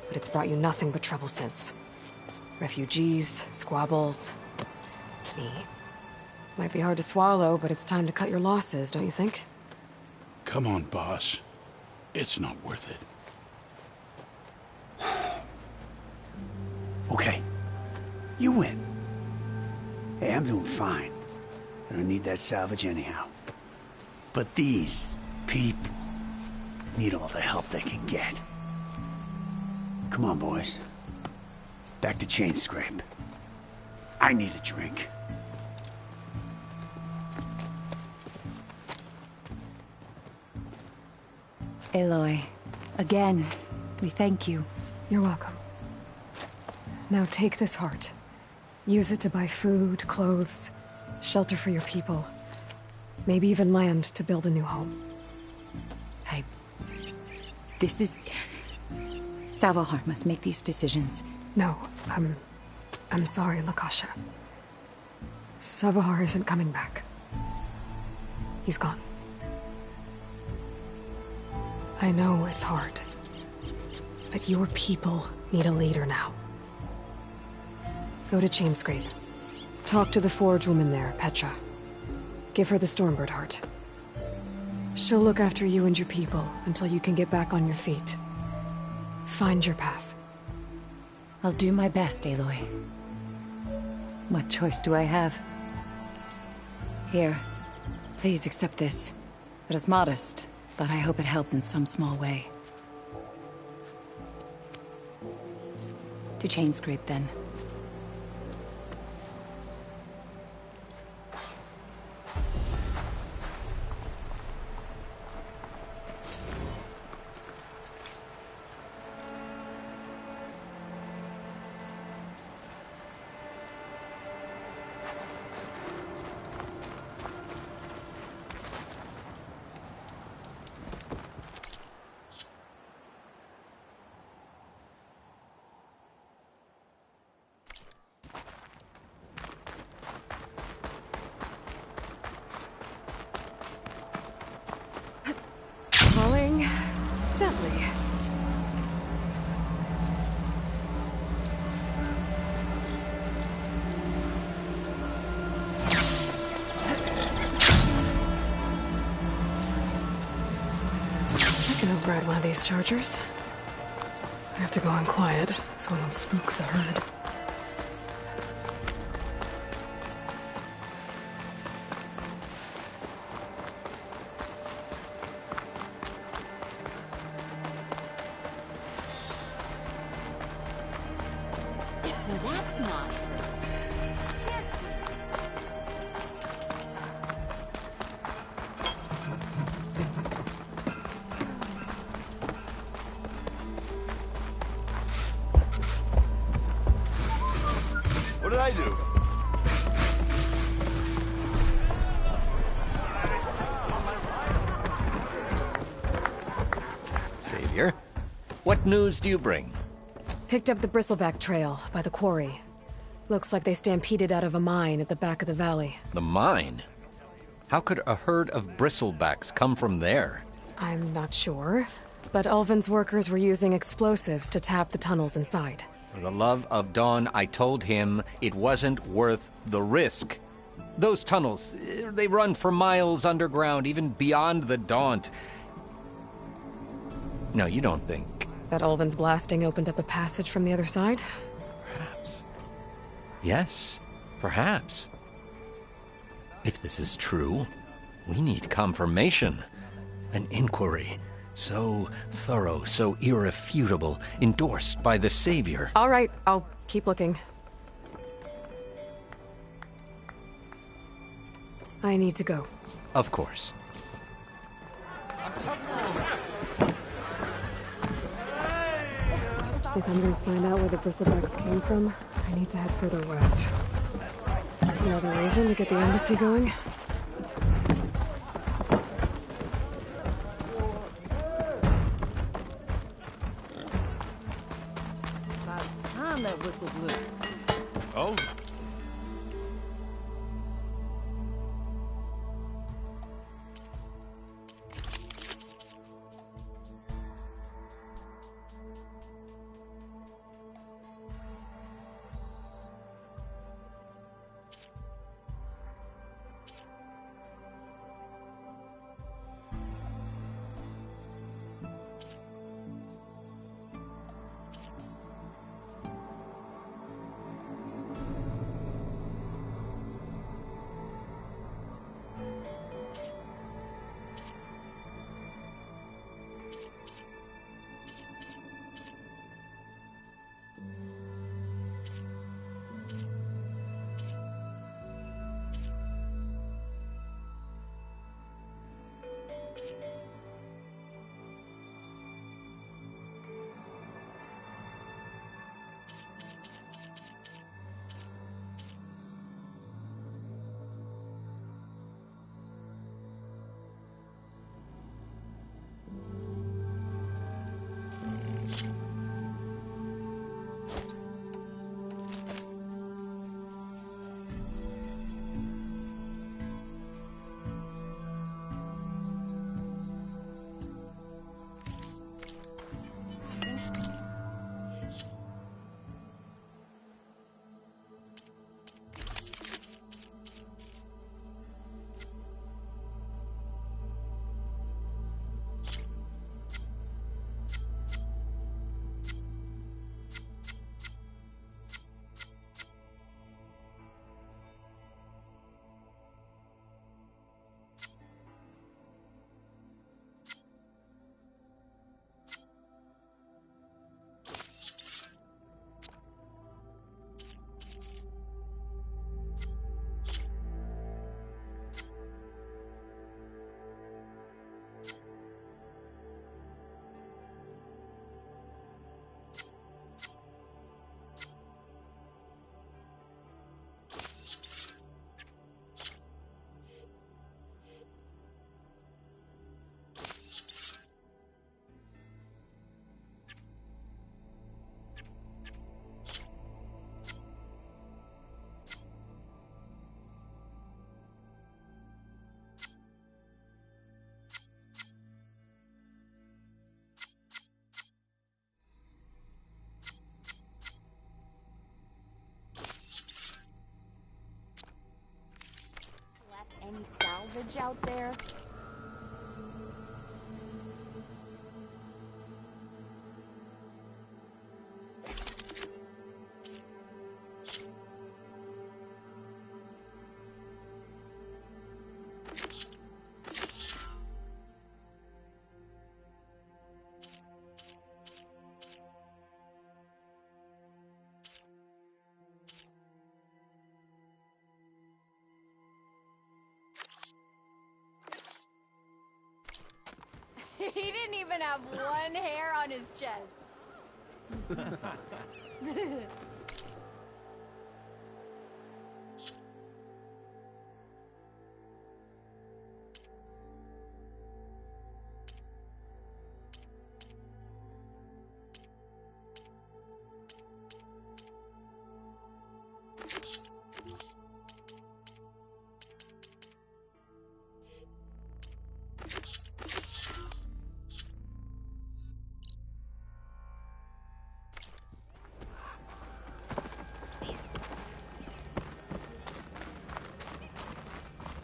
But it's brought you nothing but trouble since. Refugees, squabbles, me. Might be hard to swallow, but it's time to cut your losses, don't you think? Come on, boss. It's not worth it. Okay. You win. Hey, I'm doing fine. I don't need that salvage anyhow. But these people need all the help they can get. Come on, boys. Back to Chain Scrape. I need a drink. Aloy, again, we thank you. You're welcome. Now take this heart. Use it to buy food, clothes, shelter for your people. Maybe even land to build a new home. This is... Savahar must make these decisions. No, I'm sorry, Lakasha. Savahar isn't coming back. He's gone. I know it's hard, but your people need a leader now. Go to Chainscrape. Talk to the forge woman there, Petra. Give her the Stormbird heart. She'll look after you and your people until you can get back on your feet. Find your path. I'll do my best, Aloy. What choice do I have? Here, please accept this. It is modest, but I hope it helps in some small way. To Chainscrape, then. Rolling gently. I can override one of these chargers. I have to go in quiet so I don't spook the herd. That's not. What did I do? Savior, what news do you bring? Picked up the Bristleback Trail by the quarry. Looks like they stampeded out of a mine at the back of the valley. The mine? How could a herd of bristlebacks come from there? I'm not sure, but Ulvin's workers were using explosives to tap the tunnels inside. For the love of Dawn, I told him it wasn't worth the risk. Those tunnels, they run for miles underground, even beyond the Daunt. No, you don't think. That Ulvin's blasting opened up a passage from the other side? Yes, perhaps. If this is true, we need confirmation. An inquiry. So thorough, so irrefutable, endorsed by the Savior. All right, I'll keep looking. I need to go. Of course. If I'm gonna find out where the bristlebugs came from, I need to head further west. Another reason to get the embassy going? About time that whistle blew. Oh? Any salvage out there? He didn't even have one hair on his chest.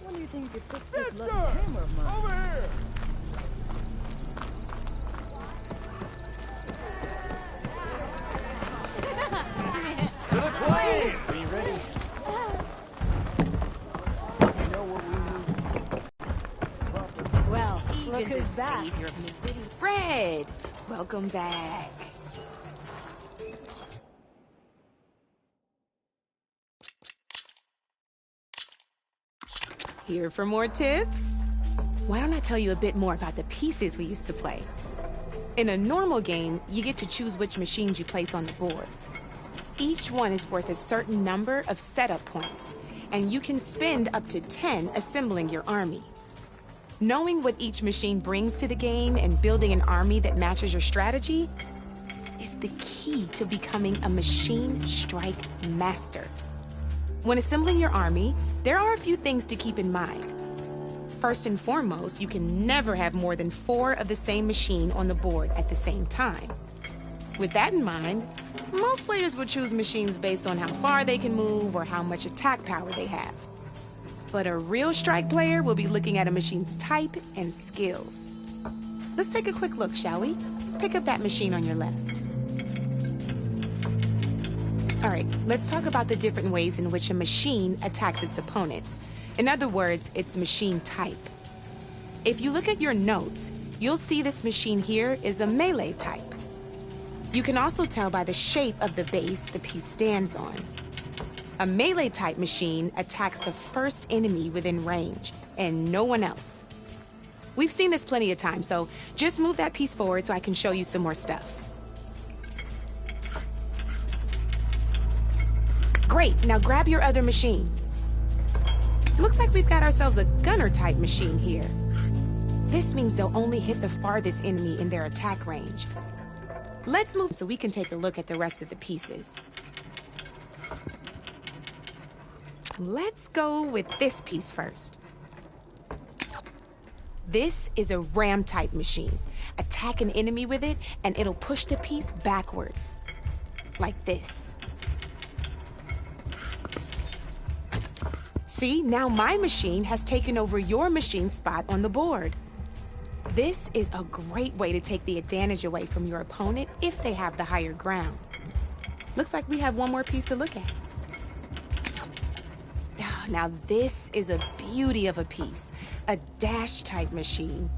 What do you think you fixed this lucky hammer of mine? Over here! To the plane! Are you ready? back. savior of Midwitty. Fred, welcome back. Here for more tips? Why don't I tell you a bit more about the pieces we used to play? In a normal game, you get to choose which machines you place on the board. Each one is worth a certain number of setup points, and you can spend up to 10 assembling your army. Knowing what each machine brings to the game and building an army that matches your strategy is the key to becoming a machine strike master. When assembling your army, there are a few things to keep in mind. First and foremost, you can never have more than 4 of the same machine on the board at the same time. With that in mind, most players would choose machines based on how far they can move or how much attack power they have. But a real strike player will be looking at a machine's type and skills. Let's take a quick look, shall we? Pick up that machine on your left. All right, let's talk about the different ways in which a machine attacks its opponents. In other words, its machine type. If you look at your notes, you'll see this machine here is a melee type. You can also tell by the shape of the base the piece stands on. A melee type machine attacks the first enemy within range, and no one else. We've seen this plenty of times, so just move that piece forward so I can show you some more stuff. Great, now grab your other machine. Looks like we've got ourselves a gunner-type machine here. This means they'll only hit the farthest enemy in their attack range. Let's move so we can take a look at the rest of the pieces. Let's go with this piece first. This is a ram-type machine. Attack an enemy with it, and it'll push the piece backwards. Like this. See, now my machine has taken over your machine's spot on the board. This is a great way to take the advantage away from your opponent if they have the higher ground. Looks like we have one more piece to look at. Now this is a beauty of a piece, a dash-type machine.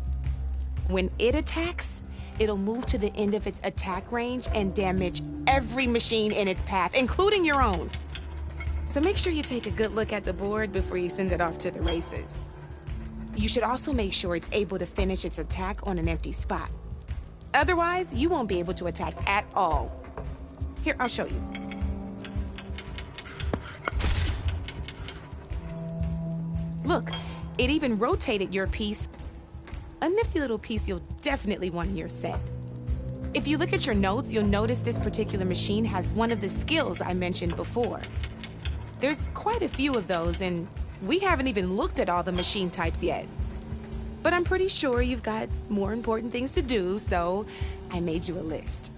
When it attacks, it'll move to the end of its attack range and damage every machine in its path, including your own. So make sure you take a good look at the board before you send it off to the races. You should also make sure it's able to finish its attack on an empty spot. Otherwise, you won't be able to attack at all. Here, I'll show you. Look, it even rotated your piece. A nifty little piece you'll definitely want in your set. If you look at your notes, you'll notice this particular machine has one of the skills I mentioned before. There's quite a few of those, and we haven't even looked at all the machine types yet. But I'm pretty sure you've got more important things to do, so I made you a list.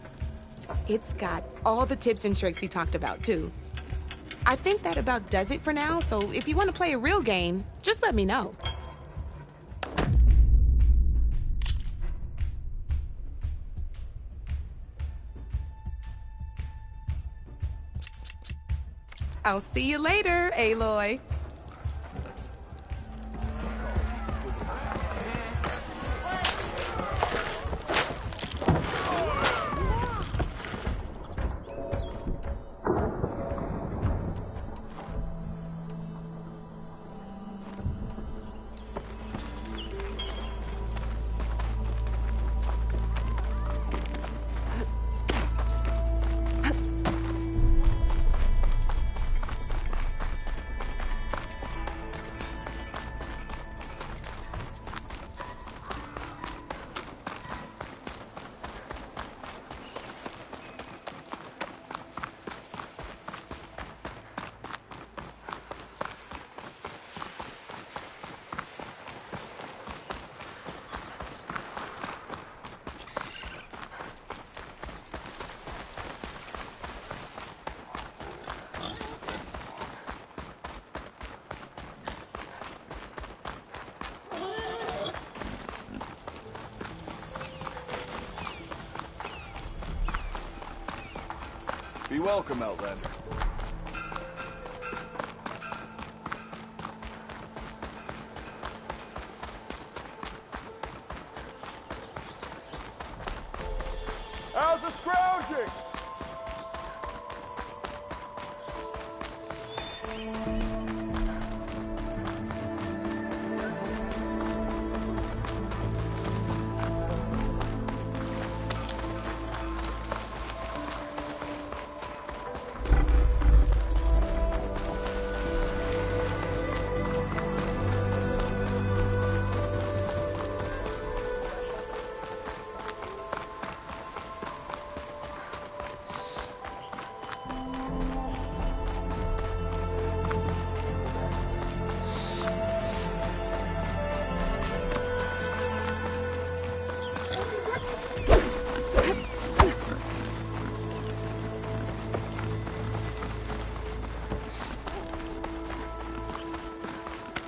It's got all the tips and tricks we talked about, too. I think that about does it for now, so if you want to play a real game, just let me know. I'll see you later, Aloy. Be welcome, Outlander. the scrounging!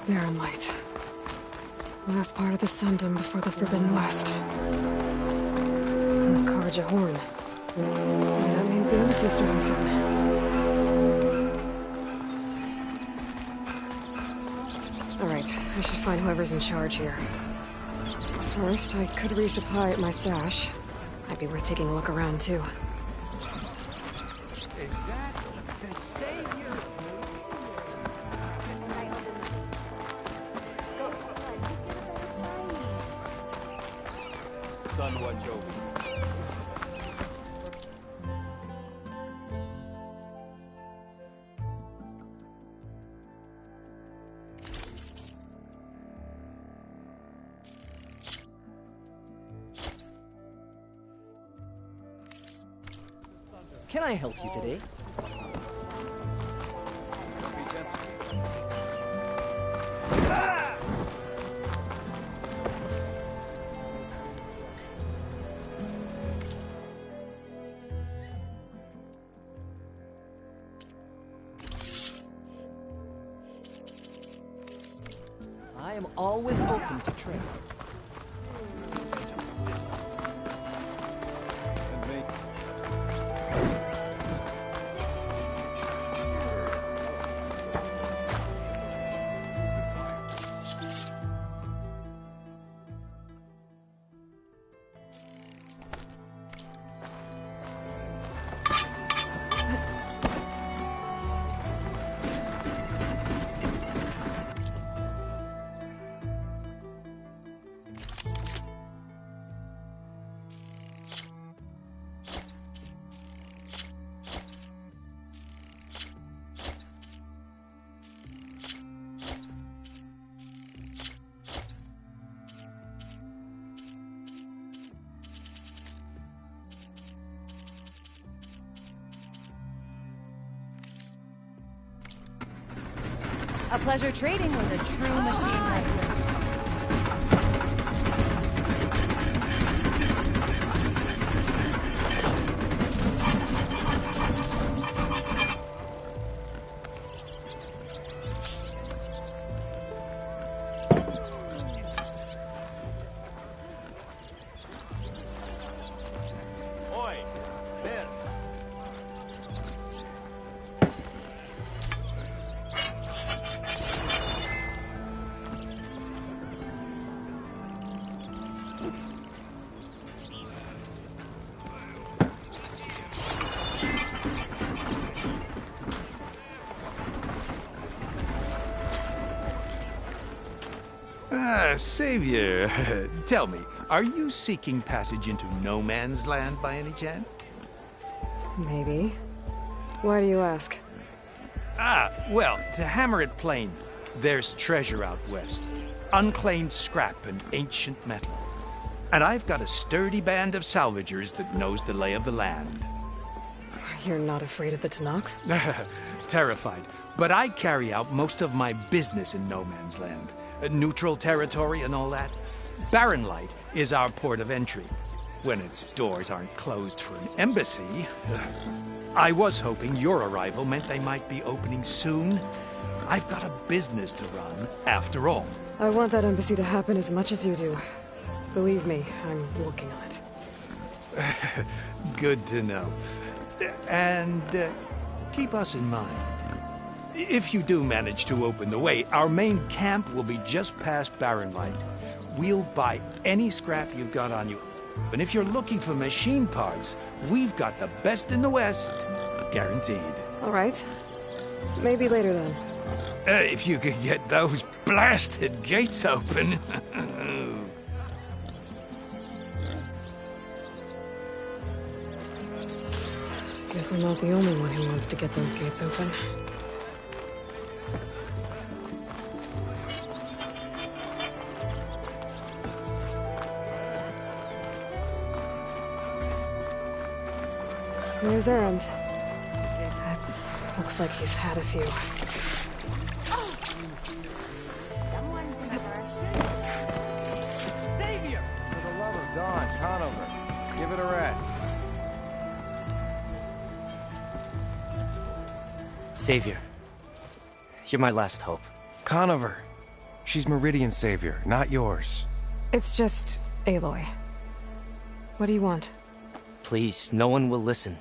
Barren Light. Last part of the Sundom before the Forbidden West. The Karja Horn. That means the embassy's starting soon. Alright, I should find whoever's in charge here. First, I could resupply at my stash. Might be worth taking a look around, too. Is that the savior? Sun watch over. Can I help you today? I am always open to trade. A pleasure trading with a true machine like you. Oi, Ben. Savior, tell me, are you seeking passage into no man's land by any chance? Maybe. Why do you ask? Well, to hammer it plain, there's treasure out west. Unclaimed scrap and ancient metal. And I've got a sturdy band of salvagers that knows the lay of the land. You're not afraid of the Tenakth? Terrified. But I carry out most of my business in no man's land. Neutral territory and all that. Barren Light is our port of entry. When its doors aren't closed for an embassy. I was hoping your arrival meant they might be opening soon. I've got a business to run, after all. I want that embassy to happen as much as you do. Believe me, I'm working on it. Good to know. And keep us in mind. If you do manage to open the way, our main camp will be just past Barren Light. We'll buy any scrap you've got on you, And if you're looking for machine parts, we've got the best in the West. Guaranteed. All right. Maybe later then. If you could get those blasted gates open. Guess I'm not the only one who wants to get those gates open. There's Errand. Looks like he's had a few. Xavier! For the love of Dawn, Conover, give it a rest. Savior, you're my last hope. Conover. She's Meridian's savior, not yours. It's just Aloy. What do you want? Please, no one will listen.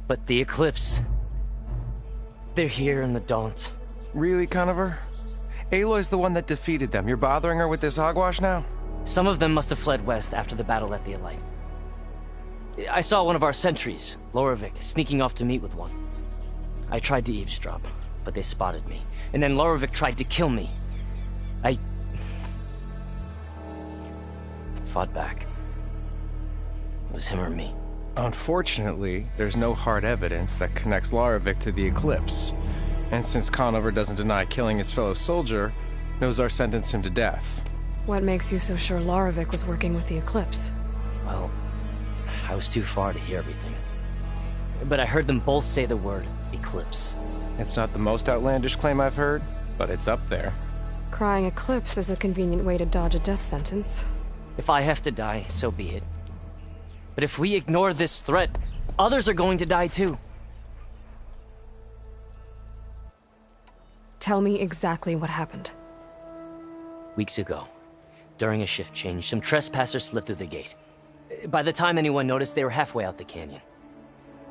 But the Eclipse... they're here in the Daunt. Really, Conover? Aloy's the one that defeated them. You're bothering her with this hogwash now? Some of them must have fled west after the battle at the Elite. I saw one of our sentries, Lorevic, sneaking off to meet with one. I tried to eavesdrop, but they spotted me. And then Lorevic tried to kill me. I... fought back. It was him or me. Unfortunately, there's no hard evidence that connects Lorevic to the Eclipse. And since Conover doesn't deny killing his fellow soldier, Nozar sentenced him to death. What makes you so sure Lorevic was working with the Eclipse? Well, I was too far to hear everything. But I heard them both say the word Eclipse. It's not the most outlandish claim I've heard, but it's up there. Crying Eclipse is a convenient way to dodge a death sentence. If I have to die, so be it. But if we ignore this threat, others are going to die too. Tell me exactly what happened. Weeks ago, during a shift change, some trespassers slipped through the gate. By the time anyone noticed, they were halfway out the canyon.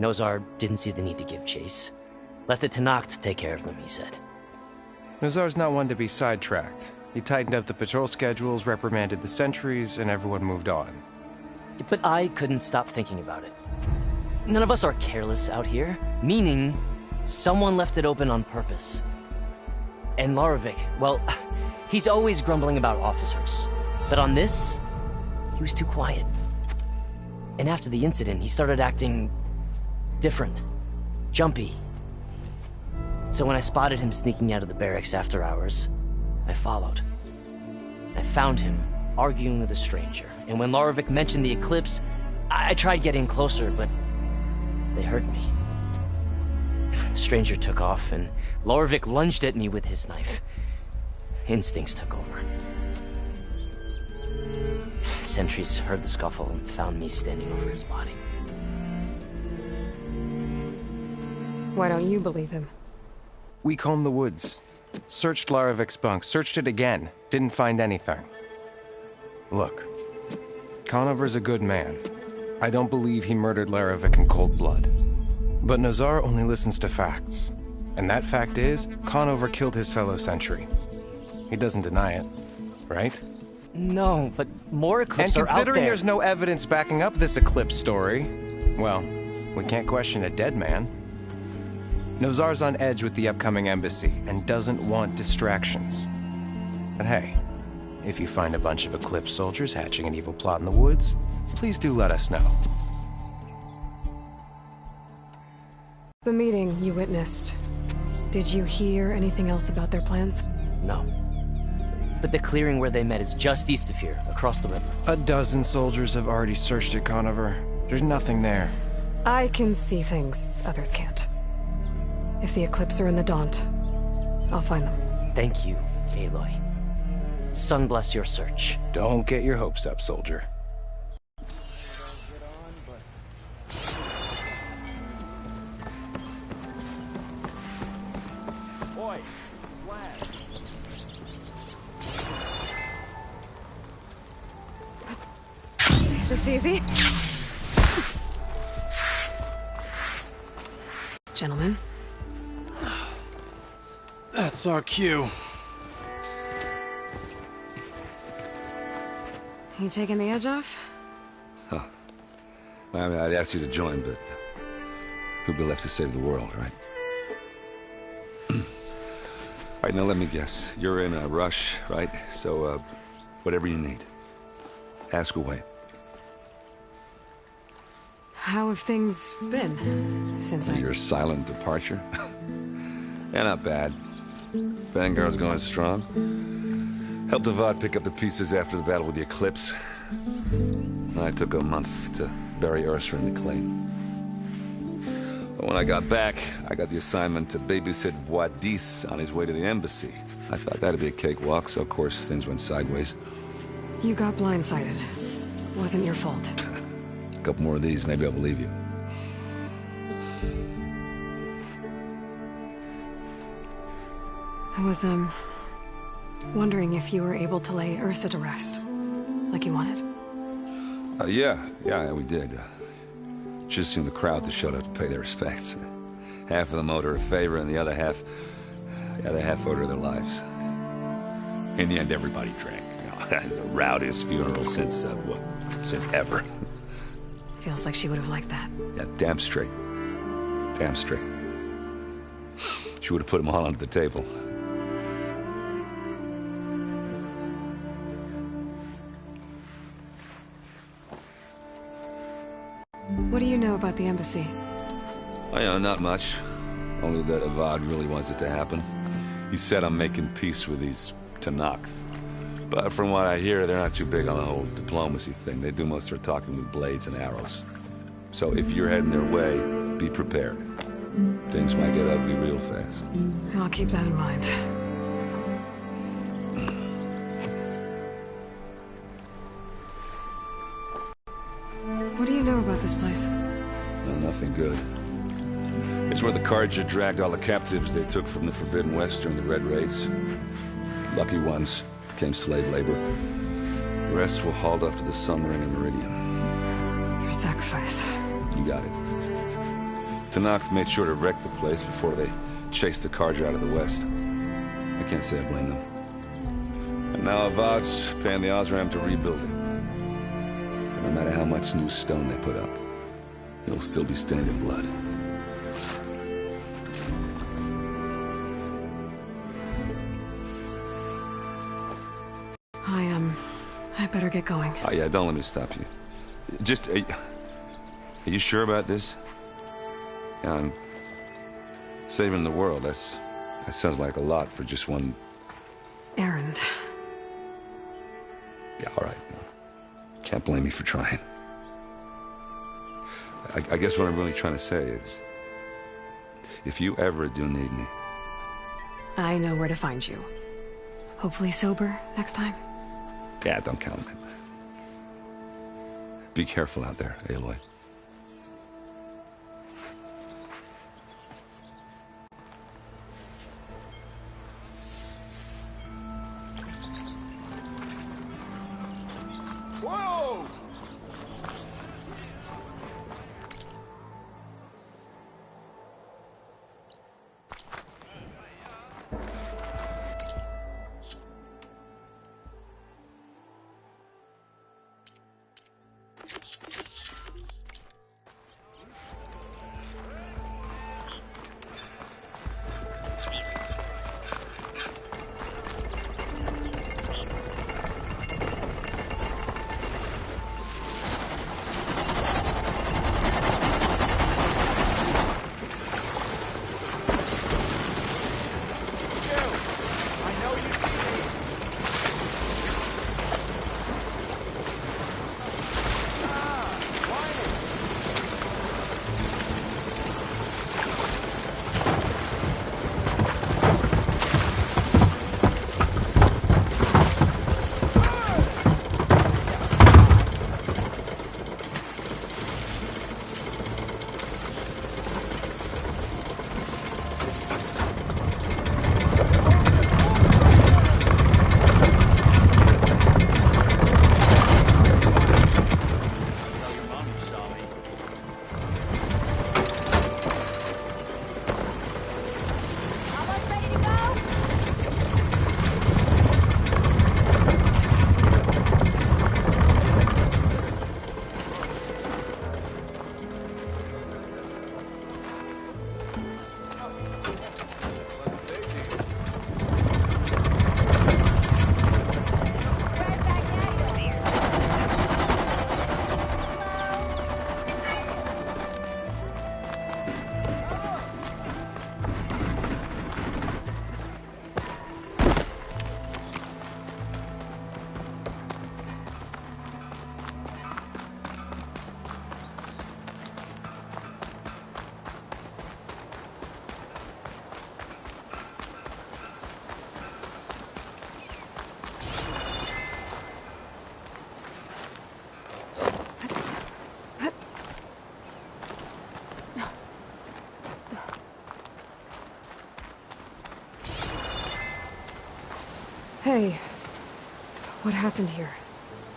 Nozar didn't see the need to give chase. Let the Tenakth take care of them, he said. Nozar's not one to be sidetracked. He tightened up the patrol schedules, reprimanded the sentries, and everyone moved on. But I couldn't stop thinking about it. None of us are careless out here, meaning someone left it open on purpose. And Lorevic, well, he's always grumbling about officers. But on this, he was too quiet. And after the incident, he started acting different, jumpy. So when I spotted him sneaking out of the barracks after hours, I followed. I found him arguing with a stranger, and when Lorevic mentioned the Eclipse, I tried getting closer, but they heard me. The stranger took off, and Lorevic lunged at me with his knife. Instincts took over. Sentries heard the scuffle and found me standing over his body. Why don't you believe him? We combed the woods. Searched Larevic's bunk, searched it again. Didn't find anything. Look, Conover's a good man. I don't believe he murdered Lorevic in cold blood. But Nozar only listens to facts. And that fact is, Conover killed his fellow sentry. He doesn't deny it, right? No, but more Eclipse are out there. And considering there's no evidence backing up this Eclipse story, well, we can't question a dead man. Nozar's on edge with the upcoming embassy and doesn't want distractions. But hey, if you find a bunch of Eclipse soldiers hatching an evil plot in the woods, please do let us know. The meeting you witnessed. Did you hear anything else about their plans? No. But the clearing where they met is just east of here, across the river. A dozen soldiers have already searched it, Conover. There's nothing there. I can see things others can't. If the Eclipse are in the Daunt, I'll find them. Thank you, Aloy. Sun bless your search. Don't get your hopes up, soldier. Boy, flag. Is this easy? Gentlemen. That's our cue. You taking the edge off? Huh. I mean, I'd ask you to join, but who'd be left to save the world, right? All right, now let me guess. You're in a rush, right? So, whatever you need, ask away. How have things been since Your silent departure? Yeah, not bad. Vanguard's going strong. Helped Avad pick up the pieces after the battle with the Eclipse. I took a month to bury Ursa in the claim. But when I got back, I got the assignment to babysit Wadis on his way to the embassy. I thought that'd be a cakewalk, so of course things went sideways. You got blindsided. Wasn't your fault. A couple more of these, maybe I'll believe you. I was, wondering if you were able to lay Ursa to rest, like you wanted. Yeah, we did. Just seen the crowd that showed up to pay their respects. Half of them owed her a favor, and the other half owed her their lives. In the end, everybody drank. It's the rowdiest funeral since ever. Feels like she would have liked that. Yeah, damn straight. Damn straight. She would have put them all under the table. What do you know about the embassy? I know not much. Only that Avad really wants it to happen. He said I'm making peace with these Tenakth. But from what I hear, they're not too big on the whole diplomacy thing. They do most of their talking with blades and arrows. So if you're heading their way, be prepared. Things might get ugly real fast. I'll keep that in mind. What do you know about this place? No, nothing good. It's where the Carja dragged all the captives they took from the Forbidden West during the Red Raids. Lucky ones became slave labor. The rest were hauled off to the Sun Ring and Meridian. Your sacrifice. You got it. Tenakth made sure to wreck the place before they chased the Carja out of the West. I can't say I blame them. And now Avad's paying the Osram to rebuild it. And no matter how much new stone they put up, it'll still be stained in blood. I better get going. Oh yeah, don't let me stop you. Just, are you sure about this? Yeah, I'm saving the world. That sounds like a lot for just one errand. Yeah, all right. Can't blame me for trying. I guess what I'm really trying to say is, if you ever do need me... I know where to find you. Hopefully sober next time. Yeah, don't count on it. Be careful out there, Aloy. Whoa! Hey, what happened here?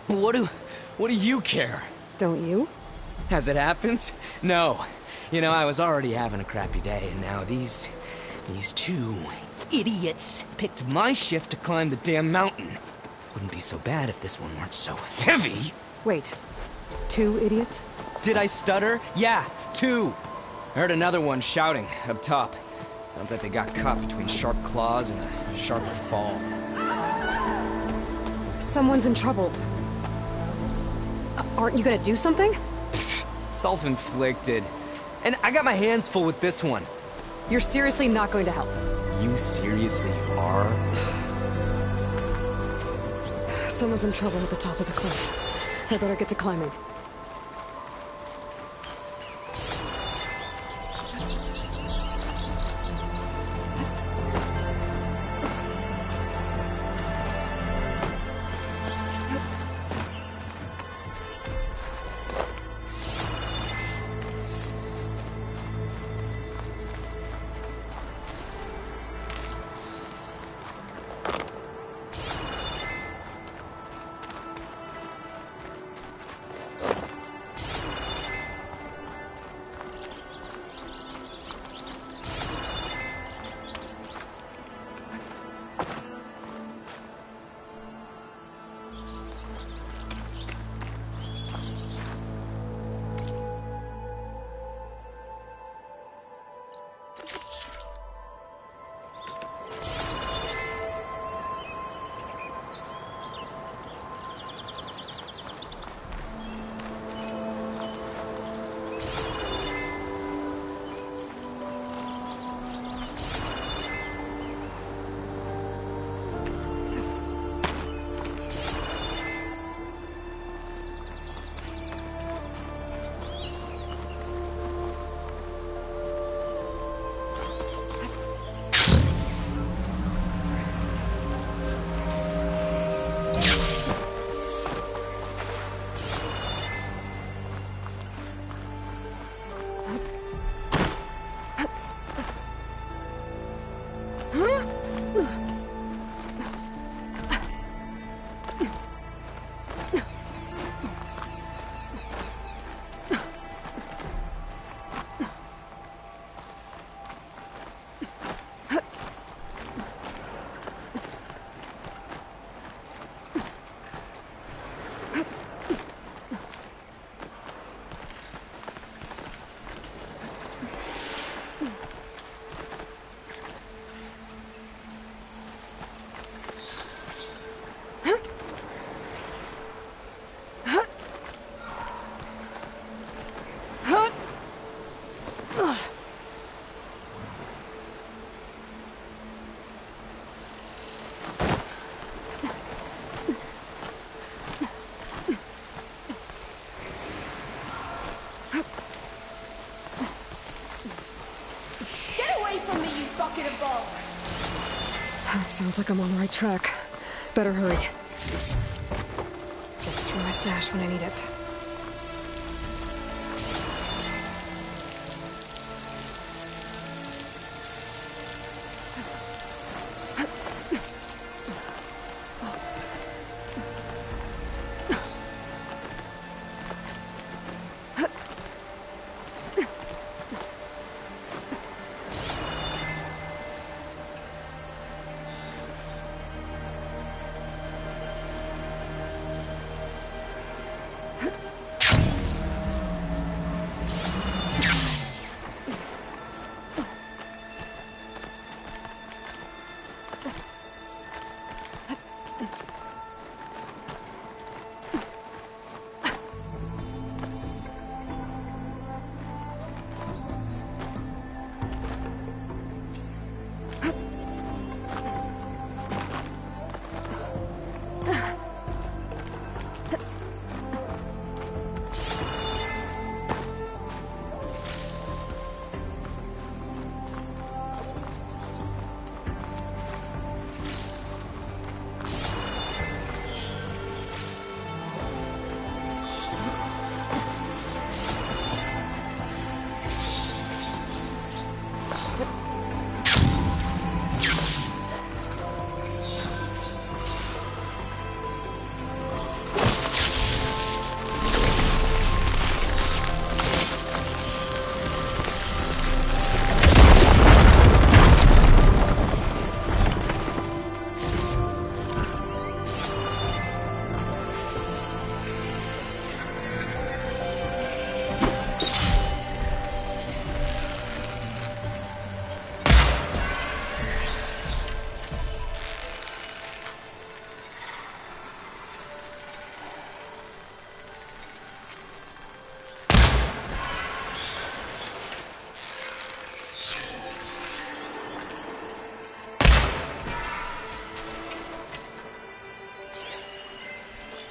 What do you care? Don't you? As it happens? No. You know, I was already having a crappy day, and now these two idiots picked my shift to climb the damn mountain. Wouldn't be so bad if this one weren't so heavy. Wait, 2 idiots? Did I stutter? Yeah, 2. I heard another one shouting up top. Sounds like they got caught between sharp claws and a sharper fall. Someone's in trouble. Aren't you gonna do something? Self-inflicted. And I got my hands full with this one. You're seriously not going to help? You seriously are? Someone's in trouble at the top of the cliff. I better get to climbing. That sounds like I'm on the right track. Better hurry. Get through my stash when I need it.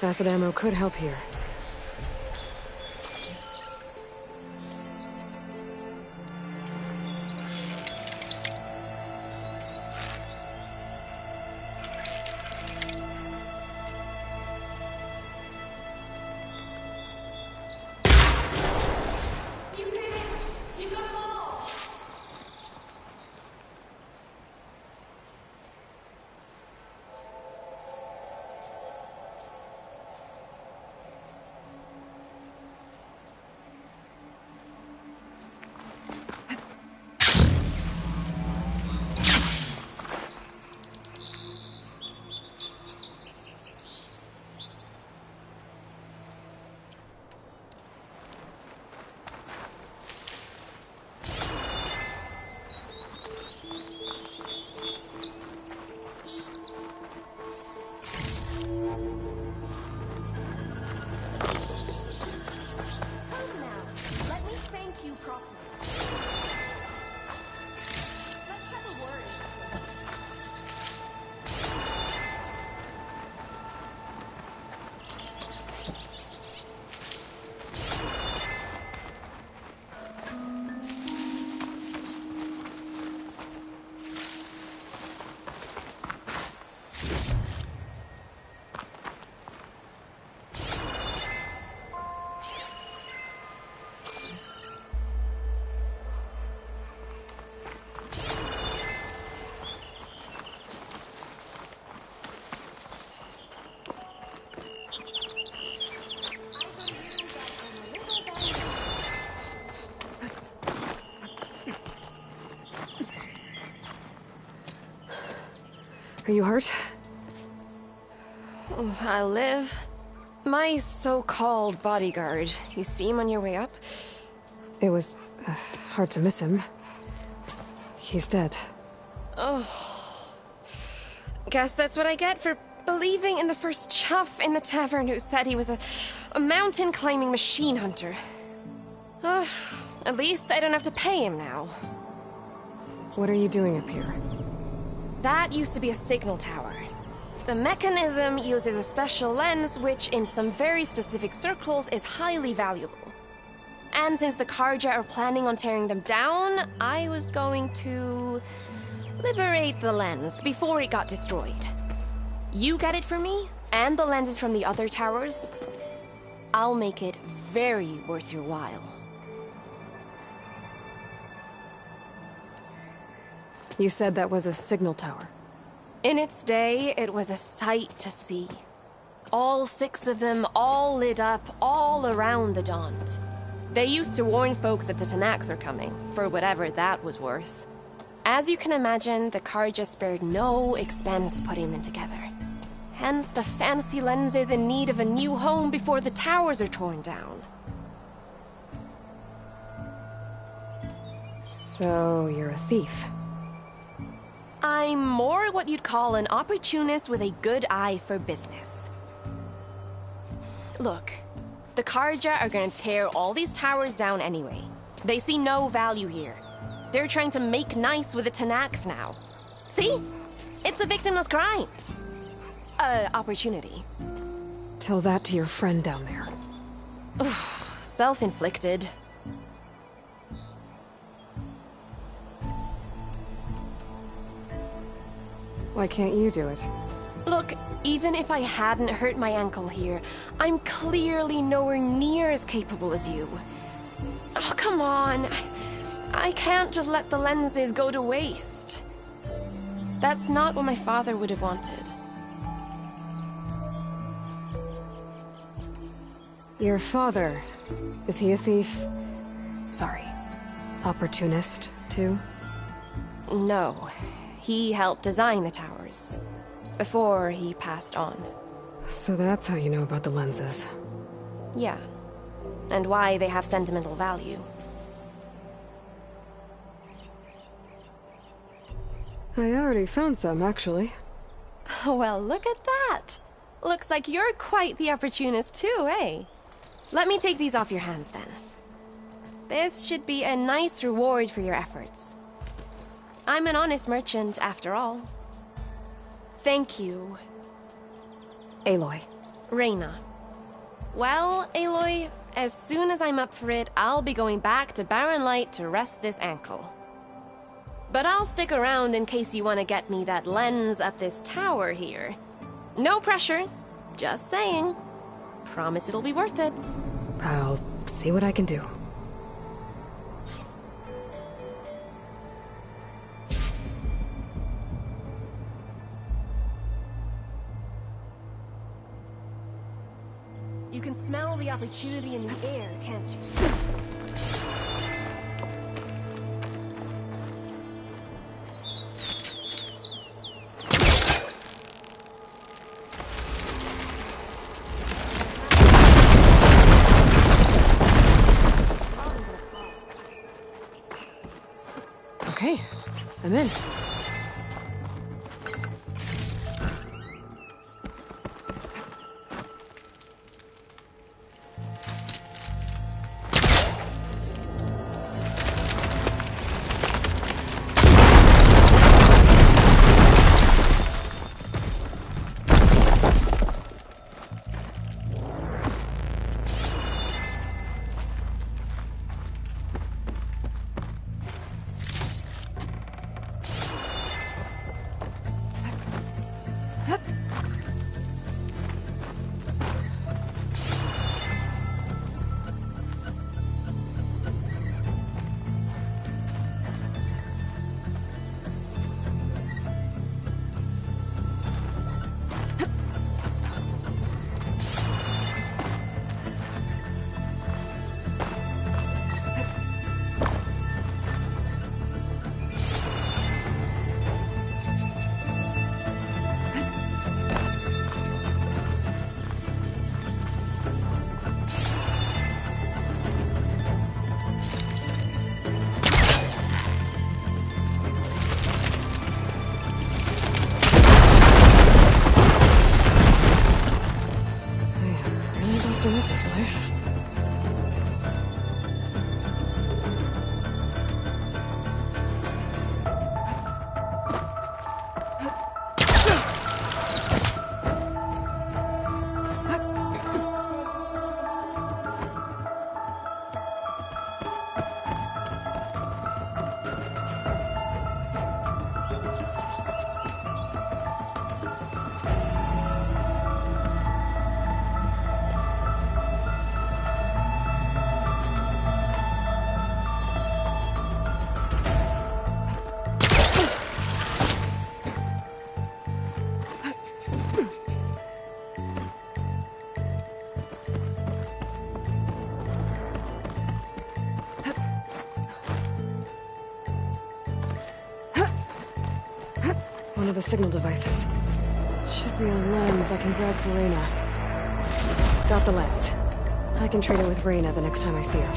Acid ammo could help here. Are you hurt? I live. My so-called bodyguard. You see him on your way up? It was hard to miss him. He's dead. Oh. Guess that's what I get for believing in the first chuff in the tavern who said he was a mountain-climbing machine hunter. At least I don't have to pay him now. What are you doing up here? That used to be a signal tower. The mechanism uses a special lens which, in some very specific circles, is highly valuable. And since the Karja are planning on tearing them down, I was going to liberate the lens before it got destroyed. You get it for me, and the lenses from the other towers. I'll make it very worth your while. You said that was a signal tower. In its day, it was a sight to see. All 6 of them, all lit up, all around the Daunt. They used to warn folks that the Tanakhs are coming, for whatever that was worth. As you can imagine, the Karja spared no expense putting them together. Hence the fancy lenses in need of a new home before the towers are torn down. So, you're a thief. I'm more what you'd call an opportunist with a good eye for business. Look, the Karja are gonna tear all these towers down anyway. They see no value here. They're trying to make nice with the Tanakh now. See? It's a victimless crime. Opportunity. Tell that to your friend down there. Self-inflicted. Why can't you do it? Look, even if I hadn't hurt my ankle here, I'm clearly nowhere near as capable as you. Oh, come on. I can't just let the lenses go to waste. That's not what my father would have wanted. Your father, is he a thief? Sorry, opportunist, too? No. He helped design the towers. Before he passed on. So that's how you know about the lenses. Yeah. And why they have sentimental value. I already found some, actually. Well, look at that. Looks like you're quite the opportunist too, eh? Let me take these off your hands then. This should be a nice reward for your efforts. I'm an honest merchant, after all. Thank you. Aloy. Reyna. Well, Aloy, as soon as I'm up for it, I'll be going back to Barren Light to rest this ankle. But I'll stick around in case you want to get me that lens up this tower here. No pressure, just saying. Promise it'll be worth it. I'll see what I can do. You can smell the opportunity in the air, can't you? Okay, I'm in. This place. One of the signal devices. Should be a lens I can grab for Reyna. Got the lens. I can trade it with Reyna the next time I see her.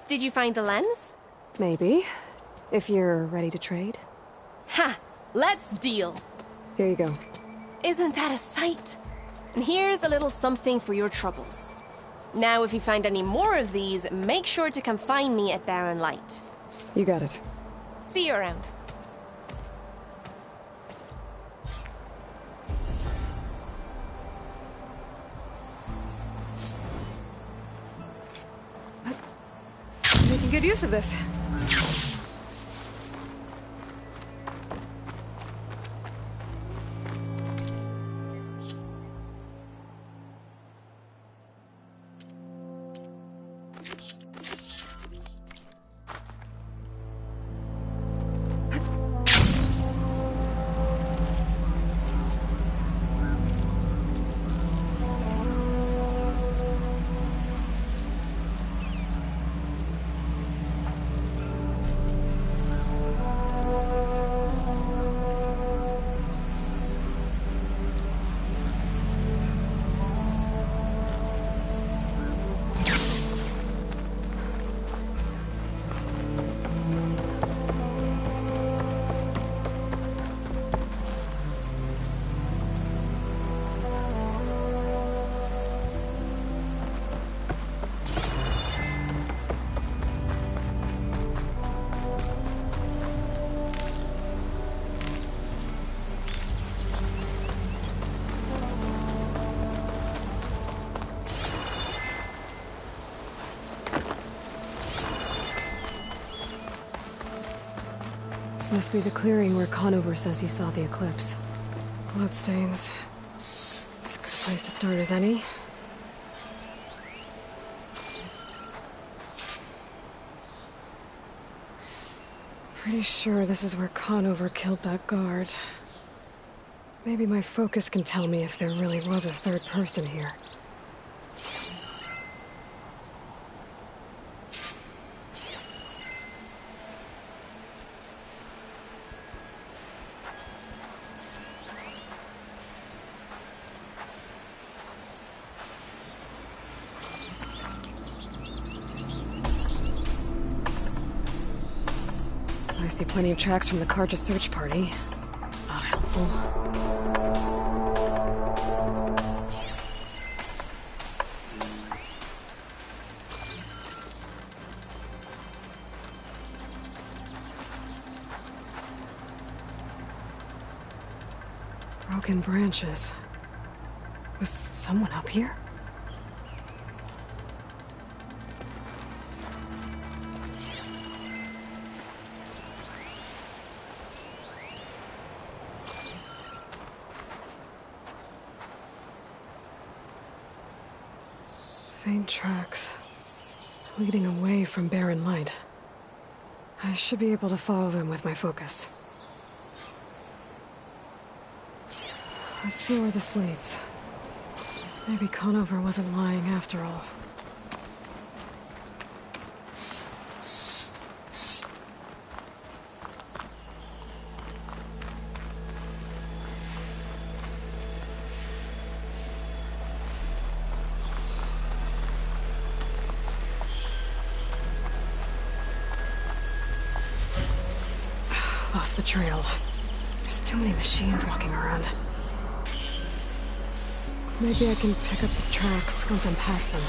Did you find the lens? Maybe. If you're ready to trade. Ha! Let's deal! Here you go. Isn't that a sight? And here's a little something for your troubles. Now, if you find any more of these, make sure to come find me at Barren Light. You got it. See you around. Making good use of this. This must be the clearing where Conover says he saw the eclipse. Bloodstains. It's a good place to start as any. Pretty sure this is where Conover killed that guard. Maybe my focus can tell me if there really was a third person here. I see plenty of tracks from the Karja search party. Not helpful. Broken branches. Was someone up here? Faint tracks, leading away from barren light. I should be able to follow them with my focus. Let's see where this leads. Maybe Conover wasn't lying after all. Lost the trail. There's too many machines walking around. Maybe I can pick up the tracks once I'm past them.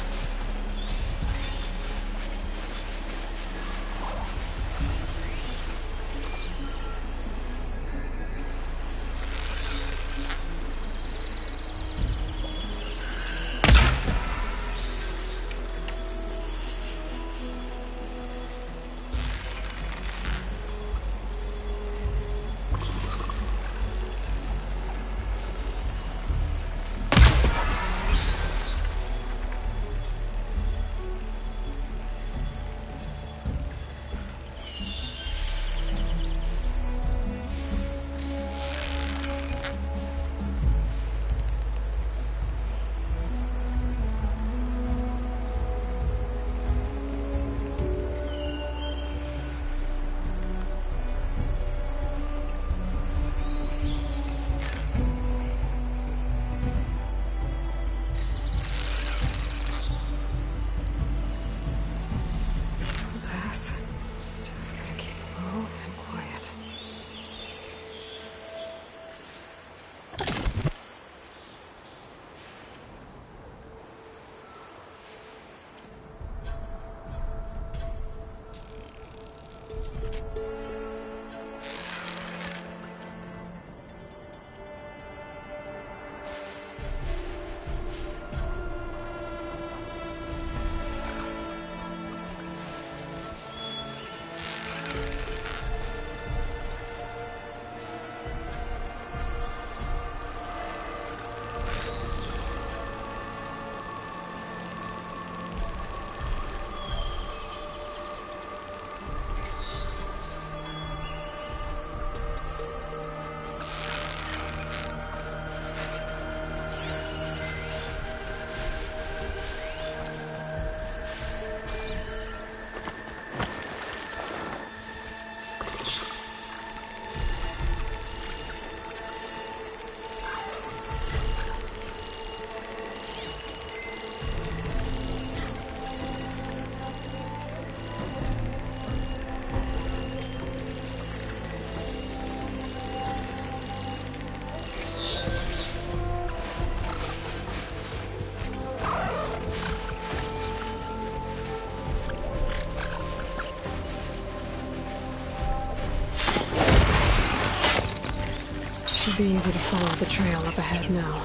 Should be easy to follow the trail up ahead now.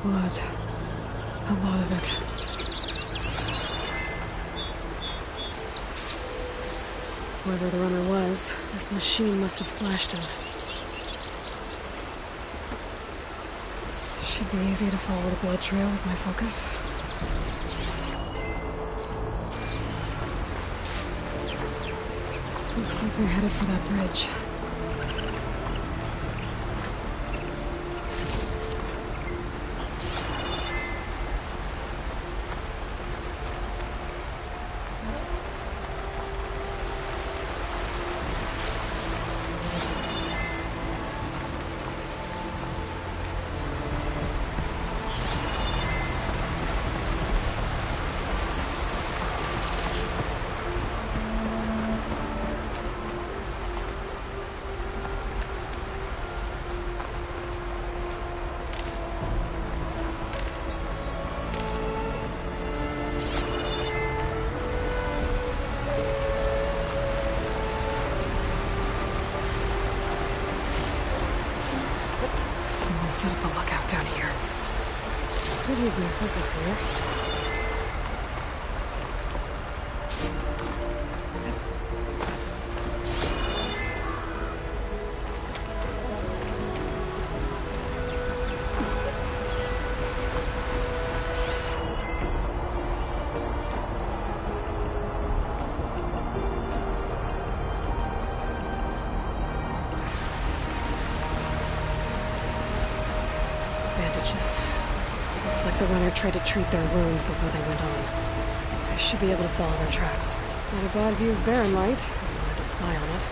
Blood. A lot of it. Whoever the runner was, this machine must have slashed him. Should be easy to follow the blood trail with my focus. Looks like they're headed for that bridge. Someone set up a lookout down here. Could use my focus here. Bandages. Looks like the runner tried to treat their wounds before they went on. I should be able to follow their tracks. Not a bad view of Barren Light, if you wanted to spy on it.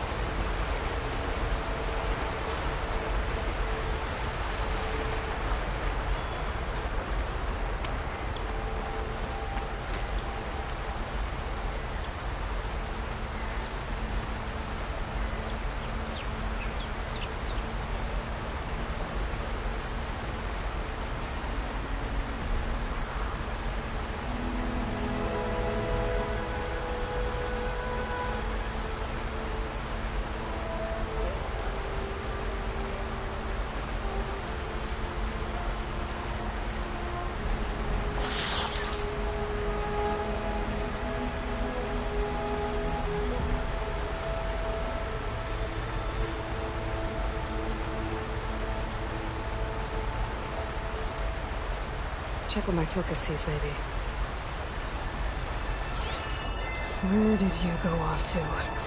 Check what my focus sees, maybe. Where did you go off to?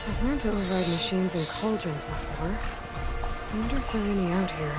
I've learned to override machines and cauldrons before. I wonder if there are any out here.